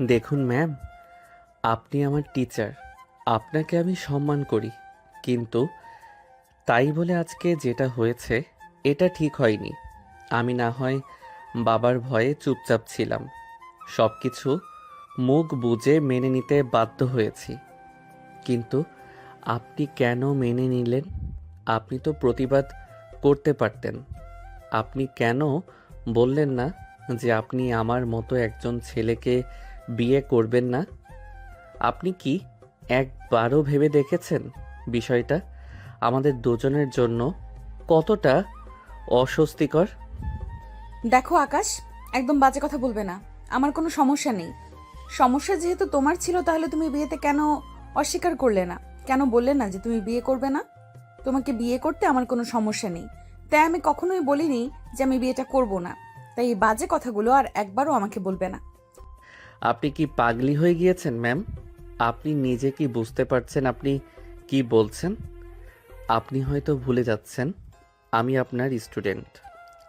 দেখুন ম্যাম, আপনি আমার টিচার, আপনাকে আমি সম্মান করি, কিন্তু তাই বলে আজকে যেটা হয়েছে এটা ঠিক হয়নি। আমি না হয় বাবার ভয়ে চুপচাপ ছিলাম, সব কিছু মুখ বুজে মেনে নিতে বাধ্য হয়েছি। কিন্তু আপনি কেন মেনে নিলেন? আপনি তো প্রতিবাদ করতে পারতেন। আপনি কেন বললেন না যে আপনি আমার মতো একজন ছেলেকে বিয়ে করবেন না? আপনি কি একবারও ভেবে দেখেছেন বিষয়টা আমাদের দুজনের জন্য কতটা অস্বস্তিকর? দেখো আকাশ, একদম বাজে কথা বলবে না। আমার কোনো সমস্যা নেই। সমস্যা যেহেতু তোমার ছিল, তাহলে তুমি বিয়েতে কেন অস্বীকার করলে না? কেন বললে না যে তুমি বিয়ে করবে না? তোমাকে বিয়ে করতে আমার কোনো সমস্যা নেই, তাই আমি কখনোই বলিনি যে আমি বিয়েটা করব না। তাই এই বাজে কথাগুলো আর একবারও আমাকে বলবে না। আপনি কি পাগলি হয়ে গিয়েছেন ম্যাম? আপনি নিজে কি বুঝতে পারছেন আপনি কি বলছেন? আপনি হয়তো ভুলে যাচ্ছেন আমি আপনার স্টুডেন্ট,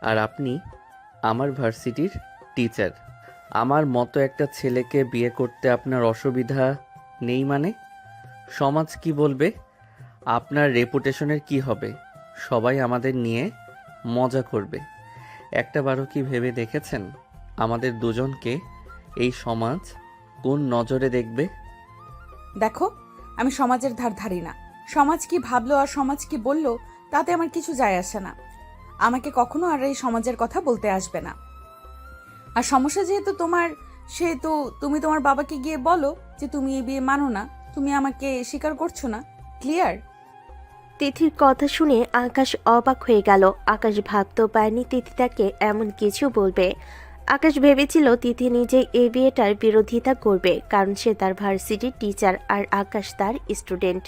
আর আপনি আমার ভার্সিটির টিচার। আমার মতো একটা ছেলেকে বিয়ে করতে আপনার অসুবিধা নেই মানে? সমাজ কি বলবে? আপনার রেপুটেশনের কি হবে? সবাই আমাদের নিয়ে মজা করবে। একটাবারও কি ভেবে দেখেছেন আমাদের দুজনকে এই সমাজ কোন নজরে দেখবে? দেখো, আমি সমাজের ধার ধারি না। সমাজ কি ভাবলো আর সমাজ কি বললো তাতে আমার কিছু যায় আসে না। আমাকে কখনো আর এই সমাজের কথা বলতে আসবে না। আর সমস্যা যেহেতু তোমার, সেহেতু তুমি তোমার বাবাকে গিয়ে বলো যে তুমি এই বিয়ে মানো না, তুমি আমাকে স্বীকার করছো না। ক্লিয়ার? তিথির কথা শুনে আকাশ অবাক হয়ে গেল। আকাশ ভাবতেও পারেনি তিথি তাকে এমন কিছু বলবে। আকাশ ভেবেছিল তিথি নিজেই এই বিয়েটার বিরোধিতা করবে, কারণ সে তার ভার্সিটির টিচার আর আকাশ তার স্টুডেন্ট।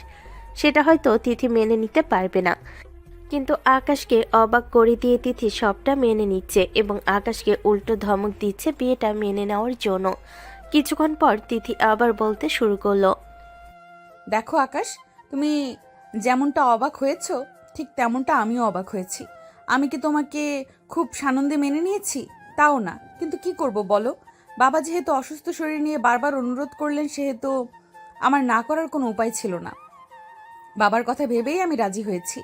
সেটা হয়তো তিথি মেনে নিতে পারবে না, কিন্তু আকাশকে অবাক করে দিয়ে তিথি সবটা মেনে নিচ্ছে এবং আকাশকে উল্টো ধমক দিচ্ছে বিয়েটা মেনে নেওয়ার জন্য। কিছুক্ষণ পর তিথি আবার বলতে শুরু করলো। দেখো আকাশ, তুমি যেমনটা অবাক হয়েছো, ঠিক তেমনটা আমিও অবাক হয়েছি। আমি কি তোমাকে খুব সানন্দে মেনে নিয়েছি? তাও না, কিন্তু কি করব বলো। বাবা যেহেতু অসুস্থ শরীর নিয়ে বারবার অনুরোধ করলেন, সেহেতু আমার না করার কোনো উপায় ছিল না। বাবার কথা ভেবেই আমি রাজি হয়েছি।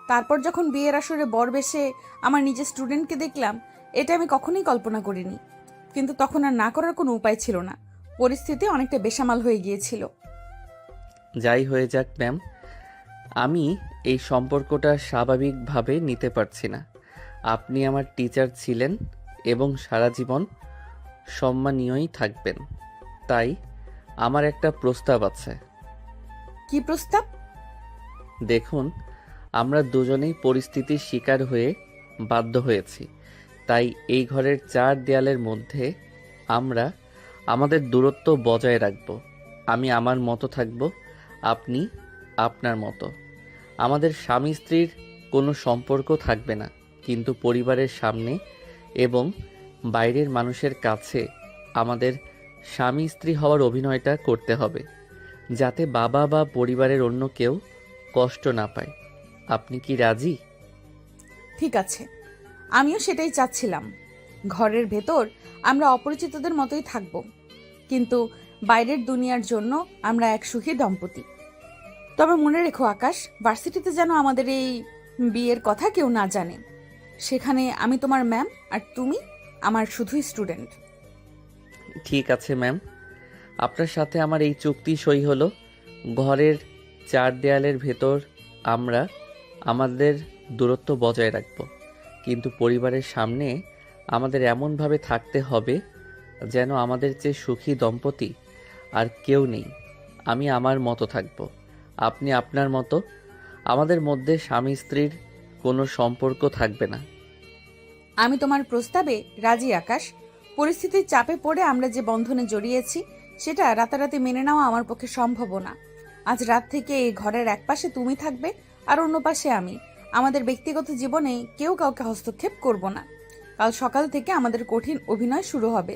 তারপর যখন বিয়ের আসরে বর বেশে আমার নিজের স্টুডেন্টকে দেখলাম, এটা আমি কখনোই কল্পনা করিনি। কিন্তু তখন আর না করার কোনো উপায় ছিল না। পরিস্থিতি অনেকটা বেসামাল হয়ে গিয়েছিল। যাই হয়ে যাক ম্যাম, আমি এই সম্পর্কটা স্বাভাবিকভাবে নিতে পারছি না। আপনি আমার টিচার ছিলেন এবং সারা জীবন সম্মানীয়ই থাকবেন। তাই আমার একটা প্রস্তাব আছে। কি প্রস্তাব? দেখুন, আমরা দুজনেই পরিস্থিতির শিকার হয়ে বাধ্য হয়েছি। তাই এই ঘরের চার দেয়ালের মধ্যে আমরা আমাদের দূরত্ব বজায় রাখব। আমি আমার মতো থাকব, আপনি আপনার মতো। আমাদের স্বামী স্ত্রীর কোনো সম্পর্ক থাকবে না, কিন্তু পরিবারের সামনে এবং বাইরের মানুষের কাছে আমাদের স্বামী স্ত্রী হওয়ার অভিনয়টা করতে হবে, যাতে বাবা বা পরিবারের অন্য কেউ কষ্ট না পায়। আপনি কি রাজি? ঠিক আছে, আমিও সেটাই চাচ্ছিলাম। ঘরের ভেতর আমরা অপরিচিতদের মতোই থাকব, কিন্তু বাইরের দুনিয়ার জন্য আমরা এক সুখী দম্পতি। তবে মনে রেখো আকাশ, ভার্সিটিতে যেন আমাদের এই বিয়ের কথা কেউ না জানে। সেখানে আমি তোমার ম্যাম, আর তুমি আমার শুধুই স্টুডেন্ট। ঠিক আছে ম্যাম, আপনার সাথে আমার এই চুক্তি সই হলো। ঘরের চার দেয়ালের ভেতর আমরা আমাদের দূরত্ব বজায় রাখব, কিন্তু পরিবারের সামনে আমাদের এমনভাবে থাকতে হবে যেন আমাদের চেয়ে সুখী দম্পতি আর কেউ নেই। আমি আমার মতো থাকব, আপনি আপনার মতো। আমাদের মধ্যে স্বামী স্ত্রীর কোনো সম্পর্ক থাকবে না। আমি তোমার প্রস্তাবে রাজি আকাশ। পরিস্থিতির চাপে পড়ে আমরা যে বন্ধনে জড়িয়েছি, সেটা রাতারাতি মেনে নেওয়া আমার পক্ষে সম্ভব না। আজ রাত থেকে এই ঘরের এক পাশে তুমি থাকবে, আর অন্য পাশে আমি। আমাদের ব্যক্তিগত জীবনে কেউ কাউকে হস্তক্ষেপ করব না। কাল সকাল থেকে আমাদের কঠিন অভিনয় শুরু হবে।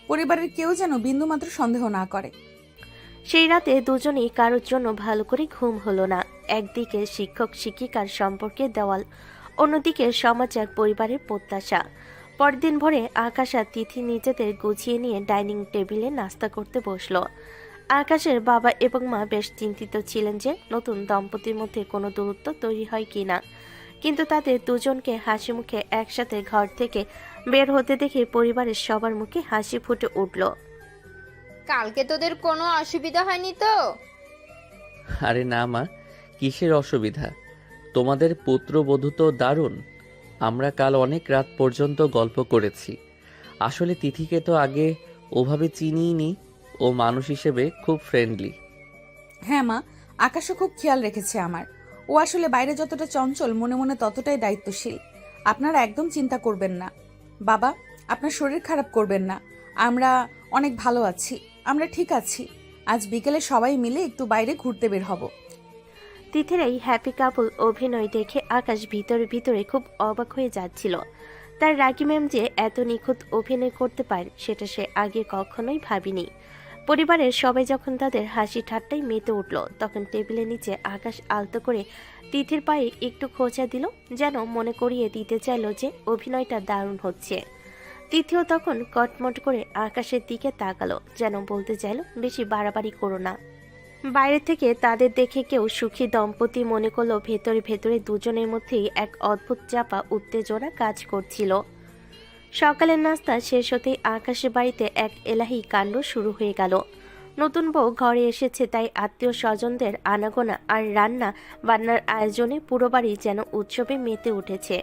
পরিবারের কেউ যেন বিন্দুমাত্র সন্দেহ না করে। সেই রাতে দুজনেই কারোর জন্য ভালো করে ঘুম হলো না। একদিকে শিক্ষক শিক্ষিকার সম্পর্কের দেওয়াল, অন্যদিকে সমাজ আর পরিবারের প্রত্যাশা। পরদিন ভোরে আকাশ আর তিথি নিজেদের গুছিয়ে নিয়ে ডাইনিং টেবিলে নাস্তা করতে বসলো। আকাশের বাবা এবং মা বেশ চিন্তিত ছিলেন যে নতুন দম্পতির মধ্যে কোনো দূরত্ব তৈরি হয় কিনা, কিন্তু তাদের দুজনকে হাসি মুখে একসাথে ঘর থেকে বের হতে দেখে পরিবারের সবার মুখে হাসি ফুটে উঠল। কালকে তোদের কোনো অসুবিধা হয়নি তো? আরে না মা, কিসের অসুবিধা? তোমাদের পুত্রবধূ তো দারুণ। আমরা কাল অনেক রাত পর্যন্ত গল্প করেছি। আসলে তিথিকে তো আগে ওভাবে চিনিই নি। ও মানুষ হিসেবে খুব ফ্রেন্ডলি। হ্যাঁ মা, আকাশও খুব খেয়াল রেখেছে আমার। ও আসলে বাইরে যতটা চঞ্চল, মনে মনে ততটাই দায়িত্বশীল। আপনারা একদম চিন্তা করবেন না। বাবা, আপনার শরীর খারাপ করবেন না। আমরা অনেক ভালো আছি, আমরা ঠিক আছি। আজ বিকেলে সবাই মিলে একটু বাইরে ঘুরতে বের হব। তিথির এই হ্যাপি কাপল অভিনয় দেখে আকাশ ভিতরে ভিতরে খুব অবাক হয়ে যাচ্ছিল। তার রাগী ম্যাম যে এত নিখুঁত অভিনয় করতে পারেন সেটা সে আগে কখনোই ভাবেনি। পরিবারের সবাই যখন তাদের হাসি ঠাট্টায় মেতে উঠল, তখন টেবিলের নিচে আকাশ আলতো করে তিথির পায়ে একটু খোঁচা দিল, যেন মনে করিয়ে দিতে চাইল যে অভিনয়টা দারুণ হচ্ছে। তিথিও তখন কটমট করে আকাশের দিকে তাকালো, যেন বলতে চাইল বেশি বাড়াবাড়ি করো না। বাইরে থেকে তাদের দেখে কেউ সুখী দম্পতি মনে করলো ভেতরে ভেতরে দুজনের মধ্যেই এক অদ্ভুত চাপা উত্তেজনা কাজ করছিল। সকালের নাস্তা শেষ হতেই আকাশের বাড়িতে এক এলাহি কাণ্ড শুরু হয়ে গেল। নতুন বউ ঘরে এসেছে তাই আত্মীয় স্বজনদের আনাগোনা আর রান্না বান্নার আয়োজনে পুরো বাড়ি যেন উৎসবে মেতে উঠেছে।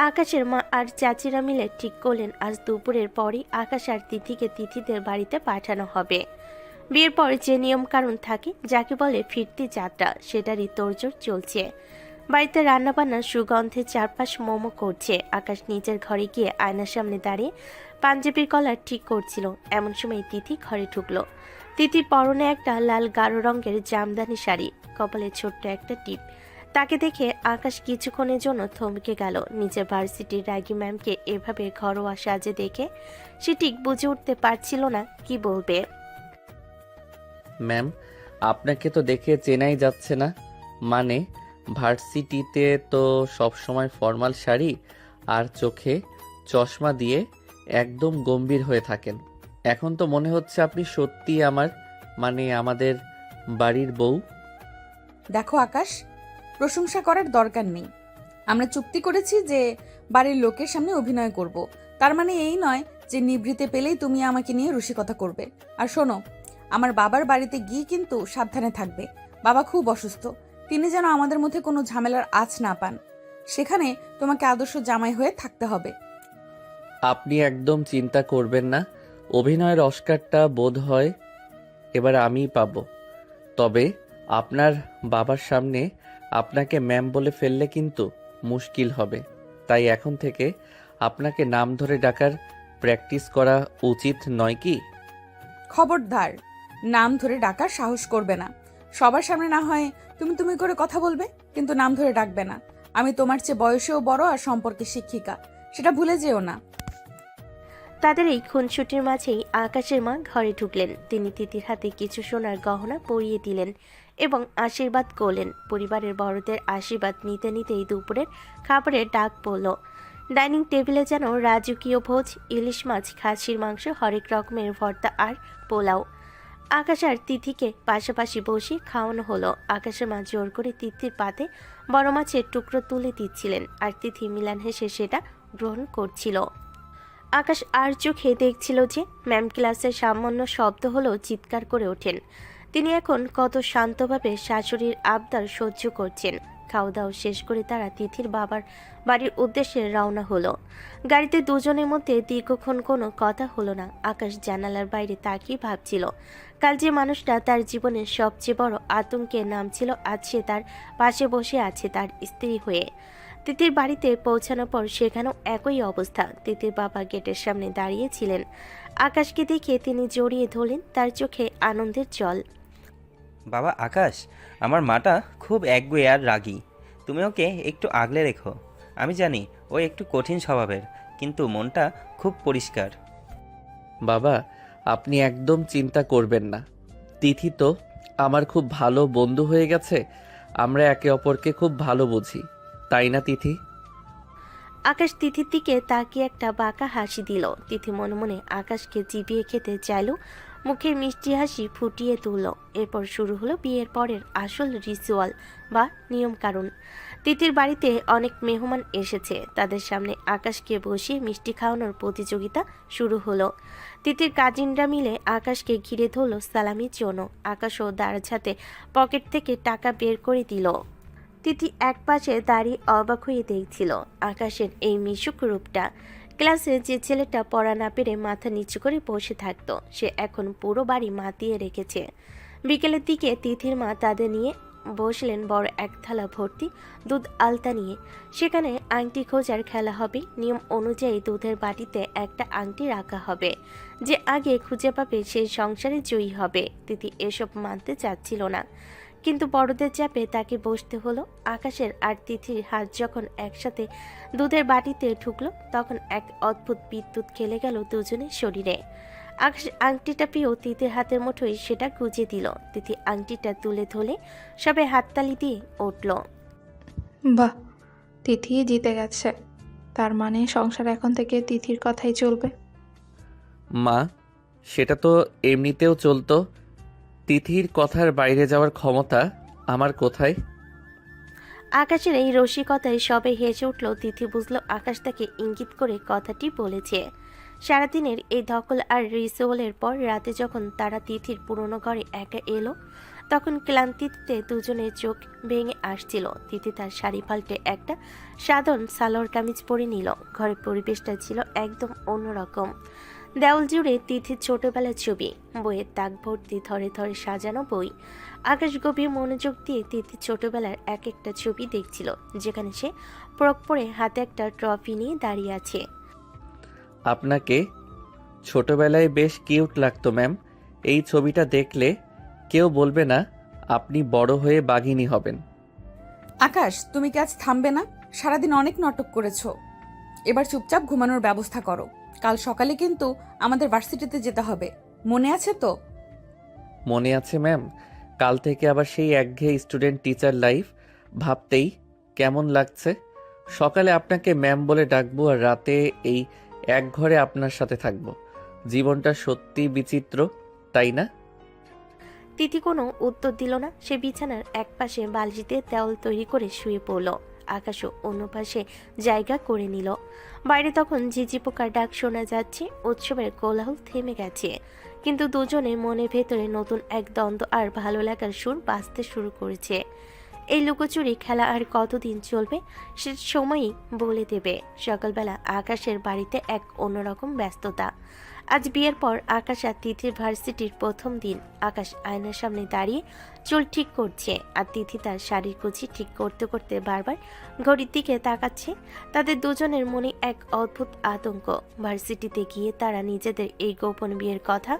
আকাশের মা আর চাচিরা মিলে ঠিক করলেন আজ দুপুরের পরই আকাশ আর তিথিকে তিথিদের বাড়িতে পাঠানো হবে। বিয়ের পর যে নিয়ম কানুন থাকে, যাকে বলে ফিরতি যাত্রা, সেটারই তোড়জোড় চলছে। বাড়িতে রান্নাবান্নার সুগন্ধে চারপাশ মোমো করছে। আকাশ নিজের ঘরে গিয়ে আয়নার সামনে দাঁড়িয়ে পাঞ্জাবির কলার ঠিক করছিল। এমন সময় তিথি ঘরে ঢুকলো। তিথির পরনে একটা লাল গাঢ় রঙের জামদানি শাড়ি, কপালে ছোট্ট একটা টিপ। তাকে দেখে আকাশ কিছুক্ষণের জন্য থমকে গেল। নিজের ভার্সিটির রাগী ম্যামকে এভাবে ঘরোয়া সাজে দেখে সে ঠিক বুঝে উঠতে পারছিল না কি বলবে। ম্যাম, আপনাকে তো দেখে চেনাই যাচ্ছে না। মানে ভার্সিটিতে তো সব সময় ফর্মাল শাড়ি আর চোখে চশমা দিয়ে একদম গম্ভীর হয়ে থাকেন। এখন তো মনে হচ্ছে আপনি সত্যি আমাদের বাড়ির বউ। দেখো আকাশ, প্রশংসা করার দরকার নেই। আমরা চুক্তি করেছি যে বাড়ির লোকের সামনে অভিনয় করব। তার মানে এই নয় যে নিভৃতে পেলেই তুমি আমাকে নিয়ে রসিকতা করবে। আর শোনো, আমার বাবার বাড়িতে গিয়ে কিন্তু সাবধানে থাকবে। বাবা খুব অসুস্থ, তিনি যেন আমাদের মধ্যে কোনো ঝামেলার আঁচ না পান। সেখানে তোমাকে আদর্শ জামাই হয়ে থাকতে হবে। আপনি একদম চিন্তা করবেন না। অভিনয়ের অস্কারটা বোধ হয় এবার আমিই পাবো। তবে আপনার বাবার সামনে আপনাকে ম্যাম বলে ফেললে কিন্তু মুশকিল হবে। তাই এখন থেকে আপনাকে নাম ধরে ডাকার প্র্যাকটিস করা উচিত নয় কি? খবরদার, নাম ধরে ডাকার সাহস করবে না। সবার সামনে না হয় তুমি তুমি করে কথা বলবে, কিন্তু নাম ধরে ডাকবে না। আমি তোমার চেয়ে বয়সেও বড় আর সম্পর্কে শিক্ষিকা, সেটা ভুলে যেও না। তাদের এই খুনসুটির মাঝেই আকাশের মা ঘরে ঢুকলেন। তিনি তিথির হাতে কিছু সোনার গহনা পরিয়ে দিলেন এবং আশীর্বাদ করলেন। পরিবারের বড়দের আশীর্বাদ নিতে নিতেই দুপুরের খাবারের ডাক পড়ল। ডাইনিং টেবিলে যেন রাজকীয় ভোজ, ইলিশ মাছ, খাসির মাংস, হরেক রকমের ভর্তা আর পোলাও। আকাশ আর তিথিকে পাশাপাশি বসিয়ে খাওয়ানো হলো। আকাশের মা জোর করে তিথির পাতে বড় মাছের টুকরো তুলে দিচ্ছিলেন আর তিথি মিলান হেসে সেটা গ্রহণ করছিল। আকাশ আর চোখে দেখছিল যে ম্যাম ক্লাসের সামান্য শব্দ হলেও চিৎকার করে ওঠেন। তিনি এখন কত শান্তভাবে শাশুড়ির আবদার সহ্য করছেন। খাওয়া দাওয়া শেষ করে তারা তিথির বাবার বাড়ির উদ্দেশ্যে রওনা হলো। গাড়িতে দুজনের মধ্যে দীর্ঘক্ষণ কোনো কথা হলো না। আকাশ জানালার বাইরে তাকিয়ে ভাবছিল, কাল যে মানুষটা তার জীবনের সবচেয়ে বড় আতঙ্কের নাম ছিল, আজ সে তার পাশে বসে আছে তার স্ত্রী হয়ে। তিতির বাড়িতে পৌঁছানোর পর সেখানেও একই অবস্থা। তিতির বাবা গেটের সামনে দাঁড়িয়েছিলেন। আকাশকে দেখে তিনি জড়িয়ে ধরলেন, তার চোখে আনন্দের জল। বাবা আকাশ, আমার মাটা খুব একগুঁয়ে আর রাগী। তুমি ওকে একটু আগলে রেখো। আমি জানি ও একটু কঠিন স্বভাবের, কিন্তু মনটা খুব পরিষ্কার। বাবা, আপনি একদম চিন্তা করবেন না। তিথি তো আমার খুব ভালো বন্ধু হয়ে গেছে। আমরা একে অপরকে খুব ভালো বুঝি, তাই না তিথি? আকাশ তিথির দিকে তাকিয়ে একটা বাঁকা হাসি দিল। তিথি মনে মনে আকাশকে চিবিয়ে খেতে চাইল, মুখের মিষ্টি হাসি ফুটিয়ে তুলল। এরপর শুরু হলো বিয়ের পরের আসল রিচুয়াল বা নিয়ম কারণ। তিথির বাড়িতে অনেক মেহমান এসেছে, তাদের সামনে আকাশকে বসিয়ে মিষ্টি খাওয়ানোর প্রতিযোগিতা শুরু হলো। তিথির কাজিনরা মিলে আকাশকে ঘিরে ধরল সালামির জন্য। আকাশও দাঁড় হাতে পকেট থেকে টাকা বের করে দিল। তিথি একপাশে দাঁড়িয়ে অবাক হয়ে দেখছিল আকাশের এই মিশুক রূপটা। ক্লাসে যে ছেলেটা পড়া না পেরে মাথা নিচু করে বসে থাকতো, সে এখন পুরো বাড়ি মাতিয়ে রেখেছে। বিকেলের দিকে তিথির মা তাদের নিয়ে বসলেন বড় এক থালা ভর্তি দুধ আলতা নিয়ে। সেখানে আংটি খোঁজার খেলা হবে। নিয়ম অনুযায়ী দুধের বাটিতে একটা আংটি রাখা হবে, যে আগে খুঁজে পাবে সে সংসারে জয়ী হবে। তিথি এসব মানতে চাচ্ছিল না, কিন্তু বড়দের চাপে তাকে বসতে হলো। আকাশের আর তিথির হাত যখন একসাথে দুধের বাটিতে ঢুকলো, তখন এক অদ্ভুত বিদ্যুৎ খেলে গেল দুজনের শরীরে। আকাশ আংটিটা পেয়েও তিথির হাতের মুঠোয় সেটা গুজে দিল। তিথি আংটিটা তুলে ধরে সবে হাততালি দিয়ে উঠল। বাহ, তিথি জিতে গেছে। তার মানে সংসার এখন থেকে তিথির কথাই চলবে। মা, সেটা তো এমনিতেও চলতো। তিথির কথার বাইরে যাওয়ার ক্ষমতা আমার কোথায়? আকাশের এই রসিকতায় সবে হেসে উঠল। তিথি বুঝল আকাশ তাকে ইঙ্গিত করে কথাটি বলেছে। সারাদিনের এই ধকল আর রিসোলের পর রাতে যখন তারা তিথির পুরনো ঘরে একা এলো, তখন ক্লান্তিতে দুজনের চোখ ভেঙে আসছিল। তিথি তার শাড়ি পাল্টে একটা সাধারণ সালোয়ার কামিজ পরে নিল। ঘরের পরিবেশটা ছিল একদম অন্যরকম। দেওয়াল জুড়ে তিথির ছোটবেলার ছবি, বইয়ের তাক ভর্তি ধরে ধরে সাজানো বই। আকাশ গভীর মনোযোগ দিয়ে তিথির ছোটবেলার এক একটা ছবি দেখছিল, যেখানে সে ফ্রক পরে হাতে একটা ট্রফি নিয়ে দাঁড়িয়ে আছে। আপনাকে ছোটবেলায় বেশ কিউট লাগতো ম্যাম। এই ছবিটা দেখলে কেউ বলবে না আপনি বড় হয়ে বাঘিনী হবেন। আকাশ, তুমি কি আজ থামবে না? সারাদিন অনেক নাটক করেছো, এবার চুপচাপ ঘুমানোর ব্যবস্থা করো। কাল সকালে কিন্তু আমাদের ভার্সিটিতে যেতে হবে, মনে আছে তো? মনে আছে ম্যাম। কাল থেকে আবার সেই একঘেয়ে স্টুডেন্ট টিচার লাইফ ভাবতেই কেমন লাগছে। সকালে আপনাকে ম্যাম বলে ডাকবো আর রাতে এই এক ঘরে আপনার সাথে থাকবো। জীবনটা সত্যি বিচিত্র, তাই না? তিথি কোনো উত্তর দিল না। সে বিছানার এক পাশে বালিশতে দেওয়াল তৈরি করে শুয়ে পড়ল। আকাশও অন্য পাশে জায়গা করে নিল। বাইরে তখন ঝিঝি পোকার ডাক শোনা যাচ্ছে। উৎসবের কোলাহল থেমে গেছে, কিন্তু দুজনের মনের ভেতরে নতুন এক দ্বন্দ্ব আর ভালো লাগার সুর বাজতে শুরু করেছে। এই লুকোচুরি খেলা আর কতদিন চলবে সে সময়ই বলে দেবে। সকালবেলা আকাশের বাড়িতে এক অন্যরকম ব্যস্ততা। আজ বিয়ের পর আকাশ আর তিথির ভার্সিটির প্রথম দিন। আকাশ আয়নার সামনে দাঁড়িয়ে চুল ঠিক করছে, আর তিথি তার শাড়ির কুচি ঠিক করতে করতে বারবার ঘড়ির দিকে তাকাচ্ছে। তাদের দুজনের মনে এক অদ্ভুত আতঙ্ক। ভার্সিটিতে গিয়ে তারা নিজেদের এই গোপন বিয়ের কথা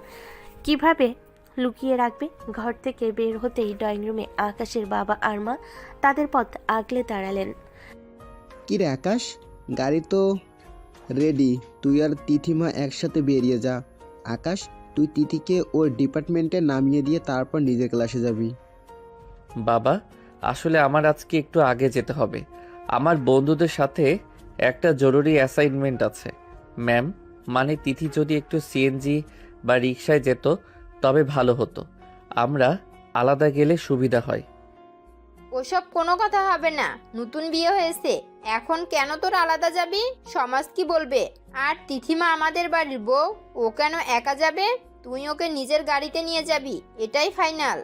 কিভাবে লুকিয়ে রাখবে? ঘর থেকে বের হতেই ড্রয়িং রুমে আকাশের বাবা আর মা তাদের পথ আগলে দাঁড়ালেন। কিরে আকাশ, গাড়ি তো রেডি, তুই আর তিথিমা একসাথে বেরিয়ে যা। আকাশ, তুই তিথিকে ওর ডিপার্টমেন্টে নামিয়ে দিয়ে তারপর নিজের ক্লাসে যাবি। বাবা, আসলে আমার আজকে একটু আগে যেতে হবে। আমার বন্ধুদের সাথে একটা জরুরি অ্যাসাইনমেন্ট আছে। ম্যাম, মানে তিথি যদি একটু সিএনজি বা রিক্সায় যেত তবে ভালো হতো। আমরা আলাদা গেলে সুবিধা হয়। ওসব কোনো কথা হবে না, নতুন বিয়ে হয়েছে, এখন কেন তোর আলাদা যাবি? সমাজ কি বলবে? আর তিথিমা আমাদের বাড়ির বউ, ও কেন একা যাবে? তুই ওকে নিজের গাড়িতে নিয়ে যাবি, এটাই ফাইনাল।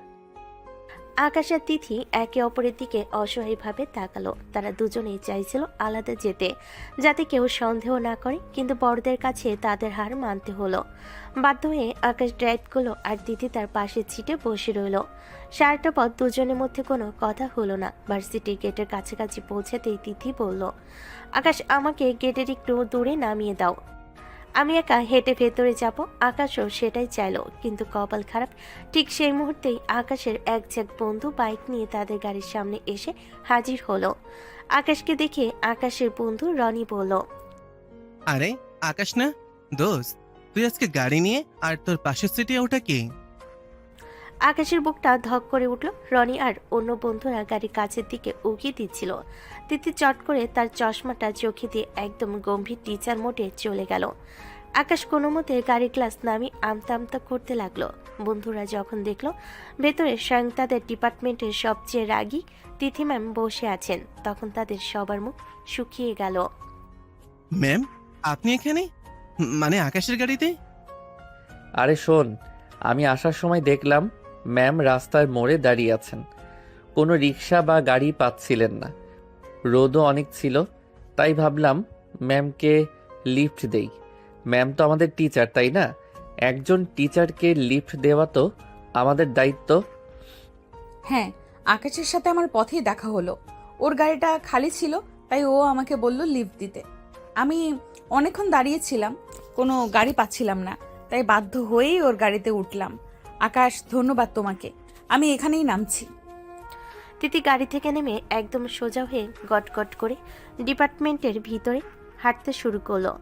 আকাশ আর তিথি একে অপরের দিকে অসহায়ভাবে তাকালো। তারা দুজনেই চাইছিল আলাদা যেতে, যাতে কেউ সন্দেহ না করে, কিন্তু বড়দের কাছে তাদের হার মানতে হলো। বাধ্য হয়ে আকাশ ড্রাইভ করলো আর তিথি তার পাশের সিটে বসে রইল। সারাটা পথ দুজনের মধ্যে কোনো কথা হলো না। ভার্সিটির গেটের কাছাকাছি পৌঁছাতেই তিথি বলল, আকাশ, আমাকে গেটের একটু দূরে নামিয়ে দাও, আমি একা হেঁটে ভেতরে যাব। আকাশও সেটাই চাইল, কিন্তু কপাল খারাপ। ঠিক সেই মুহূর্তেই আকাশের এক ঝাঁক বন্ধু বাইক নিয়ে তাদের গাড়ির সামনে এসে হাজির হলো। আকাশকে দেখে আকাশের বন্ধু রনি বলল, আরে আকাশ না দোস্ত, তুই আজকে গাড়ি নিয়ে আর তোর পাশের সিটে ওটা কি? আকাশের বুকটা ধক করে উঠল। রনি আর অন্য বন্ধুরা গাড়ির কাছের দিকে উগিয়ে দিচ্ছিল। তিথি চট করে তার চশমাটা চোখে দিয়ে একদম গম্ভীর টিচার মোডে চলে গেল। আকাশ কোনো মতে গাড়ির গ্লাস নামিয়ে আমতা আমতা করতে লাগলো। বন্ধুরা যখন দেখলো ভেতরে স্বয়ং তাদের ডিপার্টমেন্টের সবচেয়ে রাগী তিথি ম্যাম বসে আছেন, তখন তাদের সবার মুখ শুকিয়ে গেল। ম্যাম, আপনি এখানে? মানে আকাশের গাড়িতে? আরে শোন, আমি আসার সময় দেখলাম ম্যাম রাস্তার মোড়ে দাঁড়িয়ে আছেন। কোনো রিক্সা বা গাড়ি পাচ্ছিলেন না, রোদও অনেক ছিল, তাই ভাবলাম ম্যামকে লিফট দেই। ম্যাম তো আমাদের টিচার, তাই না? একজন টিচারকে লিফট দেওয়া তো আমাদের দায়িত্ব। হ্যাঁ, আকাশের সাথে আমার পথেই দেখা হলো। ওর গাড়িটা খালি ছিল, তাই ও আমাকে বলল লিফট দিতে। আমি অনেকক্ষণ দাঁড়িয়েছিলাম, কোনো গাড়ি পাচ্ছিলাম না, তাই বাধ্য হয়েই ওর গাড়িতে উঠলাম। আকাশ, ধন্যবাদ তোমাকে। আমি এখানেই নামছি। তিথি গাড়ি থেকে নেমে একদম সোজা হয়ে গটগট করে ডিপার্টমেন্টের ভিতরে হাঁটতে শুরু করলো।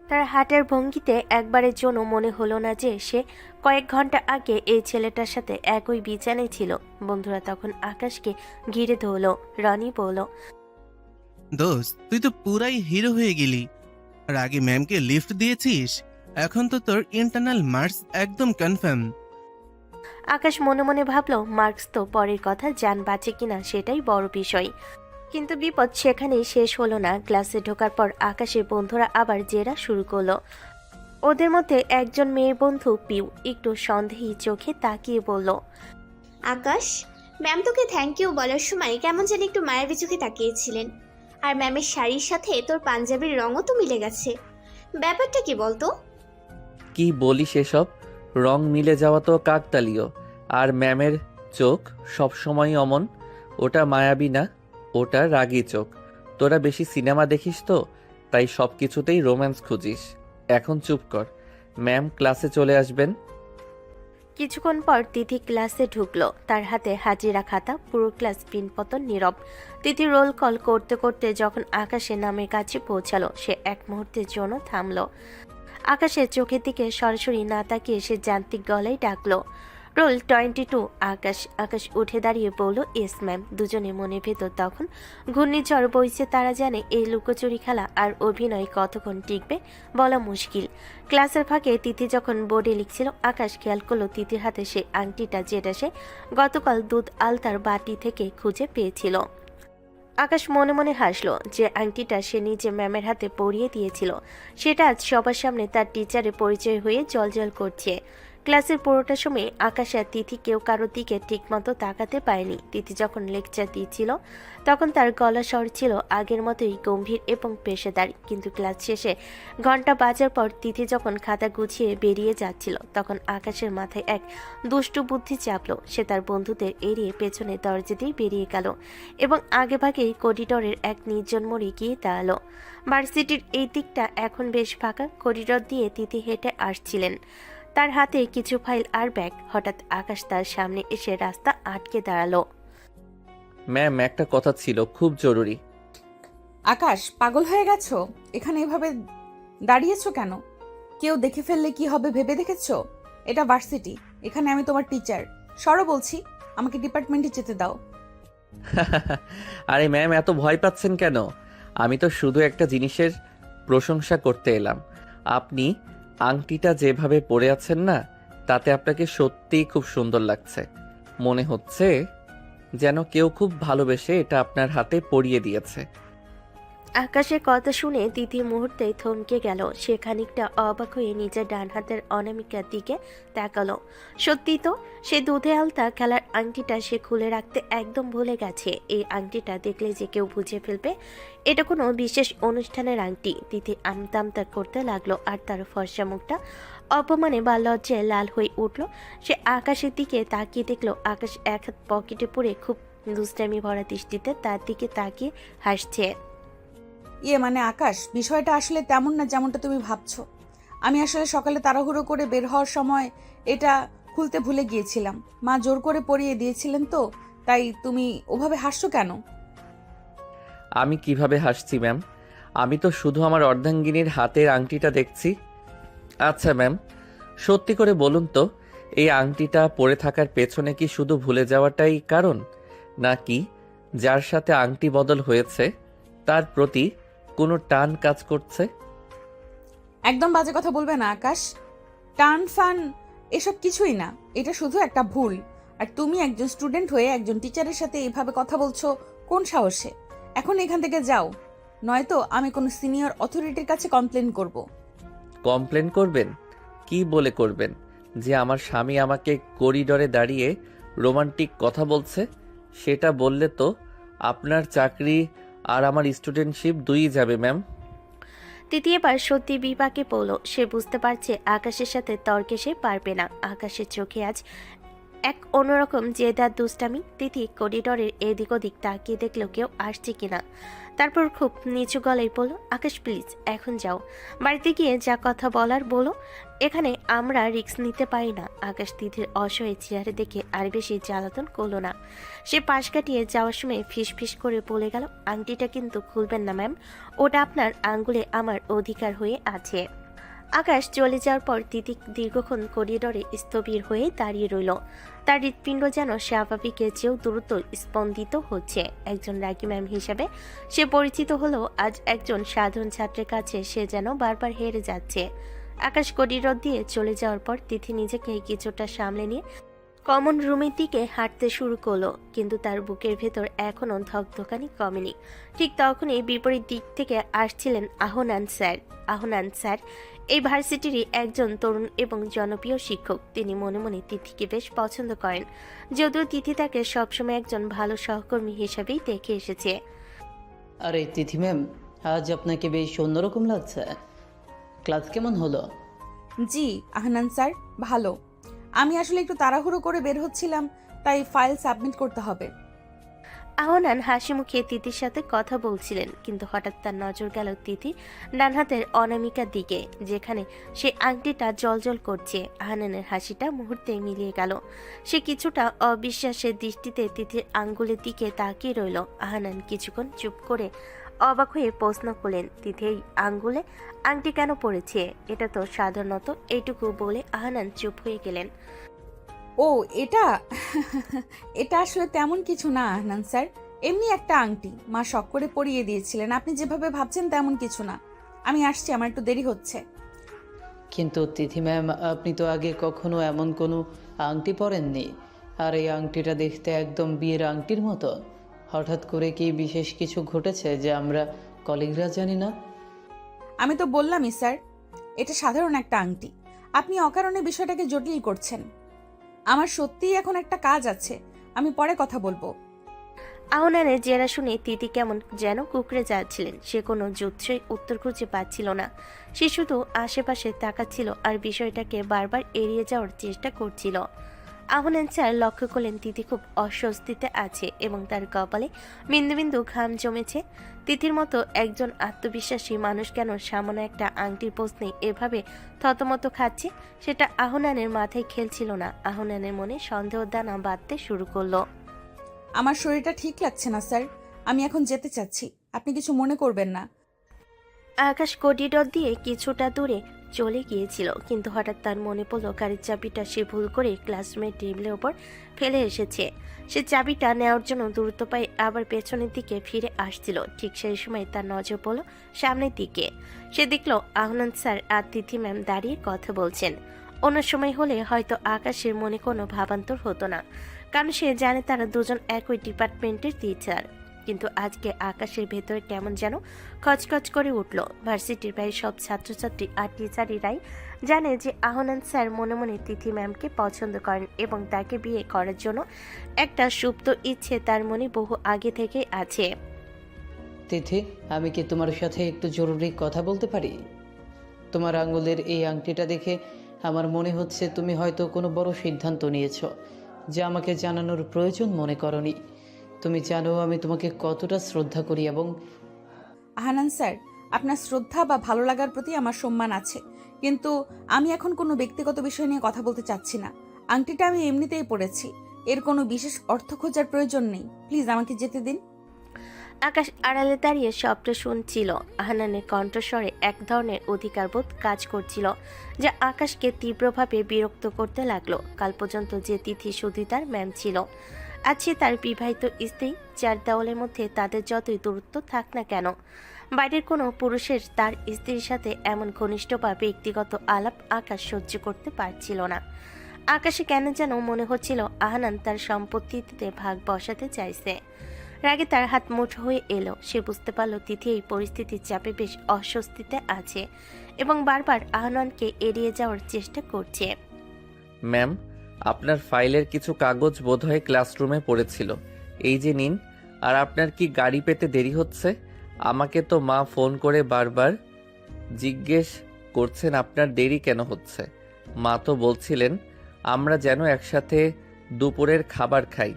তার হাঁটার ভঙ্গিতে একবারের জন্য মনে হলো না যে সে কয়েক ঘন্টা আগে এই ছেলেটার সাথে একই বিছানায় ছিল। বন্ধুরা তখন আকাশকে ঘিরে ধরলো। রনি বলল, দোস্ত, তুই তো পুরাই হিরো হয়ে গেলি। আর আগে ম্যামকে লিফট দিয়েছিস, এখন তো তোর ইন্টারনাল মার্কস একদম কনফার্ম। আকাশ মনে মনে ভাবলো মার্কস তো পরের কথা, যান বাঁচে কিনা সেটাই বড় বিষয়। কিন্তু বিপদ সেখানেই শেষ হলো না। ক্লাসে ঢোকার পর আকাশের বন্ধুরা আবার জেরা শুরু করলো। ওদের মধ্যে একজন মেয়ে বন্ধু পিউ একটু সন্দেহী চোখে তাকিয়ে বলল, আকাশ, ম্যাম তোকে থ্যাংক ইউ বলার সময় কেমন যেন একটু মায়াবী চোখে তাকিয়েছিলেন। আর ম্যামের শাড়ির সাথে তোর পাঞ্জাবির রঙও তো মিলে গেছে। ব্যাপারটা কি বলতো? কি বলিস এসব? রং মিলে যাওয়া তো কাকতালীয়। আর ম্যামের চোখ সবসময় অমন। ওটা মায়াবী না, ওটা রাগী চোখ। তোরা বেশি সিনেমা দেখিস তো, তাই সব কিছুতেই রোম্যান্স খুঁজিস। এখন চুপ কর, ম্যাম ক্লাসে চলে আসবেন। কিছুক্ষণ পর তিথি ক্লাসে ঢুকলো। তার হাতে হাজিরা খাতা, পুরো ক্লাস পিনপতন নীরব। তিথি রোল কল করতে করতে যখন আকাশের নামের কাছে পৌঁছালো, সে এক মুহূর্তের জন্য থামলো। আকাশের চোখের দিকে সরাসরি না তাকিয়ে সে যান্ত্রিক গলায় ডাকলো, রোল 22। আকাশ উঠে দাঁড়িয়ে বলল, এস ম্যাম। দুজনে মনের ভেতর তখন ঘূর্ণিঝড় বইছে। তারা জানে এই লুকোচুরি খেলা আর অভিনয় কতক্ষণ টিকবে বলা মুশকিল। ক্লাসের ফাঁকে তিথি যখন বোর্ডে লিখছিল, আকাশ খেয়াল করলো তিথির হাতে সেই আংটিটা, যেটা সে গতকাল দুধ আলতার বাটি থেকে খুঁজে পেয়েছিল। আকাশ মনে মনে হাসলো যে আংটিটা সে নিজে ম্যামের হাতে পরিয়ে দিয়েছিল, সেটা আজ সবার সামনে তার টিচারের পরিচয় হয়ে জ্বলজ্বল করছে। ক্লাসের পুরোটা সময় আকাশ আর তিথি কেউ কারোর দিকে ঠিকমতো তাকাতে পারেনি। তিথি যখন লেকচার দিচ্ছিল তখন তার গলা স্বর ছিল আগের মতোই গম্ভীর এবং পেশাদার। কিন্তু ক্লাস শেষে ঘন্টা বাজার পর তিথি যখন খাতা গুছিয়ে বেরিয়ে যাচ্ছিল, তখন আকাশের মাথায় এক দুষ্টু বুদ্ধি চাপলো। সে তার বন্ধুদের এড়িয়ে পেছনে দরজা দিয়ে বেরিয়ে গেল এবং আগেভাগেই করিডোরের এক নির্জন মোড়ে গিয়ে দাঁড়ালো। ভার্সিটির এই দিকটা এখন বেশ ফাঁকা। করিডোর দিয়ে তিথি হেঁটে আসছিলেন, তার হাতে কিছু ফাইল আর ব্যাগ। হঠাৎ আকাশ তার সামনে এসে রাস্তা আটকে দাঁড়ালো। ম্যাম, একটা কথা ছিল, খুব জরুরি। আকাশ, পাগল হয়ে গেছো? এখানে এভাবে দাঁড়িয়েছো কেন? কেউ দেখে ফেললে কি হবে ভেবে দেখেছো? এটা ভার্সিটি, এখানে আমি তোমার টিচার। সরো বলছি, আমাকে ডিপার্টমেন্টে যেতে দাও। আরে ম্যাম, এত ভয় পাচ্ছেন কেন? আমি তো শুধু একটা জিনিসের প্রশংসা করতে এলাম। আপনি আংটিটা যেভাবে পরে আছেন না, তাতে আপনাকে সত্যিই খুব সুন্দর লাগছে। মনে হচ্ছে যেন কেউ খুব ভালোবেসে এটা আপনার হাতে পরিয়ে দিয়েছে। আকাশের কথা শুনে তিথি মুহূর্তে থমকে গেল। সে খানিকটা অবাক হয়ে নিজের ডান হাতের অনামিকার দিকে তাকালো। সত্যি তো, সে দুধে আলতা খেলার আংটিটা সে খুলে রাখতে একদম ভুলে গেছে। এই আংটিটা দেখলে যে কেউ বুঝে ফেলবে এটা কোনো বিশেষ অনুষ্ঠানের আংটি। তিথি আমতা করতে লাগলো আর তার ফর্সা মুখটা অপমানে বা লজ্জায় লাল হয়ে উঠল। সে আকাশের দিকে তাকিয়ে দেখলো আকাশ এক হাত পকেটে পরে খুব দুষ্টামি ভরা দৃষ্টিতে তার দিকে তাকিয়ে হাসছে। মানে আকাশ, বিষয়টা আসলে তেমন না যেমনটা তুমি ভাবছো। আমি আসলে সকালে তাড়াহুড়ো করে বের হওয়ার সময় এটা খুলতে ভুলে গিয়েছিলাম। মা জোর করে পরিয়ে দিয়েছিলেন তো, তাই তুমি ওভাবে হাসছো কেন? আমি কিভাবে হাসছি ম্যাম? আমি তো শুধু আমার অর্ধাঙ্গিনীর হাতের আংটিটা দেখছি। আচ্ছা ম্যাম, সত্যি করে বলুন তো, এই আংটিটা পরে থাকার পেছনে কি শুধু ভুলে যাওয়াটাই কারণ, নাকি যার সাথে আংটি বদল হয়েছে তার প্রতি কোনো টান কাজ করছে? একদম বাজে কথা বলবে না আকাশ। টান ফান এসব কিছুই না, এটা শুধু একটা ভুল। আর তুমি একজন স্টুডেন্ট হয়ে একজন টিচারের সাথে এইভাবে কথা বলছো কোন সাহসে? এখন এখান থেকে যাও, নয়তো আমি কোনো সিনিয়র অথরিটির কাছে কমপ্লেন করব। কমপ্লেন করবেন? কি বলে করবেন? যে আমার স্বামী আমাকে করিডোরে দাঁড়িয়ে রোমান্টিক কথা বলছে, সেটা বললে তো আপনার চাকরি আর আমার স্টুডেন্টশিপ দুইই যাবে ম্যাম। তিথি এবার সত্যি বিপাকে পড়ল। সে বুঝতে পারছে আকাশের সাথে তর্কে সে পারবে না। আকাশের চোখে আজ এক অন্যরকম জেদার দুষ্টামি। তিথি করিডোরের এদিক ওদিক তাকিয়ে দেখলো কেউ আসছে কিনা। তারপর খুব নিচু গলায় বলল, আকাশ প্লিজ এখন যাও, বাড়িতে গিয়ে যা কথা বলার বলো, এখানে আমরা রিস্ক নিতে পারি না। আকাশ তিথির অসহায় চেহারা দেখে আর বেশি জ্বালাতন করলো না। সে পাশ কাটিয়ে যাওয়ার সময় ফিস ফিস করে বলে গেল, আংটিটা কিন্তু খুলবেন না ম্যাম, ওটা আপনার আঙ্গুলে আমার অধিকার হয়ে আছে। আকাশ চলে যাওয়ার পর তিথি দীর্ঘক্ষণ করিডোরে স্থবির হয়ে দাঁড়িয়ে রইল। তার হৃৎপিণ্ড যেন স্বাভাবিকের চেয়েও দ্রুত স্পন্দিত হচ্ছে। একজন রাগী ম্যাম হিসাবে সে পরিচিত হলেও আজ একজন সাধারণ ছাত্রের কাছে সে যেন বারবার হেরে যাচ্ছে। আকাশ করিডোর দিয়ে চলে যাওয়ার পর তিথি নিজেকে কিছুটা সামলে নিয়ে কমন রুমের দিকে হাঁটতে শুরু করলো, কিন্তু তার বুকের ভেতর এখনও ধকধকানি কমেনি। ঠিক তখনই বিপরীত দিক থেকে আসছিলেন আহনান স্যার। আহনান স্যার এই ভার্সিটিরই একজন তরুণ এবং জনপ্রিয় শিক্ষক। তিনি মনে মনে তিথিকে বেশ পছন্দ করেন, যদিও তিথি তাকে সবসময় একজন ভালো সহকর্মী হিসেবেই দেখে এসেছে। আরে তিথি ম্যাম, আজ আপনাকে বেশ অন্যরকম লাগছে। ক্লাস কেমন হলো? জি আহনান স্যার, ভালো। আমি আসলে একটু তাড়াহুড়ো করে বের হচ্ছিলাম, তাই ফাইল সাবমিট করতে হবে। আহনান হাসি মুখে তিথির সাথে কথা বলছিলেন, কিন্তু হঠাৎ তার নজর গেল তিথির ডান হাতের অনামিকার দিকে, যেখানে সে আংটিটা জ্বলজ্বল করছে। আহনানের হাসিটা মুহূর্তে মিলিয়ে গেল। সে কিছুটা অবিশ্বাসের দৃষ্টিতে তিথির আঙ্গুলের দিকে তাকিয়ে রইল। আহনান কিছুক্ষণ চুপ করে অবাক হয়ে প্রশ্ন করলেন, তিথি এই আঙ্গুলে আংটি কেন পড়েছে? এটা তো সাধারণত। এইটুকু বলে আহনান চুপ হয়ে গেলেন। ও এটা এটা আসলে তেমন কিছু না আহনান স্যার, এমনি একটা আংটি মা শখ করে পরিয়ে দিয়েছিলেন। আপনি যেভাবে ভাবছেন তেমন কিছু না। আমি আসছি, আমার একটু দেরি হচ্ছে। কিন্তু তিথি ম্যাম, আপনি তো আগে কখনো এমন কোনো আংটি পরেননি। আর এই আংটিটা দেখতে একদম বিয়ের আংটির মতো। হঠাৎ করে কি বিশেষ কিছু ঘটেছে যে আমরা কলিগরা জানি না? আমি তো বললামই স্যার, এটা সাধারণ একটা আংটি। আপনি অকারণে বিষয়টাকে জটিল করছেন। আমার সত্যিই এখন একটা কাজ আছে, আমি পরে কথা বলবো। আহনানের জেরা শুনে তিথি কেমন যেন কুকড়ে যাচ্ছিলেন। সে কোনো যুদ্ধের উত্তর খুঁজে পাচ্ছিল না। সে শুধু আশেপাশে তাকাচ্ছিল আর বিষয়টাকে বারবার এড়িয়ে যাওয়ার চেষ্টা করছিল। আহনান স্যার লক্ষ্য করলেন তিথি খুব অস্বস্তিতে আছে এবং তার কপালে বিন্দু বিন্দু ঘাম জমেছে। তিথির মতো একজন আত্মবিশ্বাসী মানুষ কেন সামান্য একটা আংটির প্রশ্নে এভাবে থতমত খাচ্ছে, সেটা আহনানের মাথায় খেলছিল না। আহনানের মনে সন্দেহ দানা বাঁধতে শুরু করলো। আমার শরীরটা ঠিক লাগছে না স্যার, আমি এখন যেতে চাচ্ছি, আপনি কিছু মনে করবেন না। আকাশ করিডোর দিয়ে কিছুটা দূরে চলে গিয়েছিল, কিন্তু হঠাৎ তার মনে পড়লো গাড়ির চাবিটা সে ভুল করে ক্লাসরুমের টেবিলের ওপর ফেলে এসেছে। সে চাবিটা নেওয়ার জন্য দ্রুত পায়ে আবার পেছনের দিকে ফিরে আসছিল। ঠিক সেই সময় তার নজর পড়ল সামনের দিকে। সে দেখল আহনান স্যার আর তিথি ম্যাম দাঁড়িয়ে কথা বলছেন। অন্য সময় হলে হয়তো আকাশের মনে কোনো ভাবান্তর হতো না, কারণ সে জানে তারা দুজন একই ডিপার্টমেন্টের টিচার। কিন্তু আজকে আকাশের ভেতরে কেমন যেন খচখচ করে উঠল। ভার্সিটির প্রায় সব ছাত্রছাত্রী আর টিচারেরাই জানে যে আহনান স্যার মনে মনে তিথি ম্যামকে পছন্দ করেন এবং তাকে বিয়ে করার জন্য একটা সুপ্ত ইচ্ছে তার মনে বহু আগে থেকেই আছে। তিথি, আমি কি তোমার সাথে একটু জরুরি কথা বলতে পারি? তোমার আঙ্গুলের এই আংটিটা দেখে আমার মনে হচ্ছে তুমি হয়তো কোনো বড় সিদ্ধান্ত নিয়েছো, যা আমাকে জানানোর প্রয়োজন মনে করনি। তুমি জানো আমি তোমাকে কতটা শ্রদ্ধা করি এবং আহনান স্যার, আপনার শ্রদ্ধা বা ভালো লাগার প্রতি আমার সম্মান আছে, কিন্তু আমি এখন কোনো ব্যক্তিগত বিষয় নিয়ে কথা বলতে চাচ্ছি না। আংটিটা আমি এমনিতেই পড়েছি, এর কোনো বিশেষ অর্থ খোঁজার প্রয়োজন নেই। প্লিজ আমাকে যেতে দিন। আকাশ আড়ালে দাঁড়িয়ে সবটা শুনছিল। আহানানের কণ্ঠস্বরে এক ধরনের অধিকারবোধ কাজ করছিল, যা আকাশকে তীব্রভাবে বিরক্ত করতে লাগলো। কাল পর্যন্ত যে তিথি শুধু তার ম্যাম ছিল, আজ সে তার বিবাহিত স্ত্রী। চার দেওয়ালের মধ্যে তাদের যতই দূরত্ব থাক না কেন, বাইরের কোনো পুরুষের তার স্ত্রীর সাথে এমন ঘনিষ্ঠ বা ব্যক্তিগত আলাপ আকাশ সহ্য করতে পারছিল না। আকাশে কেন যেন মনে হচ্ছিল আহানান তার সম্পত্তিতে ভাগ বসাতে চাইছে। রাগে তার হাত মুঠো হয়ে এলো। সে বুঝতে পারল তিথি এই পরিস্থিতির চাপে বেশ অস্বস্তিতে আছে এবং বারবার আহানানকে এড়িয়ে যাওয়ার চেষ্টা করছে। ম্যাম, আপনার ফাইলের কিছু কাগজ বোধহয় ক্লাসরুমে পড়েছিল, এই যে নিন। আর আপনার কি গাড়ি পেতে দেরি হচ্ছে? আমাকে তো মা ফোন করে বারবার জিজ্ঞেস করছেন আপনার দেরি কেন হচ্ছে। মা তো বলছিলেন আমরা যেন একসাথে দুপুরের খাবার খাই।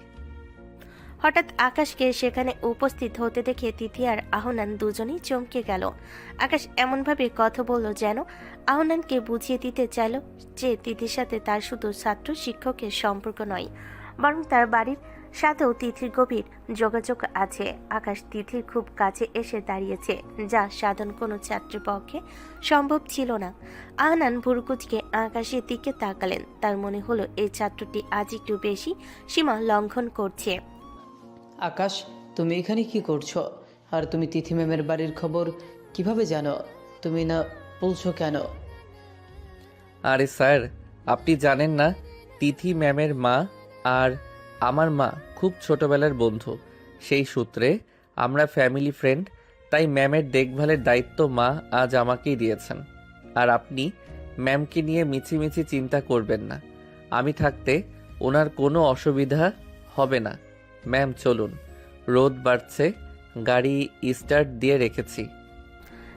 হঠাৎ আকাশকে সেখানে উপস্থিত হতে দেখে তিথি আর আহনান দুজনেই চমকে গেল। আকাশ এমনভাবে কথা বলল যেন আহনানকে বুঝিয়ে দিতে চাইল যে তিথির সাথে তার শুধু ছাত্র শিক্ষকের সম্পর্ক নয়, বরং তার বাড়ির সাথেও তিথির গভীর যোগাযোগ আছে। আকাশ তিথির খুব কাছে এসে দাঁড়িয়েছে, যা সাধারণ কোনো ছাত্রের পক্ষে সম্ভব ছিল না। আহনান ভুরুকুচকে আকাশের দিকে তাকালেন। তার মনে হলো এই ছাত্রটি আজ একটু বেশি সীমা লঙ্ঘন করছে। আকাশ, তুমি এখানে কি করছো? আর তুমি তিথি ম্যামের বাড়ির খবর কিভাবে জানো? তুমি না বলছো কেন? আরে স্যার, আপনি জানেন না, তিথি ম্যামের মা আর আমার মা খুব ছোটবেলার বন্ধু। সেই সূত্রে আমরা ফ্যামিলি ফ্রেন্ড, তাই ম্যামের দেখভালের দায়িত্ব মা আজ আমাকেই দিয়েছেন। আর আপনি ম্যামকে নিয়ে মিছিমিছি চিন্তা করবেন না, আমি থাকতে ওনার কোনো অসুবিধা হবে না। ম্যাম চলুন, রোদ বাড়ছে, গাড়ি স্টার্ট দিয়ে রেখেছি।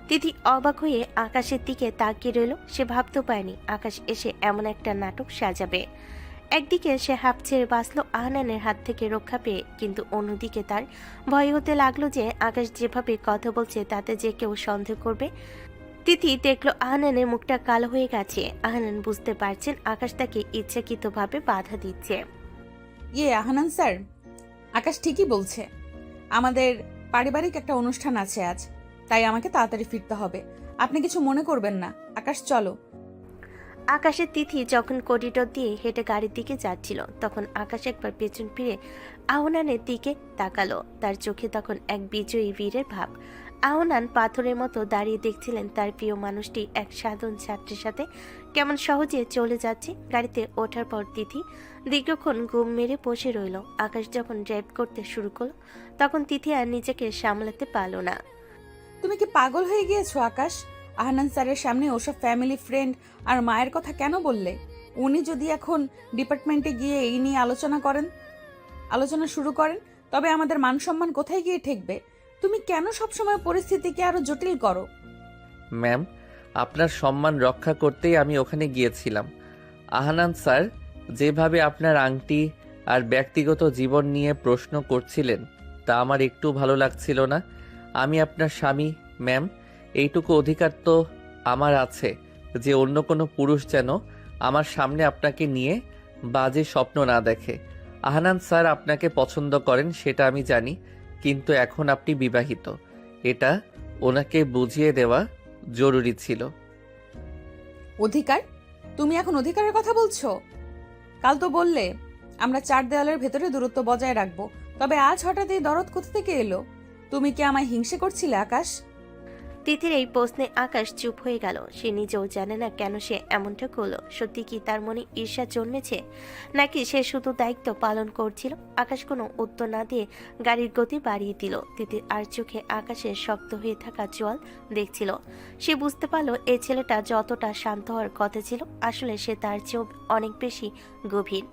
তিথি অবাক হয়ে আকাশের দিকে তাকিয়ে রইল। সে ভাবতে পারেনি আকাশ এসে এমন একটা নাটক সাজাবে। একদিকে সে হাঁপ ছেড়ে বাঁচল আহনানের হাত থেকে রক্ষা পেয়ে, কিন্তু অন্যদিকে তার ভয় হতে লাগলো যে আকাশ যেভাবে কথা বলছে তাতে যে কেউ সন্দেহ করবে। তিথি দেখলো আহনানের মুখটা কালো হয়ে গেছে। আহনান বুঝতে পারছেন আকাশ তাকে ইচ্ছাকৃতভাবে বাধা দিচ্ছে। আহানান স্যার, আকাশ ঠিকই বলছে। আমাদের পারিবারিক একটা অনুষ্ঠান আছে আজ, তাই আমাকে তাড়াতাড়ি ফিরতে হবে। আপনি কিছু মনে করবেন না। আকাশ চলো। আকাশের তিথি যখন করিডোর দিয়ে হেঁটে গাড়ির দিকে যাচ্ছিল, তখন আকাশ একবার পেছন ফিরে আহনানের দিকে তাকালো। তার চোখে তখন এক বিজয়ী বীরের ভাব। আহনান পাথরের মতো দাঁড়িয়ে দেখছিলেন তার প্রিয় মানুষটি এক সাধারণ ছাত্রের সাথে কেমন সহজে চলে যাচ্ছে। গাড়িতে ওঠার পর তিথি দীর্ঘক্ষণ ঘুম মেরে বসে রইল। আকাশ যখন ড্রাইভ করতে শুরু করলো, তখন তিথি আর নিজেকে সামলাতে পারল না। তুমি কি পাগল হয়ে গিয়েছো আকাশ? আহানান স্যারের সামনে ওসব ফ্যামিলি ফ্রেন্ড আর মায়ের কথা কেন বললে? উনি যদি এখন ডিপার্টমেন্টে গিয়ে এই নিয়ে আলোচনা শুরু করেন, তবে আমাদের মান সম্মান কোথায় গিয়ে ঠেকবে? তুমি কেন সবসময় পরিস্থিতিকে আরো জটিল করো? ম্যাম, আপনার সম্মান রক্ষা করতেই আমি ওখানে গিয়েছিলাম। আহানান স্যার যেভাবে আপনার আংটি আর ব্যক্তিগত জীবন নিয়ে প্রশ্ন করছিলেন, তা আমার একটু ভালো লাগছিল না। আমি আপনার স্বামী ম্যাম, এইটুকু অধিকার তো আমার আছে যে অন্য কোনো পুরুষ যেন আমার সামনে আপনাকে নিয়ে বাজে স্বপ্ন না দেখে। আহানান স্যার আপনাকে পছন্দ করেন সেটা আমি জানি, কিন্তু এখন আপনি বিবাহিত, এটা ওনাকে বুঝিয়ে দেওয়া জরুরি ছিল। অধিকার? তুমি এখন অধিকারের কথা বলছো? কাল তো বললে আমরা চার দেওয়ালের ভেতরে দূরত্ব বজায় রাখবো, তবে আজ হঠাৎ এই দরদ কোথা থেকে এলো? তুমি কি আমায় হিংসে করছিলে আকাশ? তিথির এই প্রশ্নে আকাশ চুপ হয়ে গেল। সে নিজেও জানে না কেন সে এমনটা করলো। সত্যি কি তার মনে ঈর্ষা জন্মেছে, নাকি সে শুধু দায়িত্ব পালন করছিল? আকাশ কোনো উত্তর না দিয়ে গাড়ির গতি বাড়িয়ে দিল। তিথির আর চোখে আকাশের শক্ত হয়ে থাকা জল দেখছিল। সে বুঝতে পারলো এই ছেলেটা যতটা শান্ত হওয়ার কথা ছিল, আসলে সে তার চেয়েও অনেক বেশি গভীর।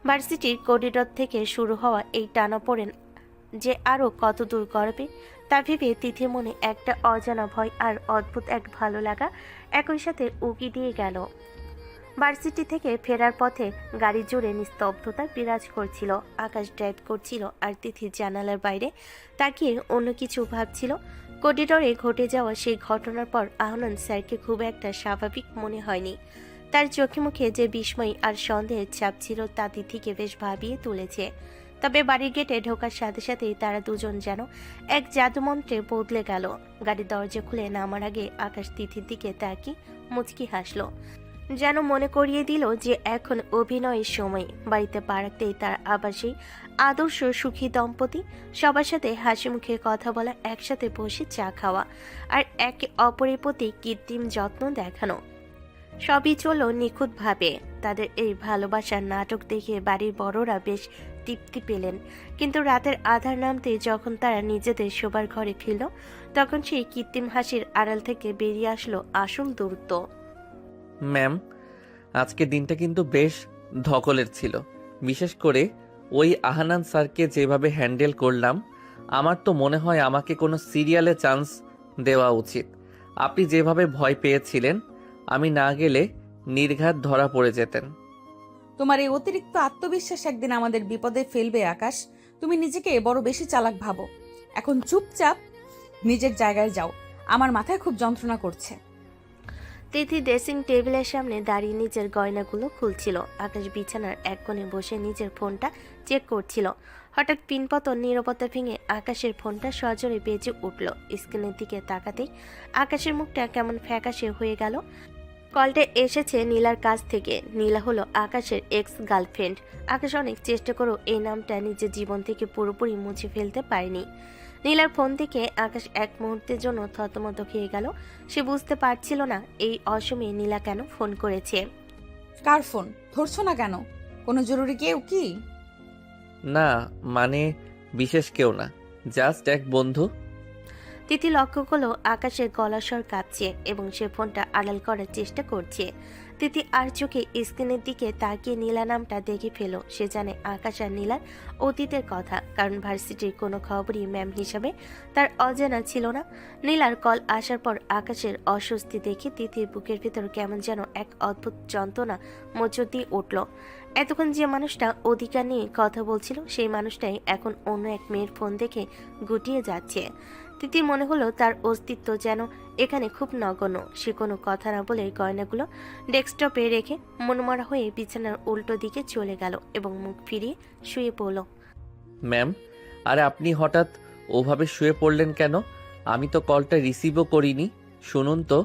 ভার্সিটির করিডোর থেকে শুরু হওয়া এই টানাপোড়েন যে আরো কত দূর করবে তা ভেবে তিথির মনে একটা অজানা ভয় আর অদ্ভুত এক ভালো লাগা একই সাথে উকি দিয়ে গেল। ভার্সিটি থেকে ফেরার পথে গাড়ি জুড়ে নিস্তব্ধতা বিরাজ করছিল। আকাশ ড্রাইভ করছিল আর তিথি জানালার বাইরে তাকিয়ে অন্য কিছু ভাবছিল। করিডোরে ঘটে যাওয়া সেই ঘটনার পর আহনান স্যারকে খুব একটা স্বাভাবিক মনে হয়নি। তার চোখে মুখে যে বিস্ময় আর সন্দেহের ছাপ ছিল তা তিথিকে বেশ ভাবিয়ে তুলেছে। তবে বাড়ির গেটে ঢোকার সাথে সাথেই তারা দুজন যেন এক জাদুমন্ত্রে বদলে গেল। গাড়ির দরজা খুলে নামার আগে আকাশ তিথির দিকে তাকিয়ে মুচকি হাসলো, যেন মনে করিয়ে দিল যে এখন অভিনয়ের সময়। বাড়িতে পা রাখতেই তার আবার সেই আদর্শ সুখী দম্পতি, সবার সাথে হাসি মুখে কথা বলা, একসাথে বসে চা খাওয়া আর একে অপরের প্রতি কৃত্রিম যত্ন দেখানো, সবই চলল নিখুঁতভাবে। তাদের এই ভালোবাসার নাটক দেখে বাড়ির বড়রা বেশ তৃপ্তি পেলেন। কিন্তু রাতের আধার নামতে যখন তারা নিজেদের শোবার ঘরে ফিরল, তখন সেই কৃত্রিম হাসির আড়াল থেকে বেরিয়ে আসলো আসল দূরত্ব। ম্যাম, আজকে দিনটা কিন্তু বেশ ধকলের ছিল। বিশেষ করে ওই আহানান স্যারকে যেভাবে হ্যান্ডেল করলাম, আমার তো মনে হয় আমাকে কোনো সিরিয়ালে চান্স দেওয়া উচিত। আপনি যেভাবে ভয় পেয়েছিলেন, আমি না গেলে নির্ঘাত ধরা পড়ে যেতেন। তোমার এই অতিরিক্ত আত্মবিশ্বাস একদিন আমাদের বিপদে ফেলবে আকাশ। তুমি নিজেকে বড় বেশি চালাক ভাবো। এখন চুপচাপ নিজের জায়গায় যাও, আমার মাথায় খুব যন্ত্রণা করছে। তিথি ড্রেসিং টেবিলের সামনে দাঁড়িয়ে নিজের গয়নাগুলো খুলছিল। আকাশ বিছানার এক কোণে বসে নিজের ফোনটা চেক করছিল। হঠাৎ পিনপতন নীরবতা ভেঙে আকাশের ফোনটা সজোরে বেজে উঠল। স্ক্রিনের দিকে তাকাতেই আকাশের মুখটা কেমন ফ্যাকাশে হয়ে গেল। কলটা এসেছে নীলার কাছ থেকে। নীলা হলো আকাশের এক্স গার্লফ্রেন্ড। আকাশ অনেক চেষ্টা করেও এই নামটা নিজের জীবন থেকে পুরোপুরি মুছে ফেলতে পারেনি। নীলার ফোন থেকে আকাশ এক মুহূর্তের জন্য থতমত খেয়ে গেল। সে বুঝতে পারছিল না এই অসময়ে নীলা কেন ফোন করেছে। কার ফোন? ধরছো না কেন? কোনো জরুরি কেউ কি? না, মানে বিশেষ কেউ না, জাস্ট এক বন্ধু। তিথি লক্ষ্য করলো আকাশের গলার স্বর কাঁপছে এবং সে ফোনটা আড়াল করার চেষ্টা করছে। তিথি আর চোখে স্ক্রিনের দিকে তাকিয়ে নীলা নামটা দেখে ফেলো। সে জানে আকাশ আর নীলার অতীতের কথা, কারণ ভার্সিটির কোনো খবরই ম্যাম হিসাবে তার অজানা ছিল না। নীলার কল আসার পর আকাশের অস্বস্তি দেখে তিথির বুকের ভিতর কেমন যেন এক অদ্ভুত যন্ত্রণা মোচড় দিয়ে উঠল। এতক্ষণ যে মানুষটা অধিকার নিয়ে কথা বলছিল, সেই মানুষটাই এখন অন্য এক মেয়ের ফোন দেখে গুটিয়ে যাচ্ছে। তিথির মনে হলো তার অস্তিত্ব যেন এখানে খুব নগণ্য। সে কোনো কথা না বলে গয়নাগুলো ডেস্কটপে রেখে মনমরা হয়ে বিছানার উল্টো দিকে চলে গেল এবং মুখ ফিরিয়ে শুয়ে পড়ল। ম্যাম, আরে আপনি হঠাৎ ওভাবে শুয়ে পড়লেন কেন? আমি তো কলটা রিসিভও করিনি। শুনুন তো।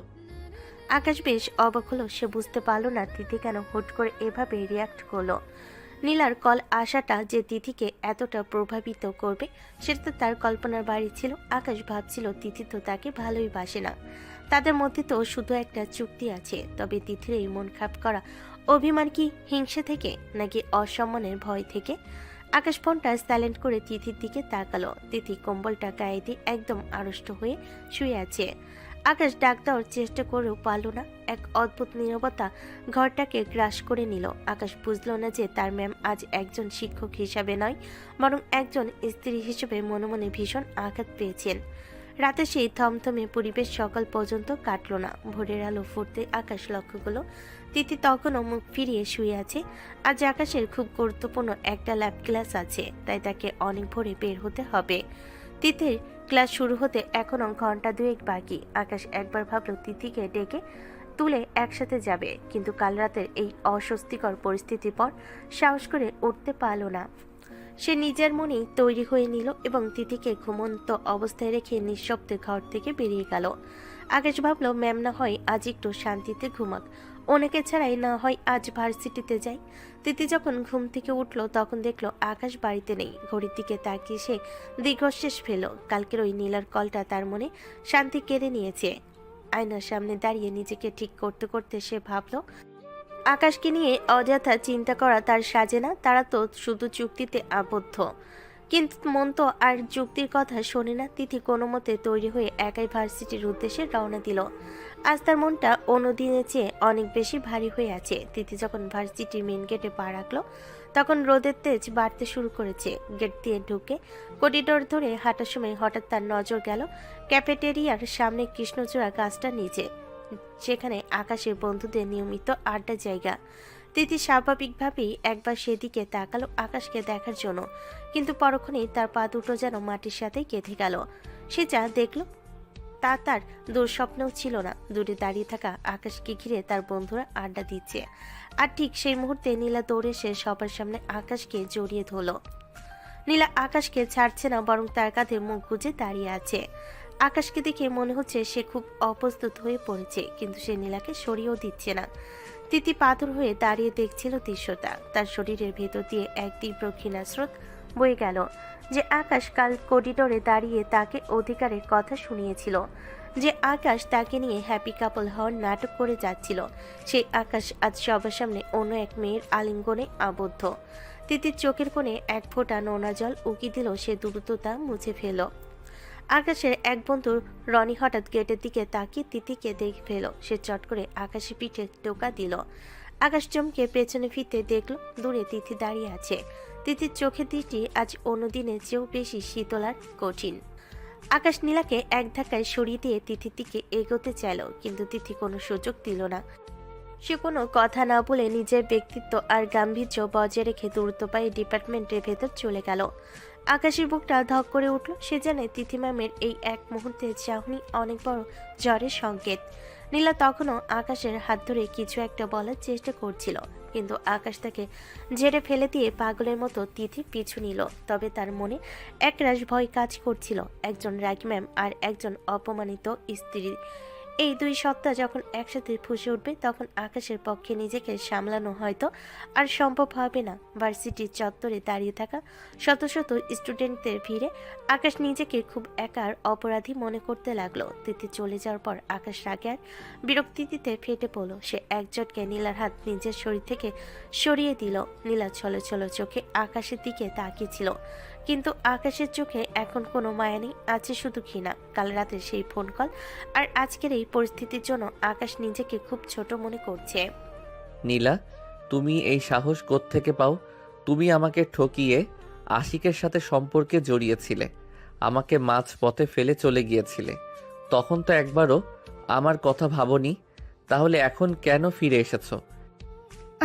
আকাশ বেশ অবাক হলো। সে বুঝতে পারলো না তিথি কেন হুট করে এভাবে রিয়াক্ট করলো। নীলার কল আসাটা যে তিথিকে এতটা প্রভাবিত করবে সেটা তো তার কল্পনার বাইরে ছিল। আকাশ ভাবছিল তিথি তো তাকে ভালোই বাসে না, তাদের মধ্যে তো শুধু একটা চুক্তি আছে। তবে তিথির এই মন খারাপ করা অভিমান কি হিংসা থেকে নাকি অসম্মানের ভয় থেকে? আকাশ ফোনটা সাইলেন্ট করে তিথির দিকে তাকালো। তিথি কম্বলটা গায়ে দিয়ে একদম আড়ষ্ট হয়ে শুয়ে আছে। আকাশ ডাক দেওয়ার চেষ্টা করেও পারল না। এক অদ্ভুত নীরবতা ঘরটাকে গ্রাস করে নিল। আকাশ বুঝল না যে তার ম্যাম আজ একজন শিক্ষক হিসাবে নয়, বরং একজন স্ত্রী হিসেবে মনে মনে ভীষণ আঘাত পেয়েছেন। রাতে সেই থমথমে পরিবেশ সকাল পর্যন্ত কাটল না। ভোরের আলো ফুটতে আকাশ লক্ষ্য করল তিথি তখনও মুখ ফিরিয়ে শুয়ে আছে। আজ আকাশের খুব গুরুত্বপূর্ণ একটা ল্যাব ক্লাস আছে, তাই তাকে অনেক ভোরে বের হতে হবে। তিথির ক্লাস শুরু হতে এখনো ঘন্টা দুয়েক বাকি। আকাশ একবার ভাবল তিথিকে ডেকে তুলে একসাথে যাবে, কিন্তু কাল রাতের এই অস্বস্তিকর পরিস্থিতির পর সাহস করে উঠতে পারল না। সে নিজের মনেই তৈরি হয়ে নিল এবং তিথিকে ঘুমন্ত অবস্থায় রেখে নিঃশব্দে ঘর থেকে বেরিয়ে গেল। আকাশ ভাবল ম্যাম না হয় আজ একটু শান্তিতে ঘুমাক, ওনাকে ছাড়াই না হয় আজ ভার্সিটিতে যাই। তিথি যখন ঘুম থেকে উঠল তখন দেখলো আকাশ বাড়িতে নেই। ঘড়ির দিকে তাকিয়ে সে দীর্ঘশ্বাস ফেল। কালকের ওই নীলার কলটা তার মনে শান্তি কেড়ে নিয়েছে। আয়নার সামনে দাঁড়িয়ে নিজেকে ঠিক করতে করতে সে ভাবল আকাশকে নিয়ে অযথা চিন্তা করা তার সাজে না। তারা তো শুধু চুক্তিতে আবদ্ধ, কিন্তু মন তো আর যুক্তির কথা শোনে না। তিথি কোনো মতে তৈরি হয়ে একাই ভার্সিটির উদ্দেশ্যে রওনা দিল। আজ তার মনটা অন্যদিনের চেয়ে অনেক বেশি ভারী হয়ে আছে। তিথি যখন ভার্সিটির মেন গেটে পা রাখলো তখন রোদের তেজ বাড়তে শুরু করেছে। গেট দিয়ে ঢুকে করিডোর ধরে হাঁটার সময় হঠাৎ তার নজর গেল ক্যাফেটেরিয়ার সামনে কৃষ্ণচূড়া গাছটা নিচে, সেখানে আকাশের বন্ধুদের নিয়মিত আড্ডা জায়গা। তিথি স্বাভাবিকভাবেই একবার সেদিকে তাকালো আকাশকে দেখার জন্য, কিন্তু পরক্ষণেই তার পা দুটো যেন মাটির সাথে গেঁথে গেল। সে যা দেখল তা তার দুঃস্বপ্নেও ছিল না। দূরে দাঁড়িয়ে থাকা আকাশকে ঘিরে তার বন্ধুরা আড্ডা দিচ্ছে, আর ঠিক সেই মুহূর্তে নীলা দৌড়ে এসে সবার সামনে আকাশকে জড়িয়ে ধরল। নীলা আকাশকে ছাড়ছে না, বরং তার কাঁধে মুখ গুজে দাঁড়িয়ে আছে। আকাশকে দেখে মনে হচ্ছে সে খুব অপ্রস্তুত হয়ে পড়েছে, কিন্তু সে নীলাকে সরিয়েও দিচ্ছে না। তিথি পাথর হয়ে দাঁড়িয়ে দেখছিল দৃশ্যটা। তার শরীরের ভেতর দিয়ে এক তীব্র ঘৃণাস্রোত বয়ে গেল, যে আকাশ কাল করিডোরে দাঁড়িয়ে তাকে অধিকারের কথা শুনিয়েছিল, যে আকাশ তাকে নিয়ে হ্যাপি কাপল হওয়ার নাটক করে যাচ্ছিল, সেই আকাশ আজ সবার সামনে অন্য এক মেয়ের আলিঙ্গনে আবদ্ধ। তিতির চোখের কোণে এক ফোঁটা নোনা জল উকি দিল, সে দ্রুততা মুছে ফেল। আকাশের এক বন্ধু রনি হঠাৎ গেটের দিকে তাকিয়ে তিতিকে দেখে ফেল। সে চট করে আকাশের পিঠে টোকা দিল। আকাশ চমকে পেছনে ফিরতে দেখল দূরে তিথি দাঁড়িয়ে আছে। তিতির চোখের দৃষ্টি আজ অন্যদিনের চেয়েও বেশি শীতল আর কঠিন। আকাশ নীলাকে এক ধাক্কায় সরিয়ে দিয়ে তিথির দিকে এগোতে চাইল, কিন্তু তিথি কোনো সুযোগ দিল না। সে কোনো কথা না বলে নিজের ব্যক্তিত্ব আর গাম্ভীর্য বজায় রেখে দ্রুত পায়ে ডিপার্টমেন্টের ভেতর চলে গেল। আকাশের বুকটা ধক করে উঠল। সে জানে তিথি ম্যামের এই এক মুহূর্তের চাহনি অনেক বড় জ্বরের সংকেত। নীলা তখনও আকাশের হাত ধরে কিছু একটা বলার চেষ্টা করছিল, কিন্তু আকাশ তাকে ঝেড়ে ফেলে দিয়ে পাগলের মতো তিথি পিছু নিল। তবে তার মনে একরাশ ভয় কাজ করছিল। একজন রাগী ম্যাম আর একজন অপমানিত স্ত্রী, এই দুই সত্তা যখন একসাথে ফুঁসে উঠবে, তখন আকাশের পক্ষে নিজেকে সামলানো হয়তো আর সম্ভব হবে না। ভার্সিটির চত্বরে দাঁড়িয়ে থাকা শত শত স্টুডেন্টদের ভিড়ে আকাশ নিজেকে খুব একার অপরাধী মনে করতে লাগলো। তিথি চলে যাওয়ার পর আকাশ রাগে আর বিরক্তিতে ফেটে পড়ল। সে একজটকে নীলার হাত নিজের শরীর থেকে সরিয়ে দিল। নীলা ছলো ছলো চোখে আকাশের দিকে তাকিয়েছিল, কিন্তু আকাশের চোখে এখন কোনো মায়া নেই, আছে শুধু ঘৃণা। কাল রাতের সেই ফোন কল আর আজকের এই পরিস্থিতির জন্য আকাশ নিজেকে খুব ছোট মনে করছে। নীলা, তুমি এই সাহস কোত্থেকে পাও? তুমি আমাকে ঠকিয়ে আশিকের সাথে সম্পর্কে জড়িয়েছিলে, আমাকে মাঝ পথে ফেলে চলে গিয়েছিলে। তখন তো একবারও আমার কথা ভাবোনি, তাহলে এখন কেন ফিরে এসেছো?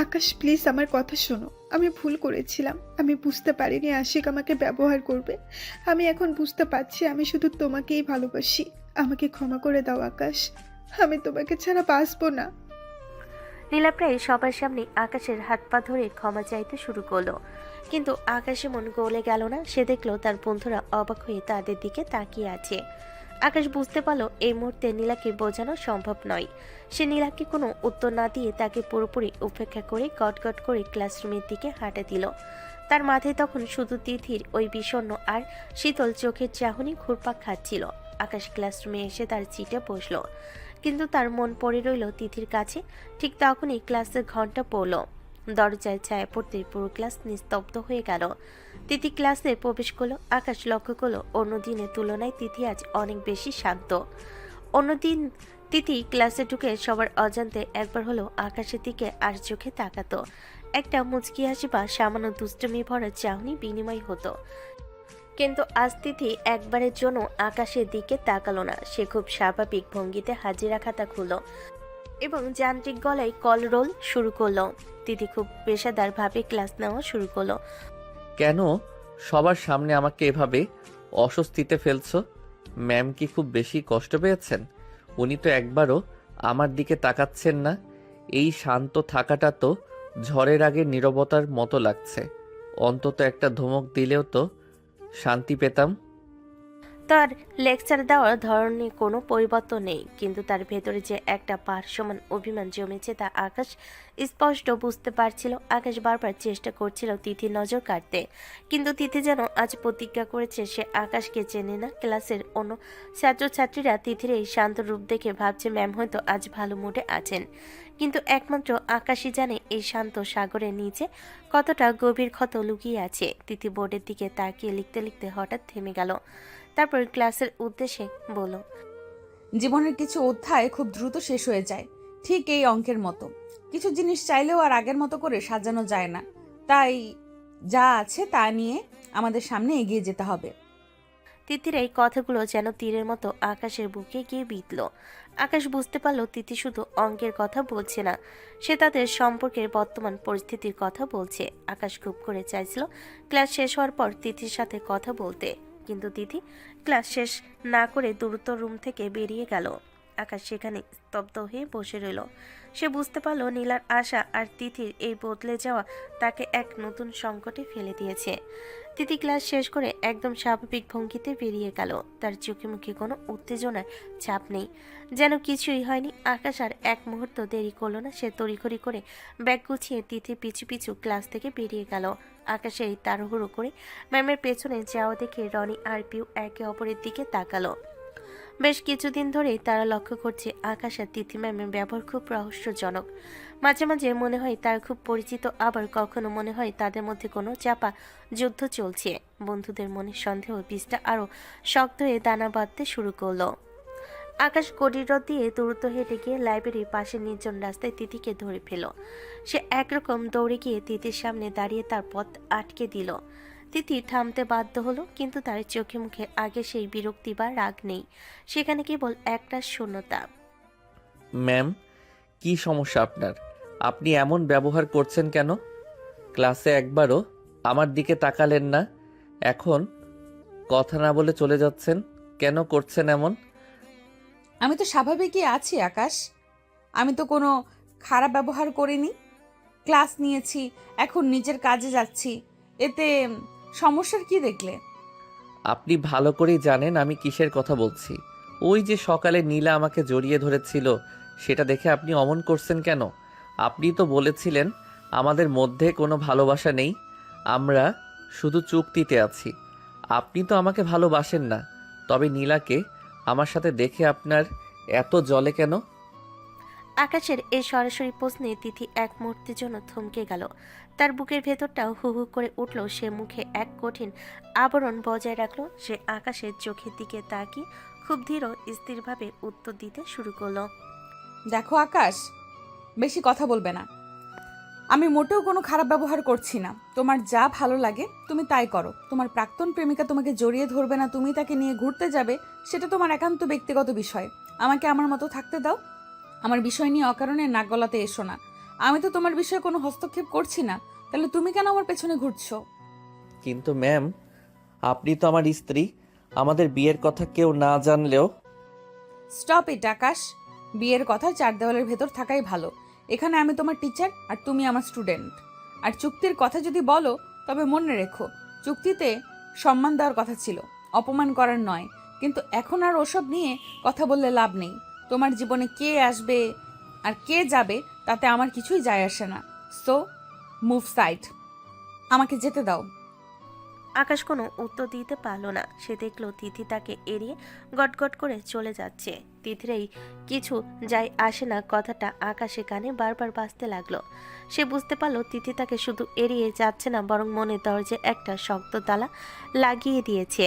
আকাশ প্লিজ আমার কথা শোনো, আমি ভুল করেছিলাম। আমি বুঝতে পারিনি আশিক আমাকে ব্যবহার করবে। আমি এখন বুঝতে পারছি আমি শুধু তোমাকেই ভালোবাসি। আমাকে ক্ষমা করে দাও আকাশ, আমি তোমাকে ছাড়া বাঁচবো না। নীলা প্রায় সবার সামনে আকাশের হাত পা ধরে ক্ষমা চাইতে শুরু করলো, কিন্তু আকাশে মন গলে গেল না। সে দেখলো তার বন্ধুরা অবাক হয়ে তাদের দিকে তাকিয়ে আছে। আকাশ বুঝতে পারলো এই মুহূর্তে নীলাকে বোঝানো সম্ভব নয়। সে নীলাকে কোনো উত্তর না দিয়ে তাকে পুরোপুরি উপেক্ষা করে গটগট করে ক্লাসরুমের দিকে হাঁটা দিল। তার মাথায় তখন শুধু তিথির ওই বিষণ্ণ আর শীতল চোখের চাহনি ঘুরপাক খাচ্ছিল। আকাশ ক্লাসরুমে এসে তার সিটে বসল, কিন্তু তার মন পড়ে রইল তিথির কাছে। ঠিক তখনই ক্লাসের ঘন্টা পড়ল। দরজায় ছায়া পড়তে পুরো ক্লাস নিস্তব্ধ হয়ে গেল। তিথি ক্লাসে প্রবেশ করলো। আকাশ লক্ষ্য করলো অন্য দিনের তুলনায় তিথি আজ অনেক বেশি শান্ত। অন্যদিন তিথি ক্লাসে ঢুকে সবার অজান্তে একবার হলো আকাশের দিকে আর চোখে তাকাতো। একটা মুচকি হাসি বা সামান্য দুষ্টমি ভরা চাহনি বিনিময় হতো, কিন্তু আজ তিথি একবারের জন্য আকাশের দিকে তাকালো না। সে খুব স্বাভাবিক ভঙ্গিতে হাজিরা খাতা খুলল এবং যান্ত্রিক গলায় কল রোল শুরু করলো। তিথি খুব পেশাদার ভাবে ক্লাস নেওয়া শুরু করলো। কেন সবার সামনে আমাকে এভাবে অস্বস্তিতে ফেলছো? ম্যাম কি খুব বেশি কষ্ট পেয়েছেন? উনি তো একবারও আমার দিকে তাকাচ্ছেন না। এই শান্ত থাকাটা তো ঝড়ের আগে নীরবতার মতো লাগছে। অন্তত একটা ধমক দিলেও তো শান্তি পেতাম। তার লেকচার দেওয়ার ধরনে কোনো পরিবর্তন নেই, কিন্তু তার ভেতরে যে একটা পাহাড় সমান অভিমান জমেছে তা আকাশ স্পষ্ট বুঝতে পারছিল। আকাশ বারবার চেষ্টা করছিল তিথির নজর কাটতে, কিন্তু তিথি যেন আজ প্রতিজ্ঞা করেছে সে আকাশকে চেনে না। ক্লাসের অন্য ছাত্রছাত্রীরা তিথির এই শান্ত রূপ দেখে ভাবছে ম্যাম হয়তো আজ ভালো মুডে আছেন, কিন্তু একমাত্র আকাশই জানে এই শান্ত সাগরের নিচে কতটা গভীর ক্ষত লুকিয়ে আছে। তিথি বোর্ডের দিকে তাকিয়ে লিখতে লিখতে হঠাৎ থেমে গেল। তারপর ক্লাসের উদ্দেশ্যে বলল, জীবনের কিছু অধ্যায় খুব দ্রুত শেষ হয়ে যায়, ঠিক এই অঙ্কের মতো। কিছু জিনিস চাইলেও আর আগের মতো করে সাজানো যায় না, তাই যা আছে তা নিয়ে আমাদের সামনে এগিয়ে যেতে হবে। তিথির এই কথাগুলো যেন তীরের মতো আকাশের বুকে গিয়ে বিঁধল। আকাশ বুঝতে পারল তিথি শুধু অঙ্কের কথা বলছে না, সে তাদের সম্পর্কের বর্তমান পরিস্থিতির কথা বলছে। আকাশ খুব করে চাইছিল ক্লাস শেষ হওয়ার পর তিথির সাথে কথা বলতে, কিন্তু তিথি ক্লাস শেষ না করে দ্রুত রুম থেকে বেরিয়ে গেল। আকাশ সেখানে স্তব্ধ হয়ে বসে রইল। সে বুঝতে পারল নীলার আশা আর তিথির এই বদলে যাওয়া তাকে এক নতুন সংকটে ফেলে দিয়েছে। তিথি ক্লাস শেষ করে একদম স্বাভাবিক ভঙ্গিতে বেরিয়ে গেল। তার চোখে মুখে কোনো উত্তেজনার ছাপ নেই, যেন কিছুই হয়নি। আকাশ আর এক মুহূর্ত দেরি করলো না। সে তড়িঘড়ি করে ব্যাগ গুছিয়ে তিথি পিছু পিছু ক্লাস থেকে বেরিয়ে গেল। আকাশের এই তাড়াহুড়ো করে ম্যামের পেছনে যাওয়া দেখে রনি আর পিউ একে অপরের দিকে তাকালো। বেশ কিছুদিন ধরেই তারা লক্ষ্য করছে আকাশ আর তিথি ম্যামের ব্যবহার খুব রহস্যজনক। মাঝে মাঝে মনে হয় তার খুব পরিচিত, আবার কখনো মনে হয় তাদের মধ্যে কোনো চাপা যুদ্ধ চলছে। বন্ধুদের মনে সন্দেহ বীজটা আরও শক্ত হয়ে দানা বাঁধতে শুরু করলো। আকাশ করিডোর দিয়ে দ্রুত হেঁটে গিয়ে লাইব্রেরির পাশে নির্জন রাস্তায় তিথিকে ধরে ফেল। সে একরকম দৌড়ে গিয়ে তিথির সামনে দাঁড়িয়ে তার পথ আটকে দিল। তিথি থামতে বাধ্য হলো, কিন্তু তার চোখে মুখে আগে সেই বিরক্তি বা রাগ নেই। সেখানে কেবল একটা শূন্যতা। ম্যাম, কি সমস্যা আপনার? আপনি এমন ব্যবহার করছেন কেন? ক্লাসে একবারও আমার দিকে তাকালেন না, এখন কথা না বলে চলে যাচ্ছেন কেন? করছেন এমন? আমি তো স্বাভাবিকই আছি আকাশ, আমি তো কোনো খারাপ ব্যবহার করিনি। ক্লাস নিয়েছি, এখন নিজের কাজে যাচ্ছি, এতে সমস্যার কি দেখলে? আপনি ভালো করেই জানেন আমি কিসের কথা বলছি। ওই যে সকালে নীলা আমাকে জড়িয়ে ধরেছিল, সেটা দেখে আপনি অমন করছেন কেন? আপনি তো বলেছিলেন আমাদের মধ্যে কোনো ভালোবাসা নেই, আমরা শুধু চুক্তিতে আছি। আপনি তো আমাকে ভালোবাসেন না, তবে নীলাকে আমার সাথে দেখে আপনার এত জলে কেন? আকাশের এই সরাসরি প্রশ্নে তিথি এক মুহূর্তের জন্য থমকে গেল। তার বুকের ভেতরটাও হু হু করে উঠল। সে মুখে এক কঠিন আবরণ বজায় রাখলো। সে আকাশের চোখের দিকে তাকিয়ে খুব ধীর স্থিরভাবে উত্তর দিতে শুরু করলো। দেখো আকাশ, বেশি কথা বলবে না। আমি মোটেও কোনো খারাপ ব্যবহার করছি না। তোমার যা ভালো লাগে তুমি তাই করো। তোমার প্রাক্তন প্রেমিকা তোমাকে জড়িয়ে ধরবে না, তুমি তাকে নিয়ে ঘুরতে যাবে, সেটা তোমার একান্ত ব্যক্তিগত বিষয়। আমাকে আমার মতো থাকতে দাও। আমার বিষয় নিয়ে অকারণে নাক গলাতে এসো না। আমি তো তোমার বিষয়ে কোনো হস্তক্ষেপ করছি না, তাহলে তুমি কেন আমার পেছনে ঘুরছো? কিন্তু ম্যাম, আপনি তো আমার স্ত্রী, আমাদের বিয়ের কথা কেউ না জানলেও। স্টপ ইট আকাশ। বিয়ের কথা চার দেওয়ালের ভেতর থাকাই ভালো। এখানে আমি তোমার টিচার আর তুমি আমার স্টুডেন্ট। আর চুক্তির কথা যদি বলো, তবে মনে রেখো চুক্তিতে সম্মান দেওয়ার কথা ছিল, অপমান করার নয়। কিন্তু এখন আর ওসব নিয়ে কথা বললে লাভ নেই। তোমার জীবনে কে আসবে আর কে যাবে তাতে আমার কিছুই যায় আসে না। সো মুভ সাইড, আমাকে যেতে দাও। আকাশ কোনো উত্তর দিতে পারল না। সে দেখলো তিথি তাকে এড়িয়ে গটগট করে চলে যাচ্ছে। তিথির এই কিছু যাই আসে না কথাটা আকাশে কানে বারবার বাজতে লাগলো। সে বুঝতে পারলো তিথি তাকে শুধু এড়িয়ে যাচ্ছে না, বরং মনে দরজায় একটা শক্ত তালা লাগিয়ে দিয়েছে।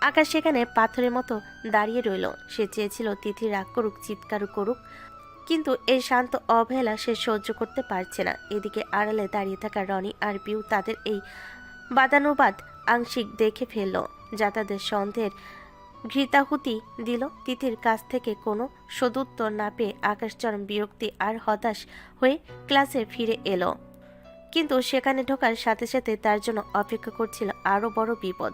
আকাশ সেখানে পাথরের মতো দাঁড়িয়ে রইল। সে চেয়েছিল তিথি রাগ করুক, চিৎকার করুক, কিন্তু এই শান্ত অবহেলা সে সহ্য করতে পারছে না। এদিকে আড়ালে দাঁড়িয়ে থাকা রনি আর পিউ তাদের এই বাদানুবাদ আংশিক দেখে ফেলল, যা তাদের সন্দেহের ঘৃতাহুতি দিল। তিথির কাছ থেকে কোনো সদুত্তর না পেয়ে আকাশ চরম বিরক্তি আর হতাশ হয়ে ক্লাসে ফিরে এলো। কিন্তু সেখানে ঢোকার সাথে সাথে তার জন্য অপেক্ষা করছিল আরও বড় বিপদ।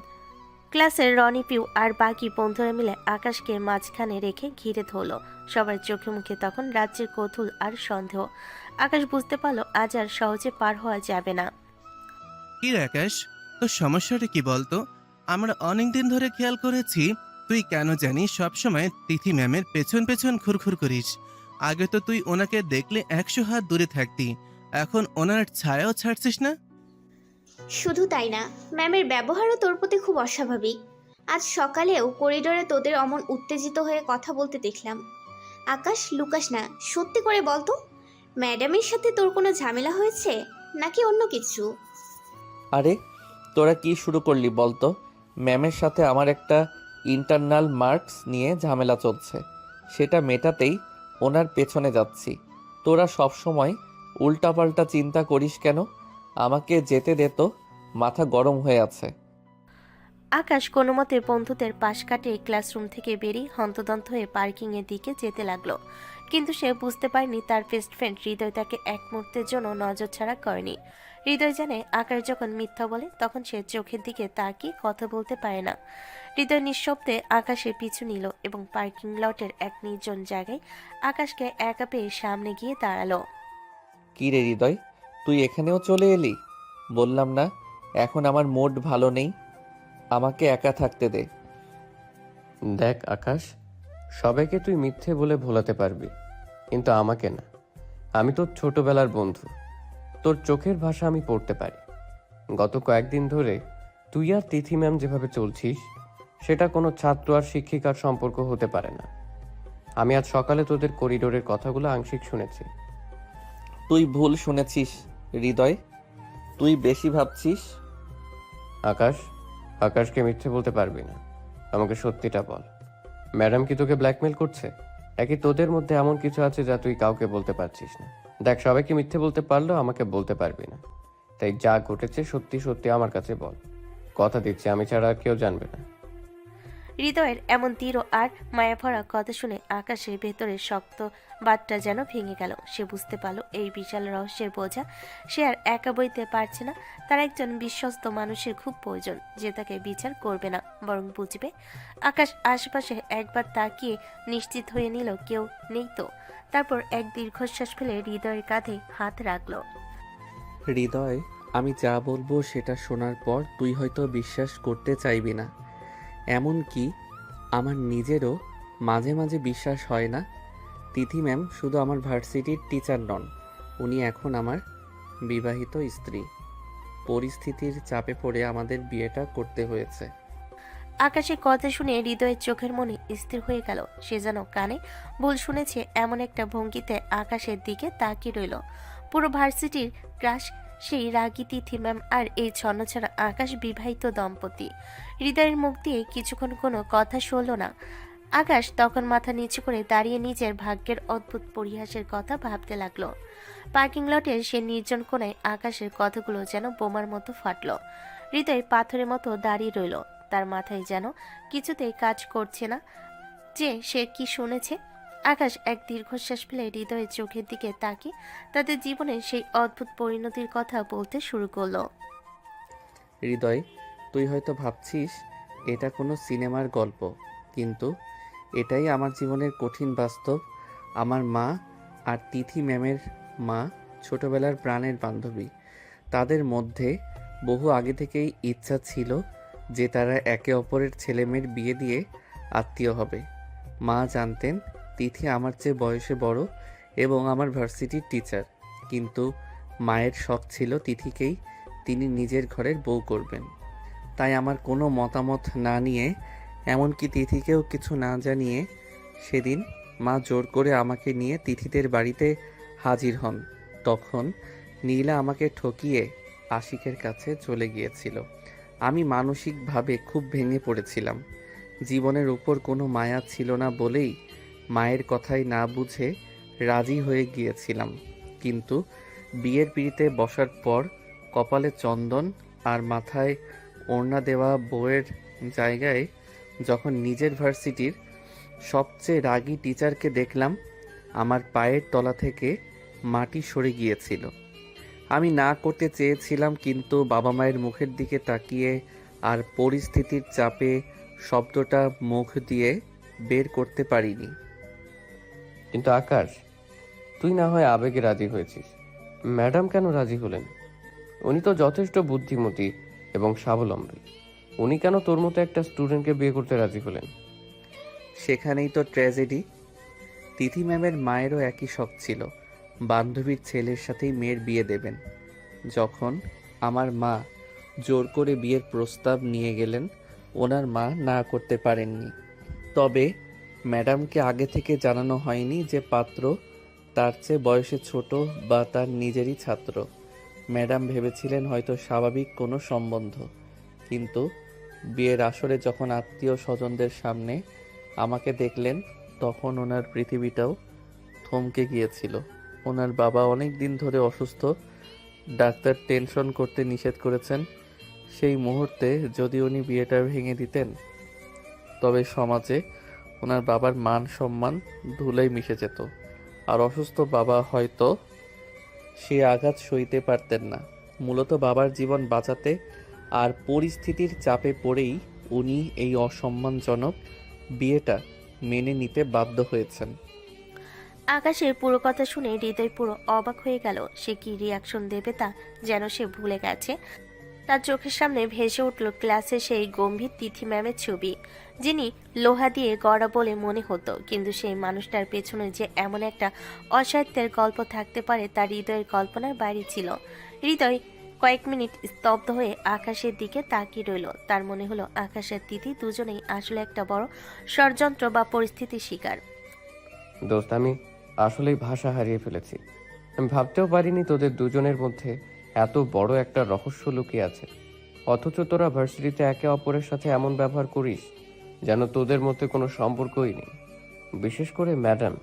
ক্লাসের রনি, পিউ আর বাকি বন্ধুরা মিলে আকাশকে মাঝখানে রেখে ঘিরে ধরল। সবার চোখে মুখে তখন রাজ্যের কৌতূহল আর সন্দেহ। আকাশ বুঝতে পারল আজ আর সহজে পার হওয়া যাবে না। কি রে আকাশ, তোর সমস্যাটা কি বলতো? আমরা অনেকদিন ধরে খেয়াল করেছি তুই কেন জানি সবসময় তিথি ম্যামের পেছন পেছন খুরখুর করিস। আগে তো তুই ওনাকে দেখলে 100 হাত দূরে থাকতি, এখন ওনার ছায়াও ছাড়ছিস না। শুধু তাই না, ম্যামের ব্যবহারও তোর প্রতি খুব অস্বাভাবিক। আজ সকালেও করিডোরে তোদের অমন উত্তেজিত হয়ে কথা বলতে দেখলাম। আকাশ, লুকাস না, সত্যি করে বলতো, ম্যাডামের সাথে তোর কোনো ঝামেলা হয়েছে নাকি অন্য কিছু? আরে তোরা কি শুরু করলি বলতো? ম্যামের সাথে আমার একটা ইন্টারনাল মার্কস নিয়ে ঝামেলা চলছে, সেটা মেটাতেই ওনার পেছনে যাচ্ছি। তোরা সব সময় উল্টাপাল্টা চিন্তা করিস কেন? আমাকে যেতে দে তো, মাথা গরম হয়ে আছে। আকাশ কোনো মতে বন্ধুদের পাশ কাটিয়ে ক্লাসরুম থেকে বেরিয়ে হন্তদন্ত হয়ে পার্কিংয়ের দিকে যেতে লাগলো। কিন্তু সে বুঝতে পারেনি তার বেস্ট ফ্রেন্ড হৃদয় তাকে এক মুহূর্তের জন্য নজর ছাড়া করেনি। হৃদয় জানে আকাশ যখন মিথ্যা বলে তখন সে চোখের দিকে তাকিয়ে কথা বলতে পারে না। হৃদয় নিঃশব্দে আকাশের পিছু নিল এবং পার্কিং লটের এক নির্জন জায়গায় আকাশকে একা পেয়ে সামনে গিয়ে দাঁড়ালো। কি রে হৃদয়, তুই এখানেও চলে এলি? বললাম না এখন আমার মুড ভালো নেই, আমাকে একা থাকতে দে। দেখ আকাশ, সবাইকে তুই মিথ্যে বলে ভোলাতে পারবি, কিন্তু আমাকে না। আমি তোর ছোটবেলার বন্ধু, তোর চোখের ভাষা আমি পড়তে পারি। গত কয়েকদিন ধরে তুই আর তিথি ম্যাম যেভাবে চলছিস, সেটা কোনো ছাত্র আর শিক্ষিকার সম্পর্ক হতে পারে না। আমি আজ সকালে তোদের করিডোরের কথাগুলো আংশিক শুনেছি। তুই ভুল শুনেছিস হৃদয়, তুই বেশি ভাবছিস। আকাশকে মিথ্যে বলতে পারবি না, আমাকে সত্যিটা বল। ম্যাডাম কি তোকে ব্ল্যাকমেল করছে? একই তোদের মধ্যে এমন কিছু আছে যা তুই কাউকে বলতে পারছিস না? দেখ, সবাইকে মিথ্যে বলতে পারলেও আমাকে বলতে পারবি না, তাই যা ঘটেছে সত্যি সত্যি আমার কাছে বল। কথা দিচ্ছি, আমি ছাড়া আর কেউ জানবে না। হৃদয়ের এমন দৃঢ় আর মায়াভরা কথা শুনে আকাশের ভেতরের শক্ত বাতটা যেন ভেঙে গেল। সে বুঝতে পারল এই বিশাল রহস্যের বোঝা সে আর একা বইতে পারছে না। তার একজন বিশ্বস্ত মানুষের খুব প্রয়োজন, যে তাকে বিচার করবে না, বরং বুঝবে। আকাশ আশেপাশে একবার তাকিয়ে নিশ্চিত হয়ে নিল কেউ নেই তো। তারপর এক দীর্ঘশ্বাস ফেলে হৃদয়ের কাঁধে হাত রাখল। হৃদয়, আমি যা বলবো সেটা শোনার পর তুই হয়তো বিশ্বাস করতে চাইবি না, এমনকি আমার নিজেরও মাঝে মাঝে বিশ্বাস হয় না। তিথি ম্যাম শুধু আমার ভার্সিটির টিচার নন, উনি এখন আমার বিবাহিত স্ত্রী। পরিস্থিতির চাপে পড়ে আমাদের বিয়েটা করতে হয়েছে। আকাশের কথা শুনে হৃদয়ের চোখের মনে স্থির হয়ে গেল। সে যেন কানে ভুল শুনেছে এমন একটা ভঙ্গিতে আকাশের দিকে তাকিয়ে রইল। পুরো ভার্সিটির ক্রাশ সেই রাগী তিথি ম্যাম আর এই ছন্নছাড়া আকাশ বিবাহিত দম্পতি। হৃদয়ের মুখ দিয়ে কিছুক্ষণ কোনো কথা শুনল না। আকাশ তখন মাথা নিচু করে দাঁড়িয়ে নিজের ভাগ্যের অদ্ভুত পরিহাসের কথা ভাবতে লাগলো। পার্কিং লটের সে নির্জন কোণায় আকাশের কথাগুলো যেন বোমার মতো ফাটল। হৃদয় পাথরের মতো দাঁড়িয়ে রইল। তার মাথায় যেন কিছুতেই কাজ করছে না যে সে কি শুনেছে। আকাশ এক দীর্ঘশ্বাস ফেলে হৃদয়ের চোখের দিকে তাকিয়ে তাদের জীবনের সেই অদ্ভুত পরিণতির কথা বলতে শুরু করলো। হৃদয়, তুই হয়তো ভাবছিস এটা কোনো সিনেমার গল্প, কিন্তু এটাই আমার জীবনের কঠিন বাস্তব। আমার মা আর তিথি ম্যামের মা ছোটবেলার প্রাণের বান্ধবী। তাদের মধ্যে বহু আগে থেকেই ইচ্ছা ছিল যে তারা একে অপরের ছেলেমেয়ের বিয়ে দিয়ে আত্মীয় হবে। মা জানতেন তিথি আমার চেয়ে বয়সে বড় এবং আমার ভার্সিটির টিচার, কিন্তু মায়ের শখ ছিল তিথিকেই তিনি নিজের ঘরের বউ করবেন। তাই আমার কোনো মতামত না নিয়ে, এমনকি তিথিকেও কিছু না জানিয়ে, সেদিন মা জোর করে আমাকে নিয়ে তিথিদের বাড়িতে হাজির হন। তখন নীলা আমাকে ঠকিয়ে আশিকের কাছে চলে গিয়েছিল। আমি মানসিকভাবে খুব ভেঙে পড়েছিলাম। জীবনের উপর কোনো মায়া ছিল না বলেই মায়ের কথাই না বুঝে রাজি হয়ে গিয়েছিলাম। কিন্তু বিয়ের পিঁড়িতে বসার পর কপালে চন্দন আর মাথায় ওড়না দেওয়া বউয়ের জায়গায় যখন নিজের ভার্সিটির সবচেয়ে রাগী টিচারকে দেখলাম, আমার পায়ের তলা থেকে মাটি সরে গিয়েছিল। আমি না করতে চেয়েছিলাম, কিন্তু বাবা মায়ের মুখের দিকে তাকিয়ে আর পরিস্থিতির চাপে শব্দটা মুখ দিয়ে বের করতে পারিনি। কিন্তু আকাশ, তুই না হয় আবেগে রাজি হয়েছিস, ম্যাডাম কেন রাজি হলেন? উনি তো যথেষ্ট বুদ্ধিমতী এবং স্বাবলম্বী। উনি কেন তোর মতো একটা স্টুডেন্টকে বিয়ে করতে রাজি হলেন? সেখানেই তো ট্র্যাজেডি। তিথি ম্যামের মায়েরও একই শখ ছিল, বান্ধবীর ছেলের সাথেই মেয়ের বিয়ে দেবেন। যখন আমার মা জোর করে বিয়ের প্রস্তাব নিয়ে গেলেন, ওনার মা না করতে পারেননি। তবে ম্যাডামকে আগে থেকে জানানো হয়নি যে পাত্র তার চেয়ে বয়সে ছোট বা তার নিজেরই ছাত্র। ম্যাডাম ভেবেছিলেন হয়তো স্বাভাবিক কোনো সম্বন্ধ, কিন্তু বিয়ের আসরে যখন আত্মীয় স্বজনদের সামনে আমাকে দেখলেন, তখন ওনার পৃথিবীটাও থমকে গিয়েছিল। ওনার বাবা অনেক দিন ধরে অসুস্থ, ডাক্তার টেনশন করতে নিষেধ করেছেন। সেই মুহূর্তে যদি উনি বিয়েটা ভেঙে দিতেন, তবে সমাজে ওনার বাবার মান সম্মান ধুলোয় মিশে যেত, আর অসুস্থ বাবা হয়তো সে আঘাত সইতে পারতেন না। মূলত বাবার জীবন বাঁচাতে আর পরিস্থিতির চাপে পড়েই উনি এই অসম্মানজনক বিয়েটা মেনে নিতে বাধ্য হয়েছেন। আকাশের পুরো কথা শুনে হৃদয় পুরো অবাক হয়ে গেল। সে কি রিয়াকশন দেবে তা যেন সে ভুলে গেছে। তার চোখের সামনে ভেসে উঠল ক্লাসে সেই গম্ভীর তিথি ম্যামের ছবি, যিনি লোহা দিয়ে গড়া বলে মনে হতো, কিন্তু সেই মানুষটার পেছনে যে এমন একটা অসাহিত্যের গল্প থাকতে পারে তার হৃদয়ের কল্পনার বাইরে ছিল। হৃদয় কয়েক মিনিট স্তব্ধ হয়ে আকাশের দিকে তাকিয়ে রইল। তার মনে হলো আকাশ আর তিথি দুজনেই আসলে একটা বড় ষড়যন্ত্র বা পরিস্থিতির শিকার। দোস্ত, আমি আসলেই ভাষা হারিয়ে ফেলেছি। আমি ভাবতেও পারিনি তোদের দুজনের মধ্যে এত বড় একটা রহস্য লুকিয়ে আছে, অথচ তোরা ভার্সিটিতে একে অপরের সাথে এমন ব্যবহার করিস যেন তোদের মধ্যে কোনো সম্পর্কই নেই। বিশেষ করে ম্যাডাম,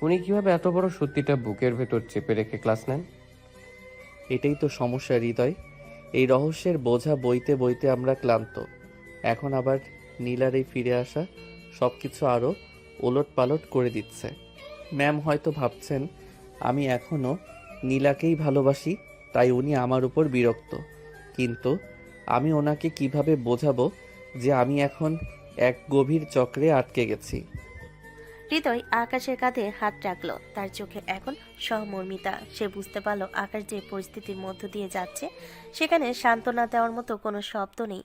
উনি কিভাবে এত বড় সত্যিটা বুকের ভেতর চেপে রেখে ক্লাস নেন? এটাই তো সমস্যা হৃদয়, এই রহস্যের বোঝা বইতে বইতে আমরা ক্লান্ত। এখন আবার নীলার এই ফিরে আসা সবকিছু আরও ওলট পালট করে দিচ্ছে। ম্যাম হয়তো ভাবছেন আমি এখনও নীলাকেই ভালোবাসি, তাই উনি আমার উপর বিরক্ত, কিন্তু আমি ওনাকে কিভাবে বোঝাবো যে আমি এখন এক গভীর চক্রে আটকে গেছি। হৃদয় আকাশের কাঁধে হাত রাখলো। তার চোখে এখন সহমর্মিতা। সে বুঝতে পারল আকাশ যে পরিস্থিতির মধ্য দিয়ে যাচ্ছে সেখানে সান্ত্বনা দেওয়ার মতো কোনো শব্দ নেই।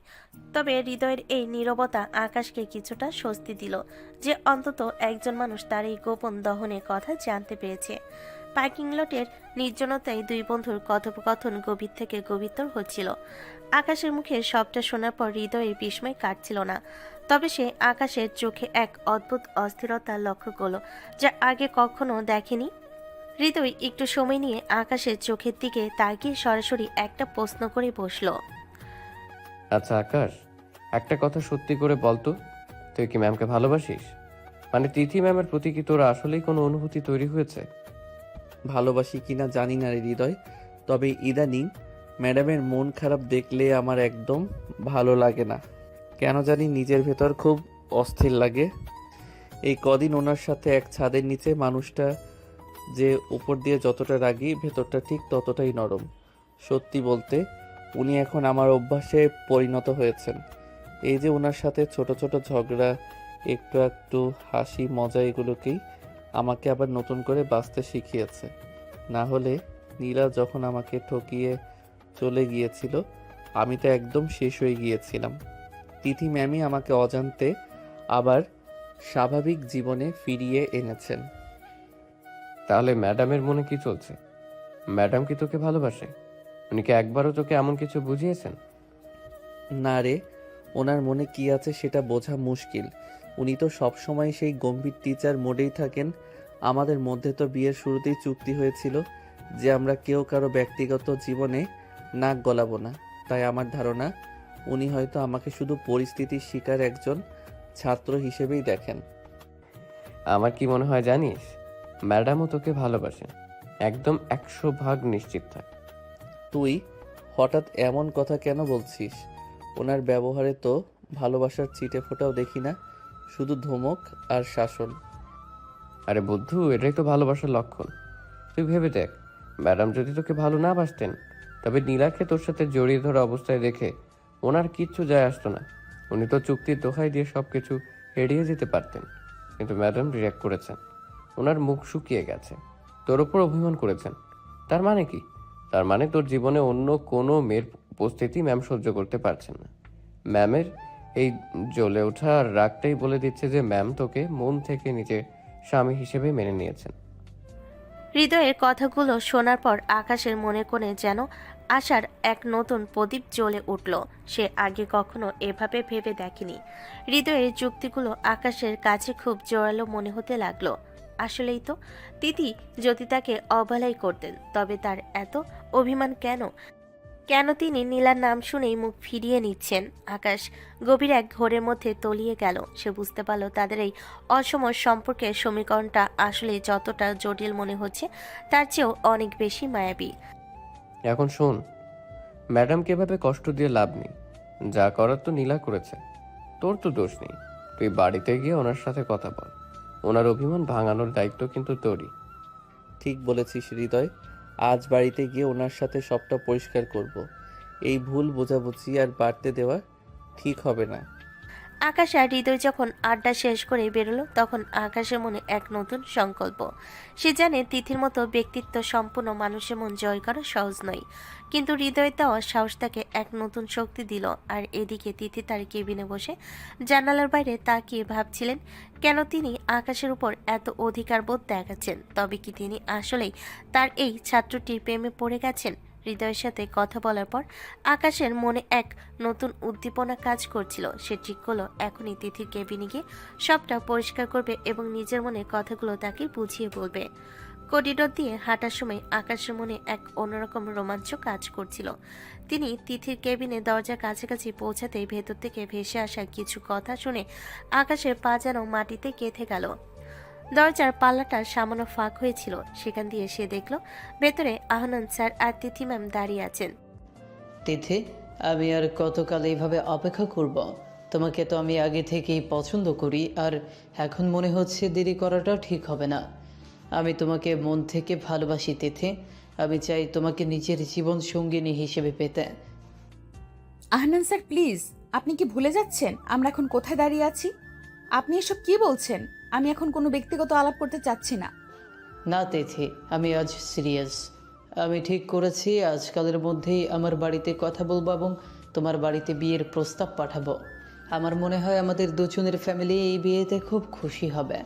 তবে হৃদয়ের এই নীরবতা আকাশকে কিছুটা স্বস্তি দিল, যে অন্তত একজন মানুষ তার এই গোপন দহনের কথা জানতে পেরেছে। পার্কিং লটের নির্জনতায় দুই বন্ধুর কথোপকথন গভীর থেকে গভীরতর হচ্ছিল। আকাশের মুখে সবটা শোনার পর হৃদয়ের বিস্ময় কাটছিল না। তবে সে আকাশের চোখে এক অদ্ভুত অস্থিরতা লক্ষ্য করল, যা আগে কখনো দেখেনি। হৃদয় একটু সময় নিয়ে আকাশের চোখের দিকে তাকিয়ে সরাসরি একটা প্রশ্ন করে বসল। আচ্ছা আকাশ, একটা কথা সত্যি করে বলতো, তুই কি ম্যামকে ভালোবাসিস? মানে তিথি ম্যামের প্রতি কি তোর আসলেই কোনো অনুভূতি তৈরি হয়েছে? ভালোবাসি কিনা জানি না রে হৃদয়, তবে ইদানিং ম্যাডামের মন খারাপ দেখলে আমার একদম ভালো লাগে না। কেন জানি নিজের ভেতর খুব অস্থির লাগে। এই কদিন ওনার সাথে এক ছাদের নিচে মানুষটা যে উপর দিয়ে যতটা রাগী, ভেতরটা ঠিক ততটাই নরম। সত্যি বলতে উনি এখন আমার অভ্যাসে পরিণত হয়েছেন। এই যে ওনার সাথে ছোট ছোট ঝগড়া, একটু একটু হাসি মজা, এগুলোকেই আমাকে আবার নতুন করে বাঁচতে শিখিয়েছে। না হলে নীলা যখন আমাকে ঠকিয়ে চলে গিয়েছিল আমি তো একদম শেষ হয়ে গিয়েছিলাম। তিথি ম্যামই আমাকে অজান্তে আবার স্বাভাবিক জীবনে ফিরিয়ে এনেছেন। তাহলে ম্যাডামের মনে কি চলছে? ম্যাডাম কি তোকে ভালোবাসে? উনি কি একবারও তোকে এমন কিছু বুঝিয়েছেন? না রে, ওনার মনে কি আছে সেটা বোঝা মুশকিল। উনি তো সবসময় সেই গম্ভীর টিচার মোডেই থাকেন। আমাদের মধ্যে তো বিয়ের শুরুতেই চুক্তি হয়েছিল যে আমরা কেউ কারো ব্যক্তিগত জীবনে নাক গলাবো না। তাই আমার ধারণা উনি হয়তো আমাকে শুধু পরিস্থিতির শিকার একজন ছাত্র হিসেবেই দেখেন। আমার কি মনে হয় জানিস, ম্যাডামও তোকে ভালোবাসেন, একদম 100% নিশ্চিত থাক। তুই হঠাৎ এমন কথা কেন বলছিস? ওনার ব্যবহারে তো ভালোবাসার চিটে ফোঁটাও দেখি না, শুধু ধমক আর শাসন। আরে বুদ্ধু, এটাই তো ভালোবাসার লক্ষণ। তুই ভেবে দেখ, ম্যাডাম যদি তোকে ভালো না বাসতেন তবে নীলাকে তোর সাথে জড়িয়ে ধরা অবস্থায় দেখে ওনার কিচ্ছু যায় আসতো না। উনি তো চুক্তির দোহাই দিয়ে সবকিছু এড়িয়ে যেতে পারতেন, কিন্তু ম্যাডাম রিঅ্যাক্ট করেছেন। ওনার মুখ শুকিয়ে গেছে, তোর ওপর অভিমান করেছেন। তার মানে কি? তার মানে তোর জীবনে অন্য কোনো মেয়ের উপস্থিতি ম্যাম সহ্য করতে পারছেন না। ম্যামের এই জ্বলে ওঠা আর রাগটাই বলে দিচ্ছে যে ম্যাম তোকে মন থেকে নিজের স্বামী হিসেবে মেনে নিয়েছেন। হৃদয়ের কথাগুলো শোনার পর আকাশের মনে কোণে যেন আশার এক নতুন প্রদীপ জ্বলে উঠল। সে আগে কখনো এভাবে ভেবে দেখেনি। হৃদয়ের যুক্তিগুলো আকাশের কাছে খুব জোরালো মনে হতে লাগলো। আসলেই তো, তিথি যদি তাকে অবহেলাই করতেন তবে তার এত অভিমান কেন? কেন তিনি নীলার নাম শুনেই মুখ ফিরিয়ে নিচ্ছেন? আকাশ গভীর এক ঘোরের মধ্যে তলিয়ে গেল। সে বুঝতে পারল তাদের এই অসময় সম্পর্কের সমীকরণটা আসলে যতটা জটিল মনে হচ্ছে তার চেয়েও অনেক বেশি মায়াবী। এখন শোন, ম্যাডামকে এভাবে কষ্ট দিয়ে লাভ নেই। যা করার তো নীলা করেছে, তোর তো দোষ নেই। তুই বাড়িতে গিয়ে ওনার সাথে কথা বল। ওনার অভিমান ভাঙানোর দায়িত্ব কিন্তু তোরই। ঠিক বলেছিস হৃদয়, আজ বাড়িতে গিয়ে ওনার সাথে সবটা পরিষ্কার করব। এই ভুল বোঝাবুঝি আর বাড়তে দেওয়া ঠিক হবে না। আকাশ আর হৃদয় যখন আড্ডা শেষ করে বেরোলো তখন আকাশের মনে এক নতুন সংকল্প। সে জানে তিথির মতো ব্যক্তিত্ব সম্পূর্ণ মানুষের মন জয় করা সহজ নয়, কিন্তু হৃদয় দেওয়া সাহস তাকে এক নতুন শক্তি দিল। আর এদিকে তিথি তার কেবিনে বসে জানালার বাইরে তাকিয়ে ভাবছিলেন কেন তিনি আকাশের উপর এত অধিকার বোধ দেখাচ্ছেন। তবে কি তিনি আসলেই তার এই ছাত্রটির প্রেমে পড়ে গেছেন? হৃদয়ের সাথে কথা বলার পর আকাশের মনে এক নতুন উদ্দীপনা কাজ করছিল। সে ঠিক করলো এখনই তিথির কেবিনে গিয়ে সবটা পরিষ্কার করবে এবং নিজের মনে কথাগুলো তাকে বুঝিয়ে বলবে। করিডোর দিয়ে হাঁটার সময় আকাশের মনে এক অন্যরকম রোমাঞ্চ কাজ করছিল। তিনি তিথির কেবিনে দরজার কাছাকাছি পৌঁছাতেই ভেতর থেকে ভেসে আসা কিছু কথা শুনে আকাশের পা যেন মাটিতে গেঁথে গেল। দরজার পাল্লাটা সামান্য ফাঁক হয়েছিল, সেখান দিয়ে সে দেখল ভেতরে আহনান স্যার আর তিথি ম্যাম দাঁড়িয়ে আছেন। তিথি, আমি আর কতকাল এইভাবে অপেক্ষা করব? তোমাকে তো আমি আগে থেকেই পছন্দ করি, আর এখন মনে হচ্ছে দেরি করাটাও ঠিক হবে না। আমি তোমাকে মন থেকে ভালোবাসি তিথি। আমি চাই তোমাকে নিজের জীবন সঙ্গিনী হিসেবে পেতে। আহনান স্যার প্লিজ, আপনি কি ভুলে যাচ্ছেন আমরা এখন কোথায় দাঁড়িয়ে আছি? আপনি এসব কি বলছেন? আমি এখন কোনো ব্যক্তিগত আলাপ করতে চাচ্ছি না। না তিথি, আমি আজ সিরিয়াস। আমি ঠিক করেছি আজকালের মধ্যেই আমার বাড়িতে কথা বলবো এবং তোমার বাড়িতে বিয়ের প্রস্তাব পাঠাবো। আমার মনে হয় আমাদের দুজনের ফ্যামিলি এই বিয়েতে খুব খুশি হবে।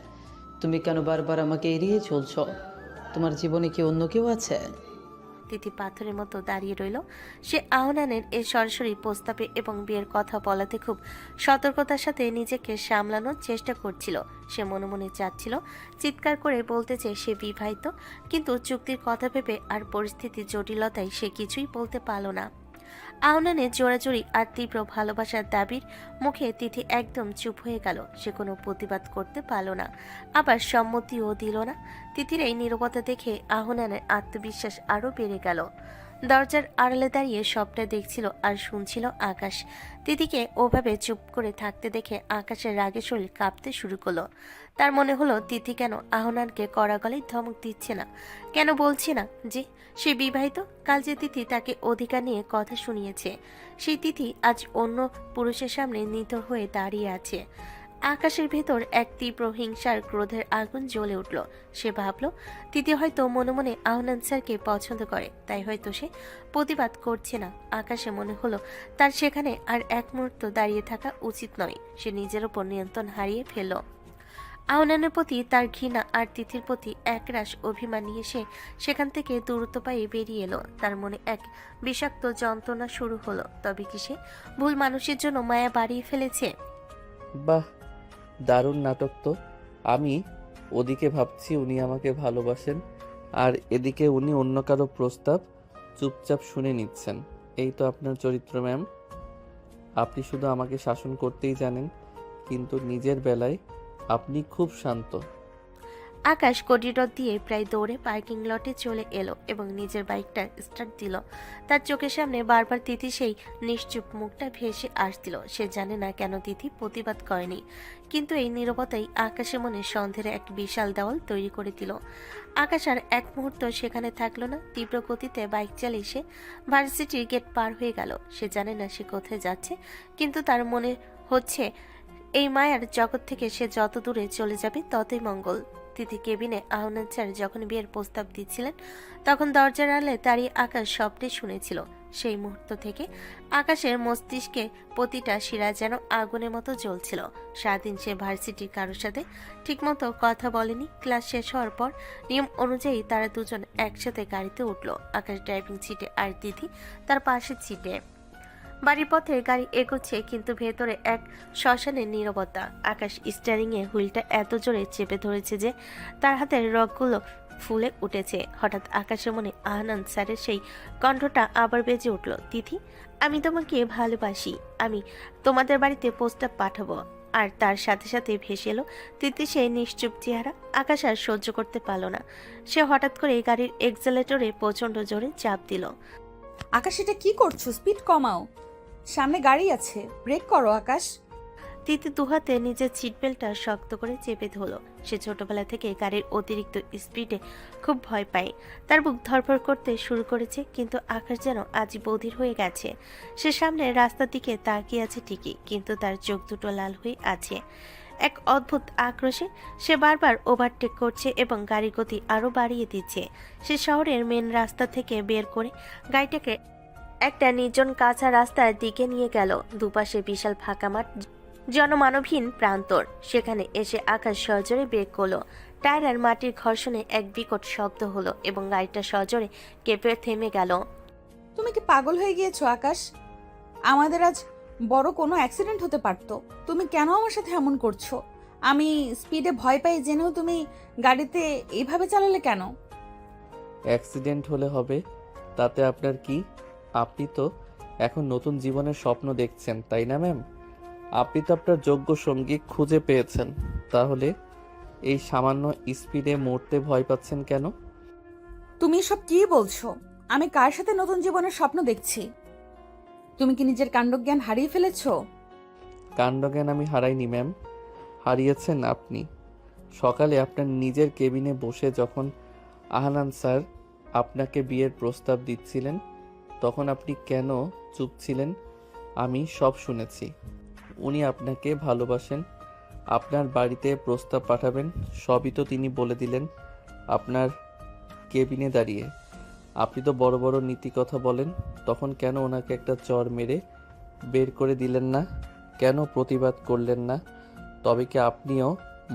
তুমি কেন বারবার আমাকে এড়িয়ে চলছো? তোমার জীবনে কি অন্য কেউ আছে? তিথি পাথরের মতো দাঁড়িয়ে রইল। সে আহনানের এই সরাসরি প্রস্তাবে এবং বিয়ের কথা বলাতে খুব সতর্কতার সাথে নিজেকে সামলানোর চেষ্টা করছিল। সে মনে মনে চাচ্ছিল চিৎকার করে বলতে চেয়ে সে বিবাহিত, কিন্তু চুক্তির কথা ভেবে আর পরিস্থিতির জটিলতায় সে কিছুই বলতে পারল না। আহনানের জোরাজুরি আর তীব্র ভালোবাসার দাবির মুখে তিথি একদম চুপ হয়ে গেল। সে কোনো প্রতিবাদ করতে পারল না, আবার সম্মতিও দিল না। তিথির এই নীরবতা দেখে আহনানের আত্মবিশ্বাস আরও বেড়ে গেল। দরজার আড়ালে দাঁড়িয়ে সবটা দেখছিল আর শুনছিল আকাশ। তিথিকে ওভাবে চুপ করে থাকতে দেখে আকাশের রাগে শরীর কাঁপতে শুরু করলো। তার মনে হলো তিথি কেন আহনানকে কড়া গলায় ধমক দিচ্ছে না, কেন বলছে না যে সে বিবাহিত। কাল যে তিথি তাকে অধিকার নিয়ে কথা শুনিয়েছে, সেই তিথি আজ অন্য পুরুষের সামনে নিথর হয়ে দাঁড়িয়ে আছে। আকাশের ভেতর এক তীব্র হিংসার ক্রোধের আগুন জ্বলে উঠল। সে ভাবল তিথি হয়তো মনে মনে আহনান স্যারকে পছন্দ করে, তাই হয়তো সে প্রতিবাদ করছে না। আকাশে মনে হলো তার সেখানে আর এক মুহূর্ত দাঁড়িয়ে থাকা উচিত নয়। সে নিজের ওপর নিয়ন্ত্রণ হারিয়ে ফেলল। আহনানের প্রতি তার ঘৃণা আর তিথির প্রতি একরাশ অভিমান নিয়ে সে সেখান থেকে দূরত্ব পায়ে বেরিয়ে এলো। তার মনে এক বিষাক্ত যন্ত্রণা শুরু হলো। তবে কি সে ভুল মানুষের জন্য মায়া বাড়িয়ে ফেলেছে? বাহ, দারুণ নাটক তো। আমি ওদিকে ভাবছি উনি আমাকে ভালোবাসেন, আর এদিকে উনি অন্য কারো প্রস্তাব চুপচাপ শুনে নিচ্ছেন। এই তো আপনার চরিত্র ম্যাম। আপনি শুধু আমাকে শাসন করতেই জানেন, কিন্তু নিজের বেলায় আপনি খুব শান্ত। আকাশ করিডোর দিয়ে প্রায় দৌড়ে পার্কিং লটে চলে এলো এবং নিজের বাইকটা স্টার্ট দিল। তার চোখের সামনে বারবার তিথি সেই নিশ্চুপ মুখটা ভেসে আসছিল। সে জানে না কেন তিথি প্রতিবাদ করেনি, কিন্তু এই নীরবতাই আকাশের মনে সন্দেহের এক বিশাল দেওয়াল তৈরি করে দিল। আকাশ আর এক মুহূর্ত সেখানে থাকলো না। তীব্র গতিতে বাইক চালিয়ে সে ভার্সিটির গেট পার হয়ে গেল। সে জানে না সে কোথায় যাচ্ছে, কিন্তু তার মনে হচ্ছে এই মায়ার জগৎ থেকে সে যত দূরে চলে যাবে ততই মঙ্গল। তিথি কেবিনে আহনান স্যার যখন বিয়ের প্রস্তাব দিচ্ছিলেন তখন দরজার আড়ালে দাঁড়িয়ে আকাশ সবটাই শুনেছিল। সেই মুহূর্ত থেকে আকাশের মস্তিষ্কে প্রতিটা শিরা যেন আগুনের মতো জ্বলছিল। সারাদিন সে ভার্সিটির কারোর সাথে ঠিকমতো কথা বলেনি। ক্লাস শেষ হওয়ার পর নিয়ম অনুযায়ী তারা দুজন একসাথে গাড়িতে উঠল। আকাশ ড্রাইভিং সিটে আর তিথি তার পাশের সিটে। বাড়ির পথে গাড়ি এগোচ্ছে, কিন্তু ভেতরে এক শ্মশানের নীরবতা। আকাশ স্টিয়ারিংয়ে হুইলটা এত জোরে চেপে ধরেছে যে তার হাতের রগগুলো ফুলে উঠেছে। হঠাৎ আকাশের মনে আহনান স্যারের সেই কণ্ঠটা আবার বেজে উঠল, তিথি আমি তোমাকে ভালোবাসি, আমি তোমাদের বাড়িতে প্রস্তাব পাঠাবো। আর তার সাথে সাথে ভেসে এলো তিথি সেই নিশ্চুপ চেহারা। আকাশ আর সহ্য করতে পারল না। সে হঠাৎ করে গাড়ির এক্সেলেটরে প্রচণ্ড জোরে চাপ দিল। আকাশ এটা কি করছো? স্পিড কমাও, সামনে গাড়ি আছে, ব্রেক করো আকাশ। তিথি দুহাতে নিজের সিট বেল্টটা শক্ত করে চেপে ধরল। সে ছোটবেলা থেকে গাড়ির অতিরিক্ত স্পিডে খুব ভয় পায়। তার বুক ধড়ফড় করতে শুরু করেছে, কিন্তু আকাশ যেন আজ বধির হয়ে গেছে। সে সামনে রাস্তার দিকে তাকিয়ে আছে ঠিকই, কিন্তু তার চোখ দুটো লাল হয়ে আছে এক অদ্ভুত আক্রোশে। সে বারবার ওভারটেক করছে এবং গাড়ির গতি আরো বাড়িয়ে দিচ্ছে। সে শহরের মেন রাস্তা থেকে বের করে গাড়িটাকে একটা নির্জন কাঁচা রাস্তার দিকে নিয়ে গেল। দুপাশে বিশাল ফাঁকা মাঠ, জনমানবহীন প্রান্তর। সেখানে এসে আকাশ সজোরে ব্রেক করলো। টায়ার আর মাটির ঘর্ষণে এক বিকট শব্দ হলো এবং গাড়িটা সজোরে কেঁপে থেমে গেল। তুমি কি পাগল হয়ে গিয়েছো আকাশ? আমাদের আজ বড় কোনো অ্যাক্সিডেন্ট হতে পারতো। তুমি কেন আমার সাথে এমন করছো? আমি স্পিডে ভয় পাই জেনেও তুমি গাড়িতে এইভাবে চালালে কেন? অ্যাক্সিডেন্ট হলে হবে, তাতে আপনার কি? আপনি তো এখন নতুন জীবনের স্বপ্ন দেখছেন, তাই না ম্যাম? আপনি তো আপনার যোগ্য সঙ্গী খুঁজে পেয়েছেন, তাহলে এই সামান্য স্পিডে মরতে ভয় পাচ্ছেন কেন? তুমি এসব কি বলছো? আমি কার সাথে নতুন জীবনের স্বপ্ন দেখছি? তুমি কি নিজের কাণ্ডজ্ঞান হারিয়ে ফেলেছো? কাণ্ডজ্ঞান আমি হারাইনি ম্যাম, হারিয়েছেন আপনি। সকালে আপনার নিজের কেবিনে বসে যখন আহানান স্যার আপনাকে বিয়ের প্রস্তাব দিচ্ছিলেন, তখন আপনি কেন চুপ ছিলেন? আমি সব শুনেছি। উনি আপনাকে ভালোবাসেন, আপনার বাড়িতে প্রস্তাব পাঠাবেন, সবই তো তিনি বলে দিলেন আপনার কেবিনে দাঁড়িয়ে। আপনি তো বড় বড় নীতি কথা বলেন, তখন কেন ওনাকে একটা চর মেরে বের করে দিলেন না? কেন প্রতিবাদ করলেন না? তবে কি আপনিও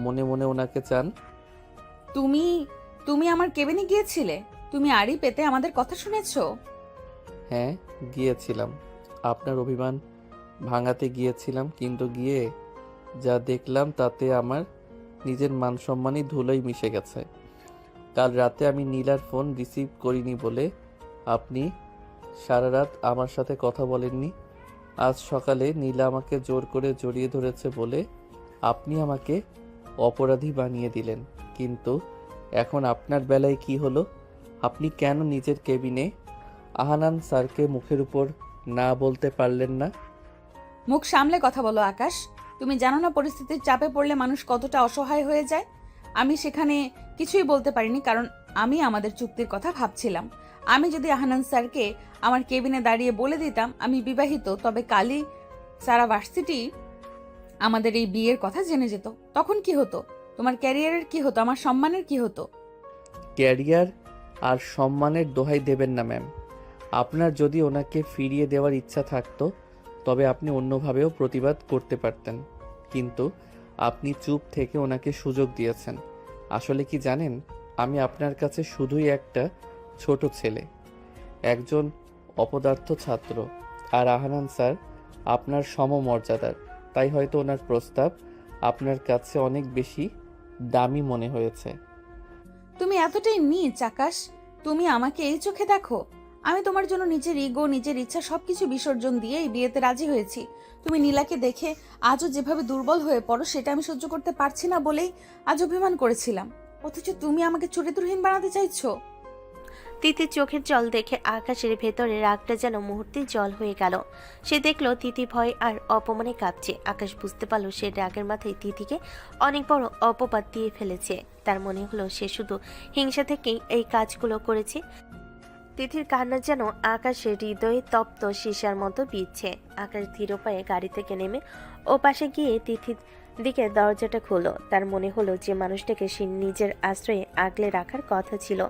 মনে মনে ওনাকে চান? তুমি তুমি আমার কেবিনে গিয়েছিলে? তুমি আড়ি পেতে আমাদের কথা শুনেছো? হ্যাঁ, গিয়েছিলাম। আপনার অভিমান ভাঙাতে গিয়েছিলাম, কিন্তু গিয়ে যা দেখলাম তাতে আমার নিজের মান সম্মানই ধুলোয় মিশে গেছে। কাল রাতে আমি নীলার ফোন রিসিভ করিনি বলে আপনি সারা রাত আমার সাথে কথা বলেননি। আজ সকালে নীলা আমাকে জোর করে জড়িয়ে ধরেছে বলে আপনি আমাকে অপরাধী বানিয়ে দিলেন। কিন্তু এখন আপনার বেলায় কি হলো? আপনি কেন নিজের কেবিনে আহানান স্যারকে মুখের উপর না বলতে পারলেন না? মুখ সামলে কথা বলো আকাশ। তুমি জানো না পরিস্থিতির চাপে পড়লে মানুষ কতটা অসহায় হয়ে যায়? আমি সেখানে কিছুই বলতে পারিনি, কারণ আমি আমাদের চুক্তির কথা ভাবছিলাম। আমি যদি আহানান স্যারকে আমার কেবিনে দাঁড়িয়ে বলে দিতাম আমি বিবাহিত, তবে কালই সারা ভার্সিটি আমাদের এই বিয়ের কথা জেনে যেত। তখন কি হতো? তোমার ক্যারিয়ারের কি হতো? আমার সম্মানের কি হতো? ক্যারিয়ার আর সম্মানের দোহাই দেবেন না ম্যাম। আপনার যদি ওনাকে ফিরিয়ে দেওয়ার ইচ্ছা থাকতো তবে আপনি অন্যভাবেও প্রতিবাদ করতে পারতেন, কিন্তু আপনি চুপ থেকে ওনাকে সুযোগ দিয়েছেন। আসলে কি জানেন, আমি আপনার কাছে শুধুই একটা ছোট ছেলে, একজন অপদার্থ ছাত্র, আর আহানান স্যার আপনার সমমর্যাদার। তাই হয়তো ওনার প্রস্তাব আপনার কাছে অনেক বেশি দামি মনে হয়েছে। তুমি এতটাই নীচ আকাশ? তুমি আমাকে এই চোখে দেখো? আমি তোমার জন্য নিজের ইগো, নিজের ইচ্ছা সবকিছু বিসর্জন দিয়ে এই বিয়েতে রাজি হয়েছি। তুমি নীলাকে দেখে আজও যেভাবে দুর্বল হয়ে পড়ো সেটা আমি সহ্য করতে পারছি না বলেই আজ অভিমান করেছিলাম, অথচ তুমি আমাকে চরিত্রহীন বানাতে চাইছো। তিতির চোখের জল দেখে আকাশের ভেতরে রাগটা যেন মুহূর্তে জল হয়ে গেল। সে দেখলো তিথি ভয় আর অপমানে কাঁপছে। আকাশ বুঝতে পারলো সে রাগের মাথায় তিথিকে অনেক বড় অপবাদ দিয়ে ফেলেছে। তার মনে হলো সে শুধু হিংসা থেকেই এই কাজগুলো করেছে। তিথির কান্না যেন আকাশের হৃদয়ে তপ্ত সীসার মতো বিচ্ছে। আকাশ ধীর পায়ে গাড়ি থেকে নেমে ও পাশে গিয়ে তিথির দিকে দরজাটা খুলল। তার মনে হলো যে মানুষটাকে সে নিজের আশ্রয়ে আগলে রাখার কথা ছিল,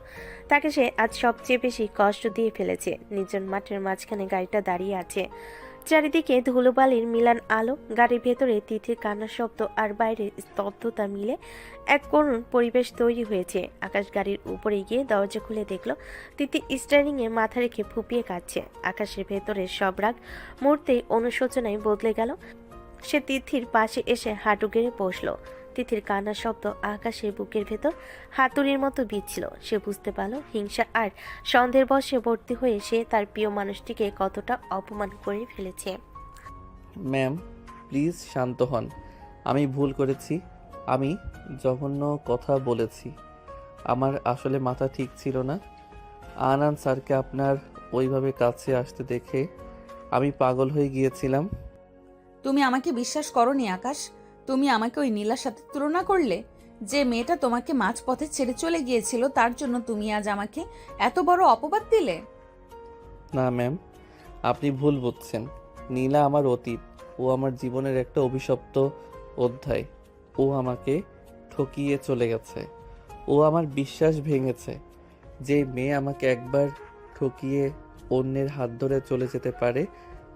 তাকে সে আজ সবচেয়ে বেশি কষ্ট দিয়ে ফেলেছে। নির্জন মাঠের মাঝখানে গাড়িটা দাঁড়িয়ে আছে, চারিদিকে ধুলোবালির মিলান আলো। গাড়ির ভেতরে তিথির কান্নার শব্দ আর বাইরের স্তব্ধতা মিলে এক করুণ পরিবেশ তৈরি হয়েছে। আকাশ গাড়ির উপরে গিয়ে দরজা খুলে দেখলো তিথি স্টিয়ারিং এ মাথা রেখে ফুপিয়ে কাঁদছে। আকাশের ভেতরের সব রাগ মুহূর্তেই অনুশোচনায় বদলে গেল। সে তিথির পাশে এসে হাঁটু গেড়ে বসলো। তিথির কান্নার শব্দ আকাশের বুকের ভেতর হাতুড়ির মতো বিচ্ছিল। সে বুঝতে পারল হিংসা আর সন্দেহের বশে ভর্তি হয়ে সে তার প্রিয় মানুষটিকে কতটা অপমান করে ফেলেছে। ম্যাম প্লিজ শান্ত হন, আমি ভুল করেছি, আমি জঘন্য কথা বলেছি, আমার আসলে মাথা ঠিক ছিল না। আনান স্যারকে আপনার ওইভাবে কাছে আসতে দেখে আমি পাগল হয়ে গিয়েছিলাম। তুমি আমাকে বিশ্বাস করোনি আকাশ? তুমি আমাকে ওই নীলার সাথে তুলনা করলে। যে মেয়েটা তোমাকে মাঝপথে ছেড়ে চলে গিয়েছিল, তার জন্য তুমি আজ আমাকে এত বড় অপবাদ দিলে। না ম্যাম, আপনি ভুল বুঝছেন। নীলা আমার অতীত, ও আমার জীবনের একটা অভিশপ্ত অধ্যায়। ও আমাকে ঠকিয়ে চলে গেছে, ও আমার বিশ্বাস ভেঙেছে। যে মেয়ে আমাকে একবার ঠকিয়ে অন্যের হাত ধরে চলে যেতে পারে,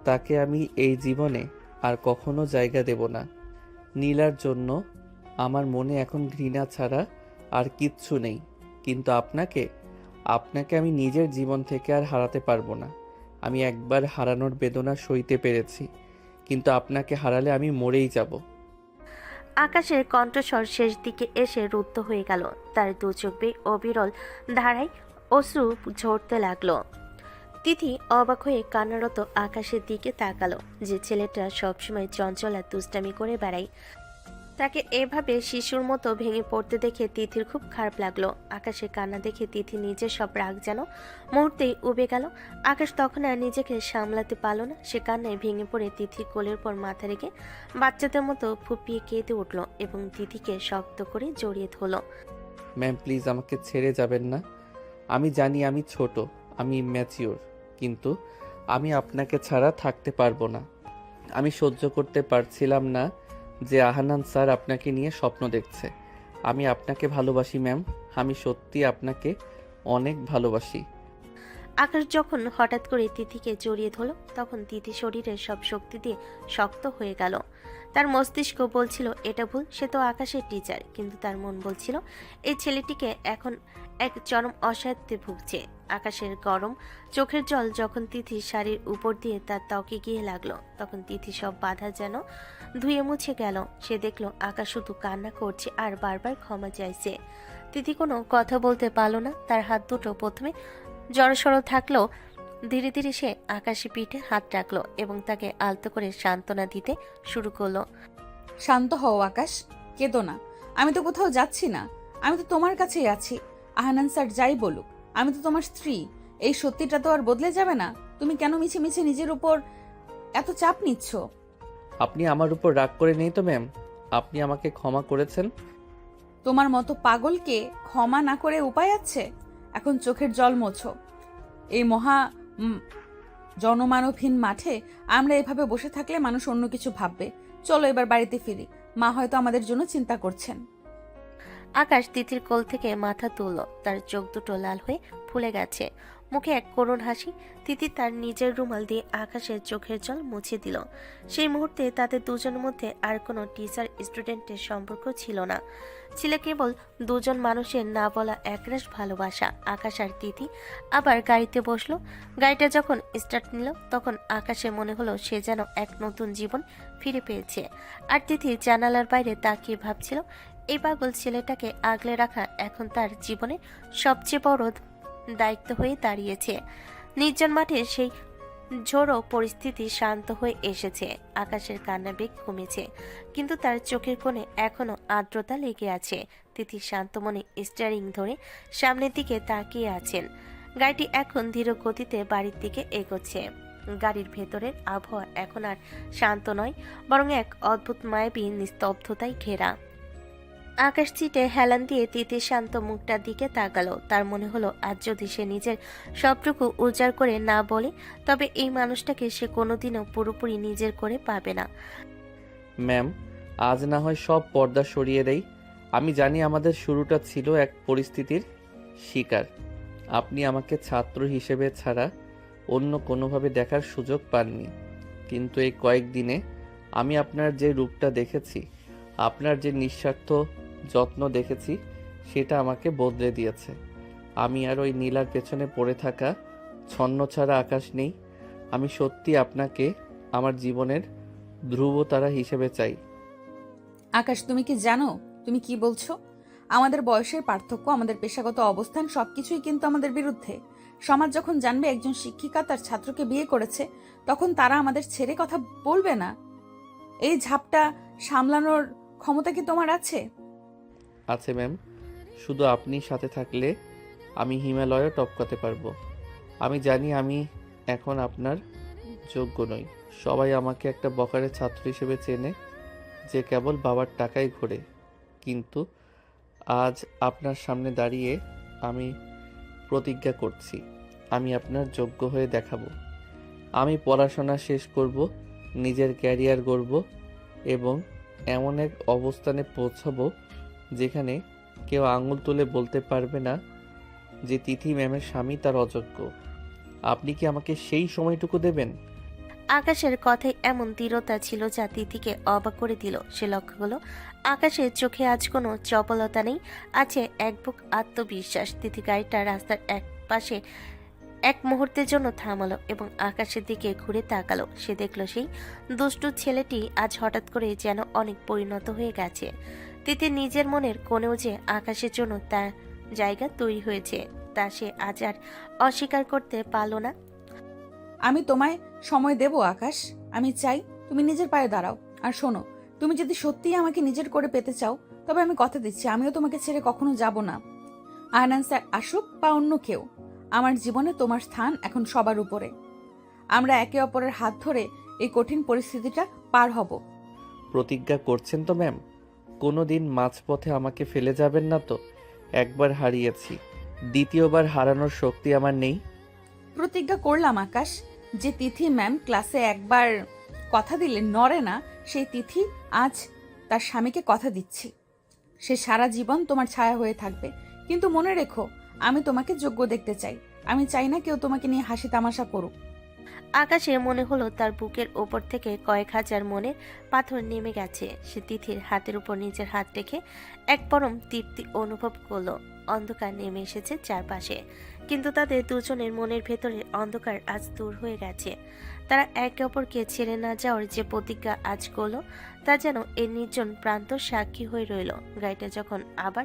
তাকে আমি এই জীবনে আর কখনো জায়গা দেব না। নীলার জন্য আমার মনে এখন ঘৃণা ছাড়া আর কিচ্ছু নেই। কিন্তু আপনাকে আমি নিজের জীবন থেকে আর হারাতে পারবো না। আমি একবার হারানোর বেদনা সইতে পেরেছি, কিন্তু আপনাকে হারালে আমি মরেই যাব। আকাশের কণ্ঠস্বর শেষ দিকে এসে রুদ্ধ হয়ে গেল। তার দু চোখ বেয়ে অবিরল ধারায় অশ্রু ঝরতে লাগলো। তিথি অবাক হয়ে কান্নারত আকাশের দিকে তাকালো। যে ছেলেটা সবসময় চঞ্চল আর দুষ্টামি করে বেড়ায়, তাকে এভাবে শিশুর মতো ভেঙে পড়তে দেখে তিথির খুব খারাপ লাগলো। আকাশের কান্না দেখে তিথি নিজের সব রাগ যেন মুহূর্তেই উবে গেল। আকাশ তখন আর নিজেকে সামলাতে পারল না। সে কান্নায় ভেঙে পড়ে তিথির কোলের পর মাথা রেখে বাচ্চাদের মতো ফুপিয়ে কেঁদে উঠল এবং তিথিকে শক্ত করে জড়িয়ে ধরল। ম্যাম প্লিজ আমাকে ছেড়ে যাবেন না। আমি জানি আমি ছোট, আমি ম্যাচিওর, কিন্তু আমি আপনাকে ছাড়া থাকতে পারবো না। আমি সহ্য করতে পারছিলাম না যে আহানান স্যার আপনাকে নিয়ে স্বপ্ন দেখছে। আমি আপনাকে ভালোবাসি ম্যাম, আমি সত্যি আপনাকে অনেক ভালোবাসি। আকাশ যখন হঠাৎ করে তিথিকে জড়িয়ে ধরল, তখন তিথি শরীরের সব শক্তি দিয়ে শক্ত হয়ে গেল। তার মস্তিষ্ক বলছিল এটা ভুল, সে তো আকাশের টিচার, কিন্তু তার মন বলছিল এই ছেলেটিকে এখন এক চরম অসহায়ত্বে ভুগছে। আকাশের গরম চোখের জল যখন তিথির শাড়ির উপর দিয়ে তার ত্বকে গিয়ে লাগলো, তখন তিথি সব বাধা যেন ধুয়ে মুছে গেল। সে দেখলো আকাশ শুধু কান্না করছে আর বারবার ক্ষমা চাইছে। তিথি কোনো কথা বলতে পারলো না। তার হাত দুটো প্রথমে জড়সড় থাকলেও ধীরে ধীরে সে আকাশী পিঠে হাত রাখলো এবং তাকে আলতো করে সান্ত্বনা দিতে শুরু করলো। শান্ত হও আকাশ, কেঁদো না। আমি তো কোথাও যাচ্ছি না, আমি তো তোমার কাছেই আছি। আহানান স্যার যাই বলুক, আমি তো তোমার স্ত্রী। এই সত্যিটা তো আর বদলে যাবে না। তুমি কেন মিছে মিছে নিজের উপর এত চাপ নিচ্ছ? আপনি আমার উপর রাগ করে নেই তো ম্যাম? আপনি আমাকে ক্ষমা করেছেন। তোমার মতো পাগলকে ক্ষমা না করে উপায় আছে? এখন চোখের জল মোছো। এই মহা জনমানবহীন মাঠে আমরা এভাবে বসে থাকলে মানুষ অন্য কিছু ভাববে। চলো এবার বাড়িতে ফিরি, মা হয়তো আমাদের জন্য চিন্তা করছেন। আকাশ তিথির কোল থেকে মাথা তুলল। তার চোখ দুটো লাল হয়ে ফুলে গেছে, মুখে এক করুণ হাসি। তিথি তার নিজের রুমাল দিয়ে আকাশের চোখের জল মুছে দিল। সেই মুহূর্তে তাদের দুজনের মধ্যে আর কোনো টিচার স্টুডেন্টের সম্পর্ক ছিল না, ছিল কেবল দুজন মানুষের না বলা একরাশ ভালোবাসা। আকাশ আর তিথি আবার গাড়িতে বসলো। গাড়িটা যখন স্টার্ট নিল, তখন আকাশে মনে হলো সে যেন এক নতুন জীবন ফিরে পেয়েছে। আর তিথি জানালার বাইরে তাকিয়ে ভাবছিল এই পাগল ছেলেটাকে আগলে রাখা এখন তার জীবনে সবচেয়ে বড় দায়িত্ব হয়ে দাঁড়িয়েছে। নির্জন মাঠে সেই ঝোড়ো পরিস্থিতি শান্ত হয়ে এসেছে। আকাশের কান্না বেগ কমেছে, কিন্তু তার চোখের কোণে এখনো আর্দ্রতা লেগে আছে। তিথি শান্ত মনে স্টিয়ারিং ধরে সামনের দিকে তাকিয়ে আছেন। গাড়িটি এখন ধীর গতিতে বাড়ির দিকে এগোচ্ছে। গাড়ির ভেতরের আবহাওয়া এখন আর শান্ত নয়, বরং এক অদ্ভুত মায়াবী নিস্তব্ধতায় ঘেরা। আকাশ চিটে হেলান দিয়ে তিথির শান্ত মুখটার দিকে তাকালো। তার মনে হলো আজ যদি সে নিজের সবটুকু উজাড় করে না বলে, তবে এই মানুষটাকে সে কোনোদিনও পুরোপুরি নিজের করে পাবে না। ম্যাম আজ না হয় সব পর্দা সরিয়ে দেই। আমি জানি আমাদের শুরুটা ছিল এক পরিস্থিতির শিকার। আপনি আমাকে ছাত্র হিসেবে ছাড়া অন্য কোনোভাবে দেখার সুযোগ পাননি, কিন্তু এই কয়েকদিনে আমি আপনার যে রূপটা দেখেছি, আপনার যে নিঃস্বার্থ যত্ন দেখেছি, সেটা আমাকে বদলে দিয়েছে। আমি আর ওই নীলার পেছনে পড়ে থাকা ছন্ন ছাড়া আকাশ নেই। আমি সত্যি আপনাকে আমার জীবনের ধ্রুবতারা হিসেবে চাই। আকাশ, তুমি কি জানো তুমি কি বলছো? আমাদের বয়সের পার্থক্য, আমাদের পেশাগত অবস্থান সবকিছুই কিন্তু আমাদের বিরুদ্ধে। সমাজ যখন জানবে একজন শিক্ষিকা তার ছাত্রকে বিয়ে করেছে, তখন তারা আমাদের ছেড়ে কথা বলবে না। এই ঝাপটা সামলানোর ক্ষমতা কি তোমার আছে? আছে ম্যাম, শুধু আপনি সাথে থাকলে আমি হিমালয়ও টপকাতে পারবো। আমি জানি আমি এখন আপনার যোগ্য নই, সবাই আমাকে একটা বখারে ছাত্র হিসেবে চেনে, যে কেবল বাবার টাকায় ঘোরে। কিন্তু আজ আপনার সামনে দাঁড়িয়ে আমি প্রতিজ্ঞা করছি, আমি আপনার যোগ্য হয়ে দেখাবো। আমি পড়াশোনা শেষ করব, নিজের ক্যারিয়ার গড়ব এবং এমন এক অবস্থানে পৌঁছাবো যেখানে কেউ আঙুল তুলে বলতে পারবে না যে তিথি ম্যামের স্বামী তার অযোগ্য। আপনি কি আমাকে সেই সময়টুকু দেবেন? আকাশের কথায় এমন দৃঢ়তা ছিল যা তিথিকে অবাক করে দিল। সে লক্ষ্য হলো আকাশের চোখে আজ কোনো চপলতা নেই, আছে এক বুক আত্মবিশ্বাস। তিথি গাড়িটা রাস্তার এক পাশে এক মুহূর্তের জন্য থামালো এবং আকাশের দিকে ঘুরে তাকালো। সে দেখলো সেই দুষ্টু ছেলেটি আজ হঠাৎ করে যেন অনেক পরিণত হয়ে গেছে। তিথি নিজের মনের কোণেও যে আকাশের জন্য তার জায়গা তৈরি হয়েছে তা সে আজ আর অস্বীকার করতে পারল না। আমি তোমায় সময় দেব আকাশ। আমি চাই তুমি নিজের পায়ে দাঁড়াও। আর শোনো, তুমি যদি সত্যিই আমাকে নিজের করে পেতে চাও, তবে আমি কথা দিচ্ছি আমিও তোমাকে ছেড়ে কখনো যাব না। আয়নান স্যার আসুক বা অন্য কেউ, আমার জীবনে তোমার স্থান এখন সবার উপরে। আমরা একে অপরের হাত ধরে এই কঠিন পরিস্থিতিটা পার হব। প্রতিজ্ঞা করছেন তো ম্যাম? কোনো দিন মাঝপথে আমাকে ফেলে যাবেন না তো? একবার হারিয়েছি, দ্বিতীয়বার হারানোর শক্তি আমার নেই। প্রতিজ্ঞা করলাম আকাশ, যে তিথি ম্যাম ক্লাসে একবার কথা দিলে নড়ে না, সেই তিথি আজ তার স্বামীকে কথা দিচ্ছি। সে সারা জীবন তোমার ছায়া হয়ে থাকবে। কিন্তু মনে রেখো, আমি তোমাকে যোগ্য দেখতে চাই। আমি চাই না কেউ তোমাকে নিয়ে হাসি তামাশা করুক। আকাশের মনে হলো তার বুকের ওপর থেকে কয়েক হাজার মনের পাথর নেমে গেছে। সে তিথির হাতের উপর নিজের হাত রেখে এক পরম তৃপ্তি অনুভব করলো। অন্ধকার নেমে এসেছে চারপাশে, কিন্তু তাদের দুজনের মনের ভেতরের অন্ধকার আজ দূর হয়ে গেছে। তারা একে অপরকে ছেড়ে না যাওয়ার যে প্রতিজ্ঞা আজ করলো, তা যেন এই নির্জন প্রান্ত সাক্ষী হয়ে রইল। গাড়িটা যখন আবার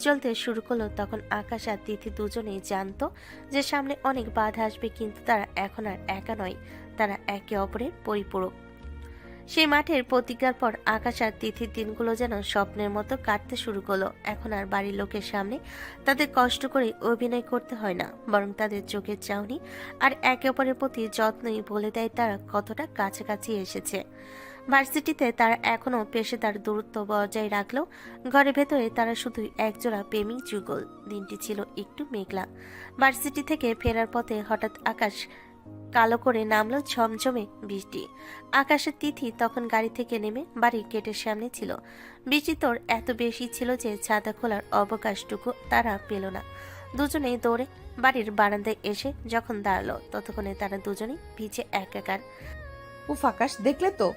চলতে শুরু করলো, তখন আকাশ আর তিথি দুজনেই জানতো যে সামনে অনেক বাধা আসবে, কিন্তু তারা এখন আর একা নয়, তারা একে অপরের পরিপূরক। সেই মাঠের প্রতিজ্ঞার পর আকাশ আর তিথির দিনগুলো যেন স্বপ্নের মতো কাটতে শুরু করলো। এখন আর বাড়ির লোকের সামনে তাদের কষ্ট করে অভিনয় করতে হয় না, বরং তাদের চোখের চাহনি আর একে অপরের প্রতি যত্নই বলে দেয় তারা কতটা কাছাকাছি এসেছে। ভার্সিটিতে তারা এখনও পেশাদার দূরত্ব বজায় রাখলেও ঘরের ভেতরে তারা শুধুই একজোড়া প্রেমিক যুগল। দিনটি ছিল একটু মেঘলা। ভার্সিটি থেকে ফেরার পথে হঠাৎ আকাশ কালো করে নামলো ঝমঝমে বৃষ্টি। আকাশের তিথি তখন গাড়ি থেকে নেমে বাড়ির গেটের সামনে ছিল। বৃষ্টি তোর এত বেশি ছিল যে ছাতা খোলার অবকাশটুকু তারা পেল না। দুজনেই দৌড়ে বাড়ির বারান্দায় এসে যখন দাঁড়ালো, ততক্ষণে তারা দুজনেই ভিজে একাকার। উফ আকাশ, দেখলে তো,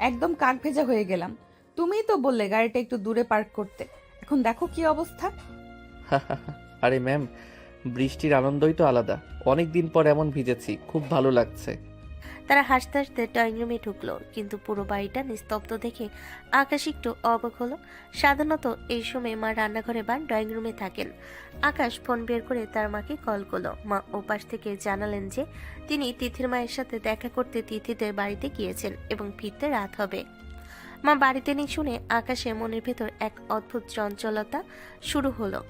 একদম কাক ভেজা হয়ে গেলাম। তুমিই তো বললে গাড়িটা একটু দূরে পার্ক করতে, এখন দেখো কি অবস্থা। আরে ম্যাম, বৃষ্টির আনন্দই তো আলাদা। অনেক দিন পর এমন ভিজেছি, খুব ভালো লাগছে। তারা হাসতে হাসতে ড্রয়িং রুমে ঢুকলো, কিন্তু পুরো বাড়িটা নিস্তব্ধ দেখে আকাশ একটু অবাক হলো। সাধারণত এই সময় মা রান্নাঘরে বা ড্রয়িং রুমে থাকেন। আকাশ ফোন বের করে তার মাকে কল করলো। মা ওপাশ থেকে জানালেন যে তিনি তিথির মায়ের সাথে দেখা করতে তিথিদের বাড়িতে গিয়েছেন এবং ফিরতে রাত হবে। মা বাড়িতে নেই শুনে আকাশের মনের ভেতর এক অদ্ভুত চঞ্চলতা শুরু হলো।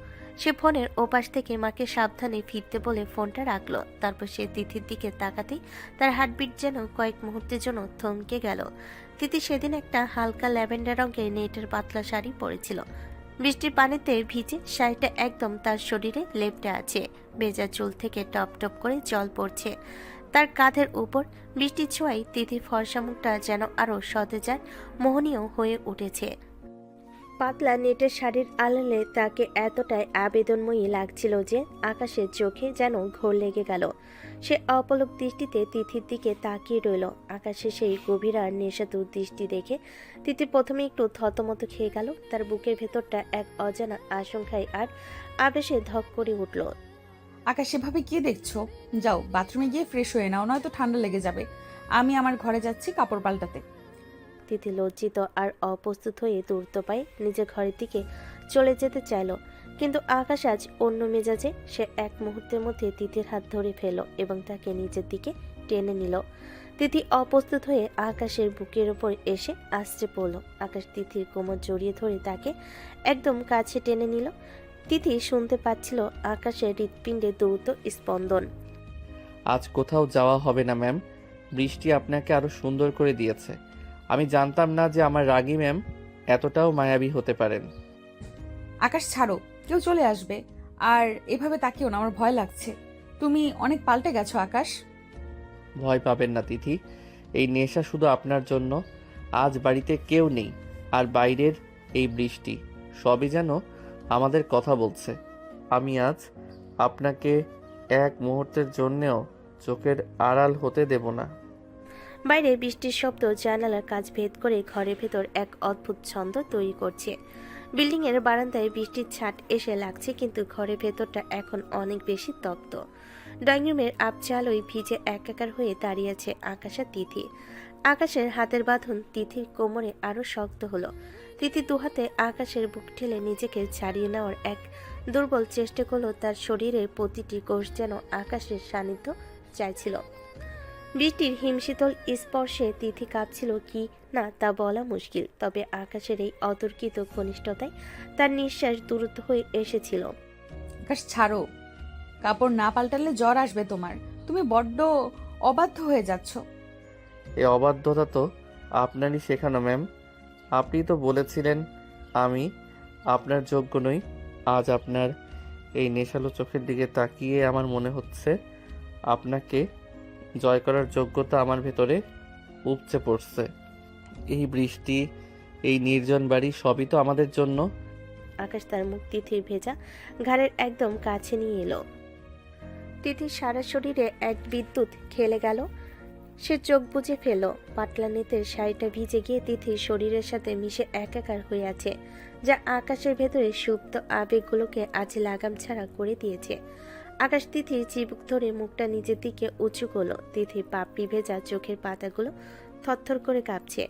সে ফোনের ওপাশ থেকে মাকে সাবধানে ফিরতে বলে ফোনটা রাখলো। তারপর সে তিথির দিকে তাকাতেই তার হার্টবিট যেন কয়েক মুহূর্তের জন্য থমকে গেল। তিথি সেদিন একটা হালকা ল্যাভেন্ডার রঙের নেটের পাতলা শাড়ি পরেছিল। বৃষ্টির পানিতে ভিজে শাড়িটা একদম তার শরীরে লেপ্টে আছে। ভেজা চুল থেকে টপ টপ করে জল পড়ছে তার কাঁধের উপর। বৃষ্টির ছোঁয়ায় তিথির ফর্সা মুখটা যেন আরো সতেজ আর মোহনীয় হয়ে উঠেছে। পাতলা নেটের শাড়ির আড়ালে তাকে এতটাই আবেদনময়ী লাগছিল যে আকাশের চোখে যেন ঘোর লেগে গেল। সে অপলক দৃষ্টিতে তিথির দিকে তাকিয়ে রইল। আকাশের সেই গভীর আর নেশাতুর দৃষ্টি দেখে তিথি প্রথমে একটু থতমত খেয়ে গেল। তার বুকের ভেতরটা এক অজানা আশঙ্কায় আর আবেশে ধক করে উঠল। আকাশ, এভাবে কি দেখছো? যাও বাথরুমে গিয়ে ফ্রেশ হয়ে নাও, নয়তো ঠান্ডা লেগে যাবে। আমি আমার ঘরে যাচ্ছি কাপড় পাল্টাতে। তিথি লজ্জিত আর অপ্রস্তুত হয়ে দ্রুত পায়ে নিজের ঘরের দিকে চলে যেতে চাইল, কিন্তু আকাশ আজ অন্য মেজাজে। সে এক মুহূর্তের মধ্যে তিথির হাত ধরে ফেলল এবং তাকে নিজের দিকে টেনে নিল। তিথি অপ্রস্তুত হয়ে আকাশের বুকের ওপর এসে আছড়ে পড়ল। আকাশ তিথির কোমর জড়িয়ে ধরে তাকে একদম কাছে টেনে নিল। তিথি শুনতে পাচ্ছিল আকাশের হৃৎপিণ্ডে দ্রুত স্পন্দন। আজ কোথাও যাওয়া হবে না ম্যাম, বৃষ্টি আপনাকে আরো সুন্দর করে দিয়েছে। আমি জানতাম না যে আমার রাগী ম্যাম এতটাও মায়াবী হতে পারেন। আকাশ ছাড়ো, কেউ চলে আসবে। আর এভাবে তাকিও না, আমার ভয় লাগছে। তুমি অনেক পাল্টে গেছো আকাশ। ভয় পাবেন না তিথি, এই নেশা শুধু আপনার জন্য। আজ বাড়িতে কেউ নেই, আর বাইরের এই বৃষ্টি সবই যেন আমাদের কথা বলছে। আমি আজ আপনাকে এক মুহূর্তের জন্যেও চোখের আড়াল হতে দেব না। বাইরে বৃষ্টির শব্দ জানালার কাচ ভেদ করে ঘরের ভেতর এক অদ্ভুত ছন্দ তৈরি করছে। বিল্ডিং এর বারান্দায় বৃষ্টির ছাট এসে লাগছে, কিন্তু ঘরের ভেতরটা এখন অনেক বেশি তপ্ত। ড্রয়িং রুমের আবছা আলোয় ভিজে একাকার হয়ে দাঁড়িয়ে আছে আকাশ আর তিথি। আকাশের হাতের বাঁধন তিথির কোমরে আরো শক্ত হলো। তিথি দুহাতে আকাশের বুক ঠেলে নিজেকে ছাড়িয়ে নেওয়ার এক দুর্বল চেষ্টা করলো। তার শরীরের প্রতিটি কোষ যেন আকাশের সান্নিধ্য চাইছিল। বৃষ্টির হিমশীতল স্পর্শে তিথি কাঁপছিল কি না তা বলা মুশকিল, তবে আকাশের এই অতর্কিত ঘনিষ্ঠতায় তার নিঃশ্বাস দ্রুত হয়ে এসেছিল। আকাশ ছাড়ো, কাপড় না পাল্টালে জ্বর আসবে তোমার। তুমি বড্ড অবাধ্য হয়ে যাচ্ছ। এই অবাধ্যতা তো আপনারই শেখানো ম্যাম। আপনি তো বলেছিলেন আমি আপনার যোগ্য নই। আজ আপনার এই নেশালো চোখের দিকে তাকিয়ে আমার মনে হচ্ছে আপনাকে জয় করার যোগ্যতা আমার ভেতরে উপচে পড়ছে। এই বৃষ্টি, এই নির্জন বাড়ি সবই তো আমাদের জন্য। আকাশ তার মুখ তিথির ভেজা ঘাড়ের একদম কাছে নিয়ে এলো। তিথির সারা শরীরে এক বিদ্যুৎ খেলে গেল। সে চোখ বুজে ফেল। পাতলা নেতের শাড়িটা ভিজে গিয়ে তিথির শরীরের সাথে মিশে একাকার হয়ে আছে, যা আকাশের ভেতরে সুপ্ত আবেগগুলোকে আজ লাগাম ছাড়া করে দিয়েছে। আকাশ তিথির চিবুক ধরে মুখটা নিজের দিকে উঁচু করলো। তিথির পাপড়ি ভেজা চোখের পাতাগুলো থরথর করে কাঁপছে।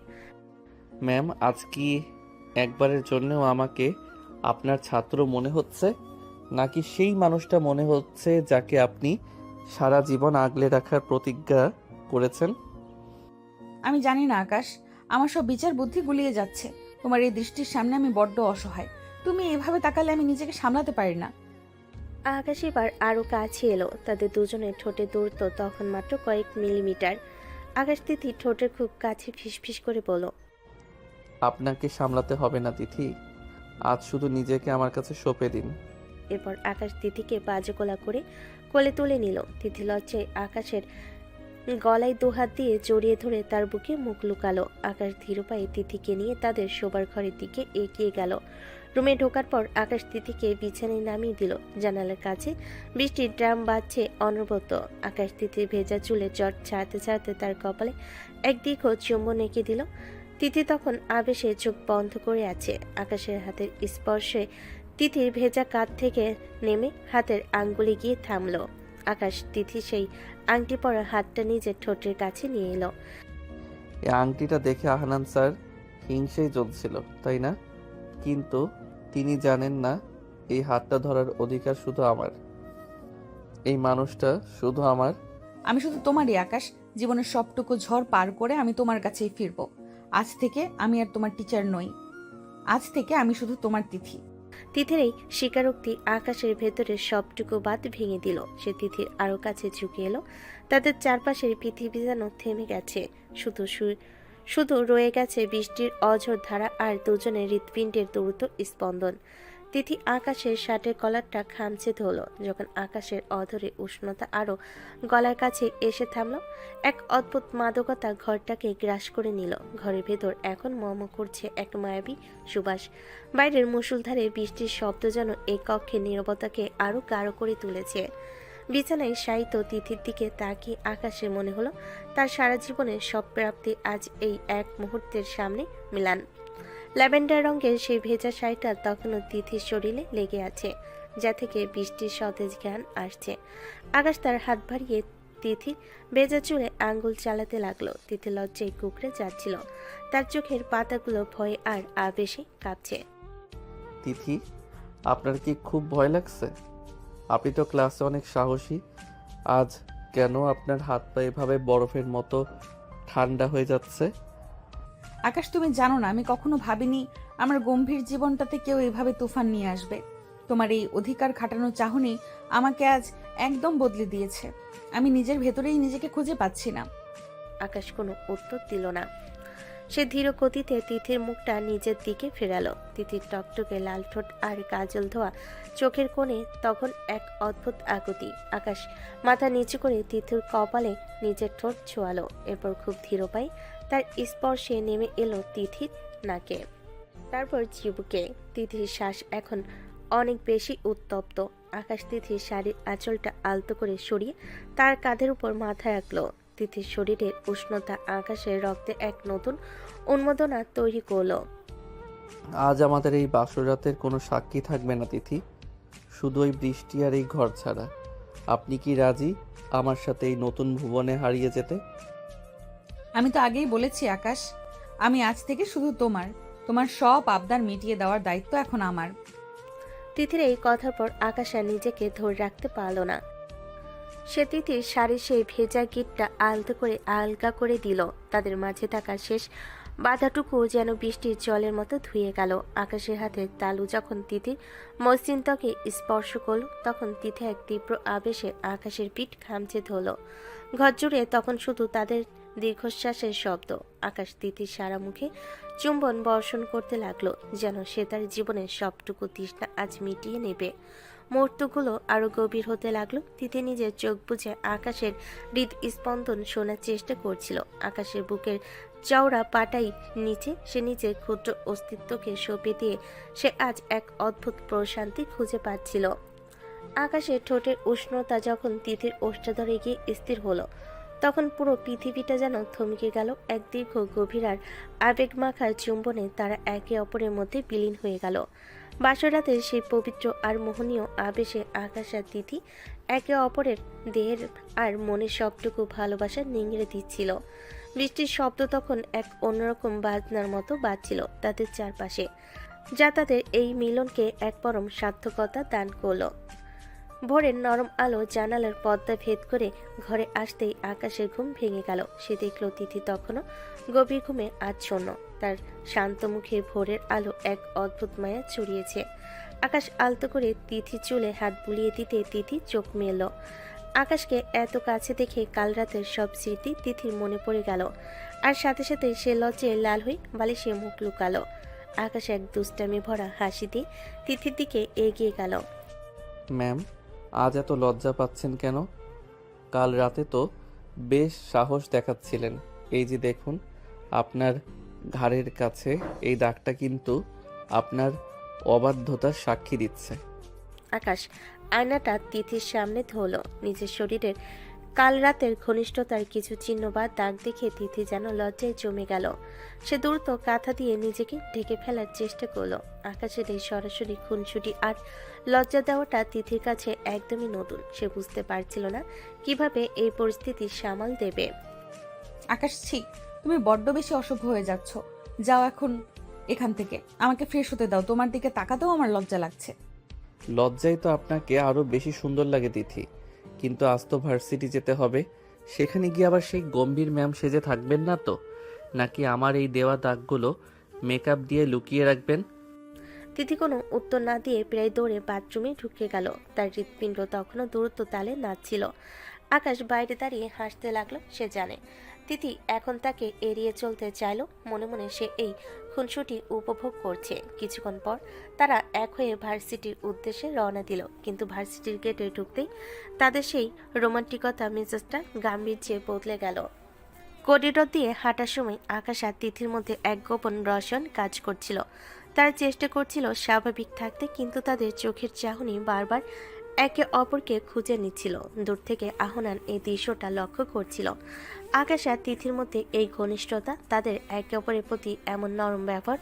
ম্যাম, আজ কি একবারের জন্যও আমাকে আপনার ছাত্র মনে হচ্ছে, নাকি সেই মানুষটা মনে হচ্ছে যাকে আপনি সারা জীবন আগলে রাখার প্রতিজ্ঞা করেছেন? আমি জানি না আকাশ, আমার সব বিচার বুদ্ধি গুলিয়ে যাচ্ছে। তোমার এই দৃষ্টির সামনে আমি বড্ড অসহায়। তুমি এভাবে তাকালে আমি নিজেকে সামলাতে পারি না। আকাশ এবার আরো কাছে এলো। তাদের দুজনের ঠোঁটে দূরত্ব তখন মাত্র কয়েক মিলিমিটার। আকাশ তিথি ঠোঁটের খুব কাছে ফিসফিস করে বলল, আপনাকে সামলাতে হবে না তিথি, আজ শুধু নিজেকে আমার কাছে সঁপে দিন। এরপর আকাশ তিথিকে বাজকোলা করে কোলে তুলে নিল। তিথি লজ্জায় আকাশের গলায় দুহাত দিয়ে জড়িয়ে ধরে তার বুকে মুখ লুকালো। আকাশ ধীর পায়ে তিথিকে নিয়ে তাদের শোবার ঘরের দিকে এগিয়ে গেল। রুমে ঢোকার পর আকাশ তিথিকে বিছানায় নামিয়ে দিল। জানালার কাছে বৃষ্টির ড্রাম বাজছে অনবরত। আকাশ তিথির ভেজা চুলে জট ছাড়তে ছাড়তে তার কপালে এক দীর্ঘ চুম্বন এঁকে দিল। তিথি তখন আবেশে চোখ বন্ধ করে আছে। আকাশের হাতের স্পর্শে তিথির ভেজা কাঁধ থেকে নেমে হাতের আঙ্গুলে গিয়ে থামলো। আকাশ তিথি সেই আংটি পরা হাতটা নিজের ঠোঁটের কাছে নিয়ে এলো। এই আংটিটা দেখে আহনান স্যার হিংসেই জ্বলছিল, তাই না? কিন্তু তিনি জানেন না এই হাতটা ধরার অধিকার শুধু আমার। এই মানুষটা শুধু আমার। আমি শুধু তোমারই আকাশ। জীবনের সবটুকু ঝড় পার করে আমি তোমার কাছেই ফিরবো। আজ থেকে আমি আর তোমার টিচার নই। আজ থেকে আমি শুধু তোমার তিথি। তিথির এই স্বীকারোক্তি আকাশের ভেতরের সবটুকু বাদ ভেঙে দিল। সে তিথির আরো কাছে ঝুঁকে এলো। তাদের চারপাশের পৃথিবী যেন থেমে গেছে। শুধু রয়ে গেছে বৃষ্টির অঝোর ধারা আর দুজনের হৃৎপিণ্ডের দ্রুত স্পন্দন। তিথি আকাশের শার্টের কলারটা খামচে ধরল। যখন আকাশের অধরে উষ্ণতা আরো গলার কাছে এসে থামল, এক অদ্ভুত মাদকতা ঘরটাকে গ্রাস করে নিল। ঘরের ভেতর এখন মম করছে এক মায়াবী সুবাস। বাইরের মুষলধারে বৃষ্টির শব্দ যেন এই কক্ষের নীরবতাকে আরো গাঢ় করে তুলেছে। বিছানায় শায়িত তিথির দিকে তাকিয়ে আকাশের মনে হলো তার সারা জীবনের সব প্রাপ্তি আজ এই এক মুহূর্তের সামনে মিলান। ল্যাভেন্ডার রঙের সেই ভেজা শাড়িটা তখনও তিথির শরীরে লেগে আছে, যা থেকে বৃষ্টির সতেজ জ্ঞান আসছে। আকাশ তার হাত বাড়িয়ে তিথি ভেজা চুলে আঙ্গুল চালাতে লাগলো। তিথি লজ্জায় কুকড়ে যাচ্ছিল। তার চোখের পাতাগুলো ভয়ে আর আবেশে কাঁপছে। তিথি, আপনার কি খুব ভয় লাগছে? আপনি তো ক্লাসে অনেক সাহসী, আজ কেন আপনার হাত পা এভাবে বরফের মতো ঠান্ডা হয়ে যাচ্ছে? আকাশ, তুমি জানো না, আমি কখনো ভাবিনি আমার গম্ভীর জীবনটাতে কেউ এভাবে তুফান নিয়ে আসবে। তোমার এই অধিকার খাটানো চাহনি আমাকে আজ একদম বদলে দিয়েছে। আমি নিজের ভেতরেই নিজেকে খুঁজে পাচ্ছি না। আকাশ কোনো উত্তর দিল না। সে ধীর গতিতে তিথির মুখটা নিজের দিকে ফেরালো। তিথির টকটকে লাল ঠোঁট আর কাজল ধোয়া চোখের কোণে তখন এক অদ্ভুত আকুতি। আকাশ মাথা নিচু করে তিথির কপালে নিজের ঠোঁট ছোঁয়ালো। এরপর খুব ধীর পায়ে তার স্পর্শে নেমে এলো তিথির নাকে, তারপর চিবুকে। তিথির শ্বাস এখন অনেক বেশি উত্তপ্ত। আকাশ তিথির শাড়ির আঁচলটা আলতো করে সরিয়ে তার কাঁধের উপর মাথা রাখলো। তিথির শরীরের উষ্ণতা আকাশের রক্তে এক নতুন উন্মাদনা তৈরি করলো। আজ আমাদের এই বাসরাতের কোনো সাক্ষী থাকবে না তিথি, শুধু ওই বৃষ্টি আর এই ঘর ছাড়া। আপনি কি রাজি আমার সাথে এই নতুন ভুবনে হারিয়ে যেতে? আমি তো আগেই বলেছি আকাশ, আমি আজ থেকে শুধু তোমার। তোমার সব আবদার মিটিয়ে দেওয়ার দায়িত্ব এখন আমার। তিথির এই কথার পর আকাশ আর নিজেকে ধরে রাখতে পারল না। সে তিথির শাড়ির সেই ভেজা গিটটা আলতো করে আলগা করে দিল। তাদের মাঝে থাকা শেষ বাধাটুকু যেন বৃষ্টির জলের মতো ধুয়ে গেল। আকাশের হাতে তালু যখন তিথির মসৃণ ত্বকে স্পর্শ করল, তখন তিথি এক তীব্র আবেশে আকাশের পিঠ খামচে ধরল। ঘর জুড়ে তখন শুধু তাদের দীর্ঘশ্বাসের শব্দ। আকাশ তিথির সারা মুখে চুম্বন বর্ষণ করতে লাগলো, যেন সে তার জীবনের সবটুকু তৃষ্ণা আজ মিটিয়ে নেবে। মুহূর্তগুলো আরো গভীর হতে লাগলো। তিথি নিজের চোখ বুজে আকাশের হৃদস্পন্দন শোনার চেষ্টা করছিল। আকাশের বুকের চওড়া পাটাই নিচে সে নিজের ক্ষুদ্র অস্তিত্বকে সঁপে দিয়ে সে আজ এক অদ্ভুত প্রশান্তি খুঁজে পাচ্ছিল। আকাশের ঠোঁটের উষ্ণতা যখন তিথির ওষ্ঠাধরে গিয়ে স্থির হলো, তখন পুরো পৃথিবীটা যেন থমকে গেল। এক দীর্ঘ গভীর আর আবেগমাখা চুম্বনে তারা একে অপরের মধ্যে বিলীন হয়ে গেল। বাসরাতের সেই পবিত্র আর মোহনীয় আবেশে আকাশ আর তিথি একে অপরের দেহের আর মনের সবটুকু ভালোবাসা নিংড়ে দিচ্ছিল। বৃষ্টির শব্দ তখন এক অন্যরকম বাজনার মতো বাজছিল তাদের চারপাশে, যা তাদের এই মিলনকে এক পরম সার্থকতা দান করলো। ভোরের নরম আলো জানালার পর্দা ভেদ করে ঘরে আসতেই আকাশের ঘুম ভেঙে গেল। সে দেখল তিথি তখনও গভীর ঘুমে আচ্ছন্ন। তার শান্ত মুখে ভোরের আলো এক অদ্ভুত মায়া ছড়িয়েছে। আকাশ আলতো করে তিথি চুলে হাত বুলিয়ে দিতে তিথি চোখ মেলল। আকাশকে এত কাছে দেখে কাল রাতের সব স্মৃতি তিথির মনে পড়ে গেল, আর সাথে সাথে সে লজ্জায় লাল হয়ে বালিশে মুখ লুকালো। আকাশ এক দুষ্টামি ভরা হাসি দিয়ে তিথির দিকে এগিয়ে গেল। ম্যাম, আজ এত লজ্জা পাচ্ছেন কেন? কাল রাতে তো বেশ সাহস দেখাচ্ছিলেন। এই যে দেখুন, আপনার ঘাড়ের কাছে এই দাগটা কিন্তু আপনার অবাধ্যতার সাক্ষী দিচ্ছে। আকাশ আয়নাটা তিথির সামনে ধরল। নিজের শরীরের কাল রাতের ঘনিষ্ঠতার কিছু চিহ্ন বা দাগ দেখে তিথি যেন লজ্জায় জমে গেল। সে দ্রুত কাঁথা দিয়ে নিজেকে ঢেকে ফেলার চেষ্টা করলো। আকাশের এই সরাসরি খুনসুটি আর লজ্জা দেওয়াটা তিথির কাছে একদমই নতুন। সে বুঝতে পারছিল না কিভাবে এই পরিস্থিতি সামাল দেবে। আকাশ, ছি, তুমি বড্ড বেশি অসভ্য হয়ে যাচ্ছ। যাও এখন এখান থেকে, আমাকে ফ্রেশ হতে দাও। তোমার দিকে তাকাতেও আমার লজ্জা লাগছে। লজ্জায় তো আপনাকে আরও বেশি সুন্দর লাগে তিথি, কিন্তু আজ তো ভার্সিটি যেতে হবে। সেখানে গিয়ে আবার সেই গম্ভীর ম্যাম সেজে থাকবেন না তো? নাকি আমার এই দেওয়া দাগগুলো মেকআপ দিয়ে লুকিয়ে রাখবেন? তিথি কোনো উত্তর না দিয়ে প্রায় দৌড়ে বাথরুমে ঢুকে গেল। তার হৃৎপিণ্ড তখনও দ্রুত তালে নাচছিল। আকাশ বাইরে দাঁড়িয়ে হাসতে লাগলো। সে জানে তিথি এখন তাকে এড়িয়ে চলতে চাইল। মনে মনে সে এই খুনসুটি উপভোগ করছে। কিছুক্ষণ পর তারা এক হয়ে ভার্সিটির উদ্দেশ্যে রওনা দিল। কিন্তু ভার্সিটির গেটে ঢুকতেই তাদের সেই রোমান্টিকতা মেজাজটা গাম্ভীর্যে বদলে গেল। করিডোর দিয়ে হাঁটার সময় আকাশ আর তিথির মধ্যে এক গোপন রসায়ন কাজ করছিল। তারা চেষ্টা করছিল স্বাভাবিক থাকতে, কিন্তু তাদের চোখের চাহনি বারবার একে অপরকে খুঁজে নিচ্ছিল। দূর থেকে আহনান এই দৃশ্যটা লক্ষ্য করছিল। আকাশ আর তিথির মধ্যে এই ঘনিষ্ঠতা, তাদের একে অপরের প্রতি এমন নরম ব্যবহার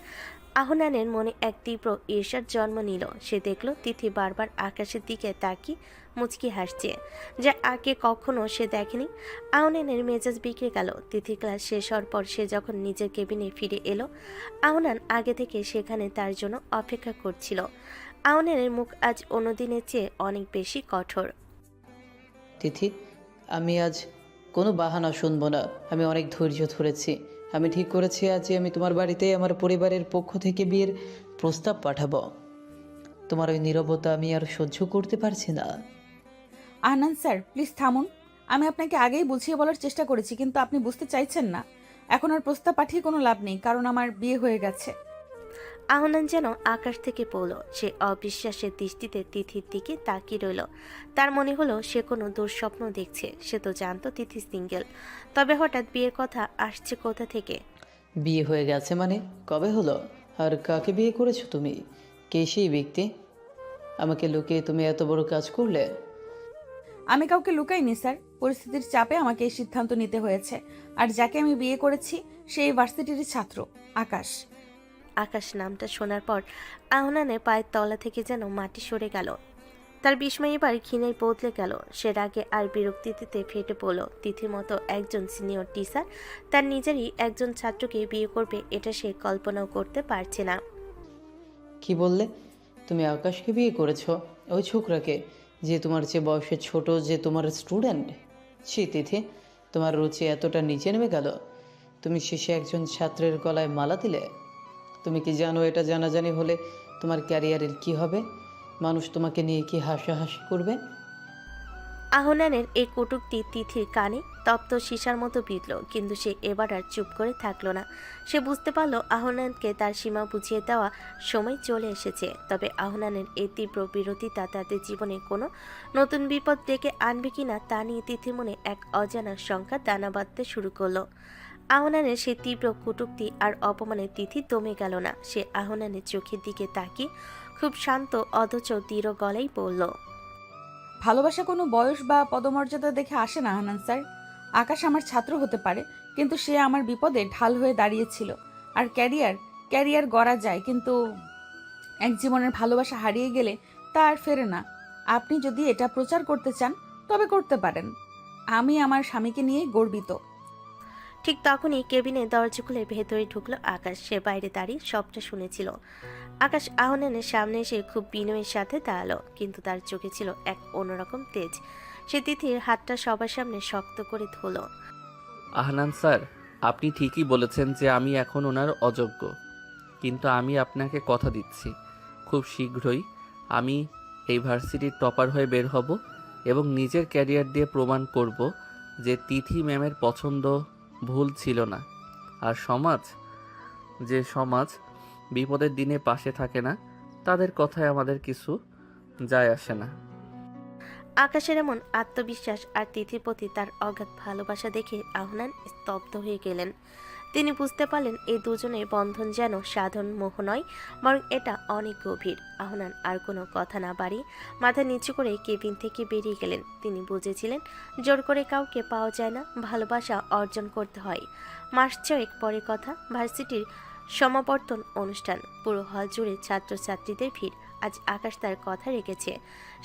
আহনানের মনে এক তীব্র ঈর্ষার জন্ম নিল। সে দেখল তিথি বারবার আকাশের দিকে তাকিয়ে মুচকি হাসছে, যা আগে কখনো সে দেখেনি। আহনানের মেজাজ বিগড়ে গেল। তিথি ক্লাস শেষ হওয়ার পর সে যখন নিজের কেবিনে ফিরে এলো, আহনান আগে থেকে সেখানে তার জন্য অপেক্ষা করছিল। আহনানের মুখ আজ অন্যদিনের চেয়ে অনেক বেশি কঠোর। তিথি, আমি আজ কোনো বাহানা শুনবো না। আমি অনেক ধৈর্য ধরেছি। আমি ঠিক করেছি আজ আমি তোমার বাড়িতে আমার পরিবারের পক্ষ থেকে বিয়ের প্রস্তাব পাঠাবো। তোমার ওই নীরবতা আমি আর সহ্য করতে পারছি না। আহনান স্যার, প্লিজ থামুন। আমি আপনাকে আগেই বুঝিয়ে বলার চেষ্টা করেছি, কিন্তু আপনি বুঝতে চাইছেন না। এখন আর প্রস্তাব পাঠিয়ে কোনো লাভ নেই, কারণ আমার বিয়ে হয়ে গেছে। আহনান যেন আকাশ থেকে পড়ল। সে অবিশ্বাসের দৃষ্টিতে তিথির দিকে তাকিয়ে রইল। তার মনে হলো সে কোনো দুঃস্বপ্ন দেখছে। সে তো জানতো তিথি সিঙ্গেল, তবে হঠাৎ বিয়ের কথা আসছে কোথা থেকে? বিয়ে হয়ে গেছে মানে? কবে হলো? আর কাকে বিয়ে করেছো তুমি? কে সেই ব্যক্তি? আমাকে লুকিয়ে তুমি এত বড় কাজ করলে? আমি কাউকে লুকাইনি স্যার, পরিস্থিতির চাপে আমাকে এই সিদ্ধান্ত নিতে হয়েছে। আর যাকে আমি বিয়ে করেছি সেই ভার্সিটির ছাত্র, আকাশ। আকাশ নামটা শোনার পর আহনানের পায়ের তলা থেকে যেন মাটি সরে গেল। তার বিস্ময় এবার ঘৃণায় বদলে গেল। সে রাগে আর বিরক্তিতে ফেটে পড়ল। তিথির মতো একজন সিনিয়র টিচার তার নিজেরই একজন ছাত্রকে বিয়ে করবে, এটা সে কল্পনাও করতে পারছে না। কি বললে? তুমি আকাশকে বিয়ে করেছো? ওই ছোকরাকে যে তোমার চেয়ে বয়সে ছোট, যে তোমার স্টুডেন্ট? ছি তিথি, তোমার রুচি এতটা নিচে নেমে গেল? তুমি শেষে একজন ছাত্রের গলায় মালা দিলে? তুমি কি জানো এটা জানাজানি হলে তোমার ক্যারিয়ারের কি হবে? মানুষ তোমাকে নিয়ে কি হাসাহাসি করবে? আহনানের এই কটূক্তি তিথির কানে তপ্ত সীসার মতো বিঁধল, কিন্তু সে এবার আর চুপ করে থাকলো না। সে বুঝতে পারল আহনানকে তার সীমা বুঝিয়ে দেওয়া সময় চলে এসেছে। তবে আহনানের এই তীব্র বিরোধিতা তাদের জীবনে কোনো নতুন বিপদ ডেকে আনবে কিনা তা নিয়ে তিথির মনে এক অজানা শঙ্কা দানা বাঁধতে শুরু করলো। আহনানের সেই তীব্র কটূক্তি আর অপমানে তিথি দমে গেল না। সে আহনানের চোখের দিকে তাকিয়ে খুব শান্ত অথচ দৃঢ় গলায় বলল, ভালোবাসা কোনো বয়স বা পদমর্যাদা দেখে আসে না হানান স্যার। আকাশ আমার ছাত্র হতে পারে, কিন্তু সে আমার বিপদে ঢাল হয়ে দাঁড়িয়েছিল। আর ক্যারিয়ার গড়া যায়, কিন্তু এক জীবনের ভালোবাসা হারিয়ে গেলে তা আর ফেরে না। আপনি যদি এটা প্রচার করতে চান তবে করতে পারেন। আমি আমার স্বামীকে নিয়ে গর্বিত। ঠিক তখনই কেবিনে দরজা খুলে ভেতরে ঢুকলো আকাশ। সে বাইরে দাঁড়িয়ে সবটা শুনেছিল। আকাশ আহনানের সামনে এসে খুব বিনয়ের সাথে দাঁড়ালো, কিন্তু তার চোখে ছিল এক অন্যরকম তেজ। সে তিথির হাতটা সবার সামনে শক্ত করে ধরল। আহনান স্যার, আপনি ঠিকই বলেছেন যে আমি এখন ওনার অযোগ্য, কিন্তু আমি আপনাকে কথা দিচ্ছি খুব শীঘ্রই আমি এই ভার্সিটির টপার হয়ে বের হব এবং নিজের ক্যারিয়ার দিয়ে প্রমাণ করব যে তিথি ম্যামের পছন্দ ভুল ছিল না। আর যে সমাজ বিপদের দিনে পাশে থাকে না, তাদের কথায় আমাদের কিছু যায় আসে না। আকাশের এমন আত্মবিশ্বাস আর তিথির প্রতি তার অগাধ ভালোবাসা দেখে আহনান স্তব্ধ হয়ে গেলেন। তিনি বুঝতে পারলেন এই দুজনের বন্ধন যেন সাধারণ মোহ নয়, বরং এটা অনেক গভীর। আহনান আর কোনো কথা না বাড়িয়ে মাথা নিচু করে কেবিন থেকে বেরিয়ে গেলেন। তিনি বুঝেছিলেন জোর করে কাউকে পাওয়া যায় না, ভালোবাসা অর্জন করতে হয়। মাস ছয়েক পরে কথা, ভার্সিটির সমাবর্তন অনুষ্ঠান। পুরো হল জুড়ে ছাত্রছাত্রীদের ভিড়। আজ আকাশ তার কথা রেখেছে।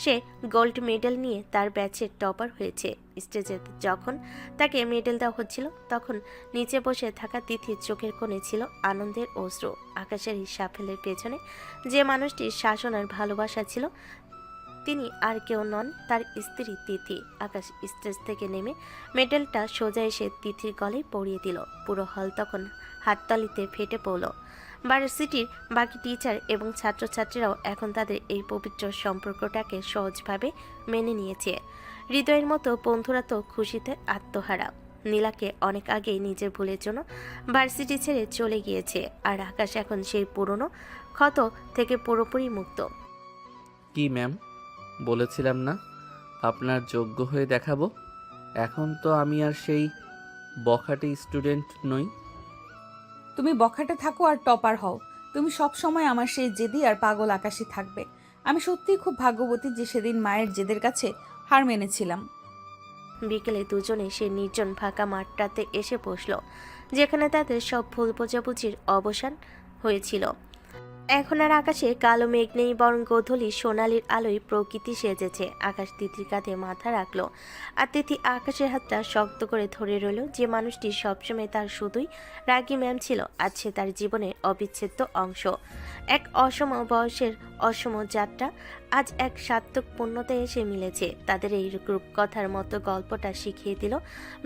সে গোল্ড মেডেল নিয়ে তার ব্যাচের টপার হয়েছে। স্টেজে যখন তাকে মেডেল দেওয়া হচ্ছিল, তখন নিচে বসে থাকা তিথির চোখের কোণে ছিল আনন্দের অশ্রু। আকাশের এই সাফল্যের পেছনে যে মানুষটির শাসন আর ভালোবাসা ছিল, তিনি আর কেউ নন, তার স্ত্রী তিথি। আকাশ স্টেজ থেকে নেমে মেডেলটা সোজা এসে তিথির গলায় পরিয়ে দিল। পুরো হল তখন হাততালিতে ফেটে পড়ল। ভার্সিটির বাকি টিচার এবং ছাত্রছাত্রীরাও এখন তাদের এই পবিত্র সম্পর্কটাকে সহজভাবে মেনে নিয়েছে। হৃদয়ের মতো বন্ধুরা তো খুশিতে আত্মহারা। নীলাকে অনেক আগেই নিজের ভুলের জন্য ভার্সিটি ছেড়ে চলে গিয়েছে, আর আকাশ এখন সেই পুরনো ক্ষত থেকে পুরোপুরি মুক্ত। কি ম্যাম, বলেছিলাম না আপনার যোগ্য হয়ে দেখাবো? এখন তো আমি আর সেই বখাটে স্টুডেন্ট নই। তুমি বখাটে থাকো আর টপার হও, তুমি সব সময় আমার সেই জেদি আর পাগল আকাশই থাকবে। আমি সত্যিই খুব ভাগ্যবতী যে সেদিন মায়ের জেদের কাছে হার মেনেছিলাম। বিকেলে দুজনে সে নির্জন ফাঁকা মাঠটাতে এসে বসল, যেখানে তাদের সব ভুল বোঝাবুঝির অবসান হয়েছিল। এখন আর আকাশে কালো মেঘ নেই, বরং গোধূলি সোনালির আলোয় প্রকৃতি সেজেছে। আকাশ তিথির কাঁধে মাথা রাখলো, আর তিথি আকাশের হাতটা শক্ত করে ধরে রইল। যে মানুষটি সবসময় তার শুধুই রাগী ম্যাম ছিল, আজ সে তার জীবনের অবিচ্ছেদ্য অংশ। এক অসম বয়সের অসম যাত্রা আজ এক সার্থক পূর্ণতায় এসে মিলেছে। তাদের এই রূপকথার মতো গল্পটা শিখিয়ে দিল,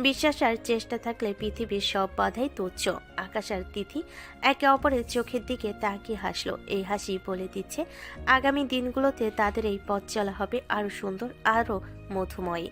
বিশ্বাস আর চেষ্টা থাকলে পৃথিবীর সব বাধাই তুচ্ছ। আকাশ আর তিথি একে অপরের চোখের দিকে তাকিয়ে হাসলো। এই হাসি বলে দিচ্ছে আগামী দিনগুলোতে তাদের এই পথ চলা হবে আরো সুন্দর, আরো মধুময়।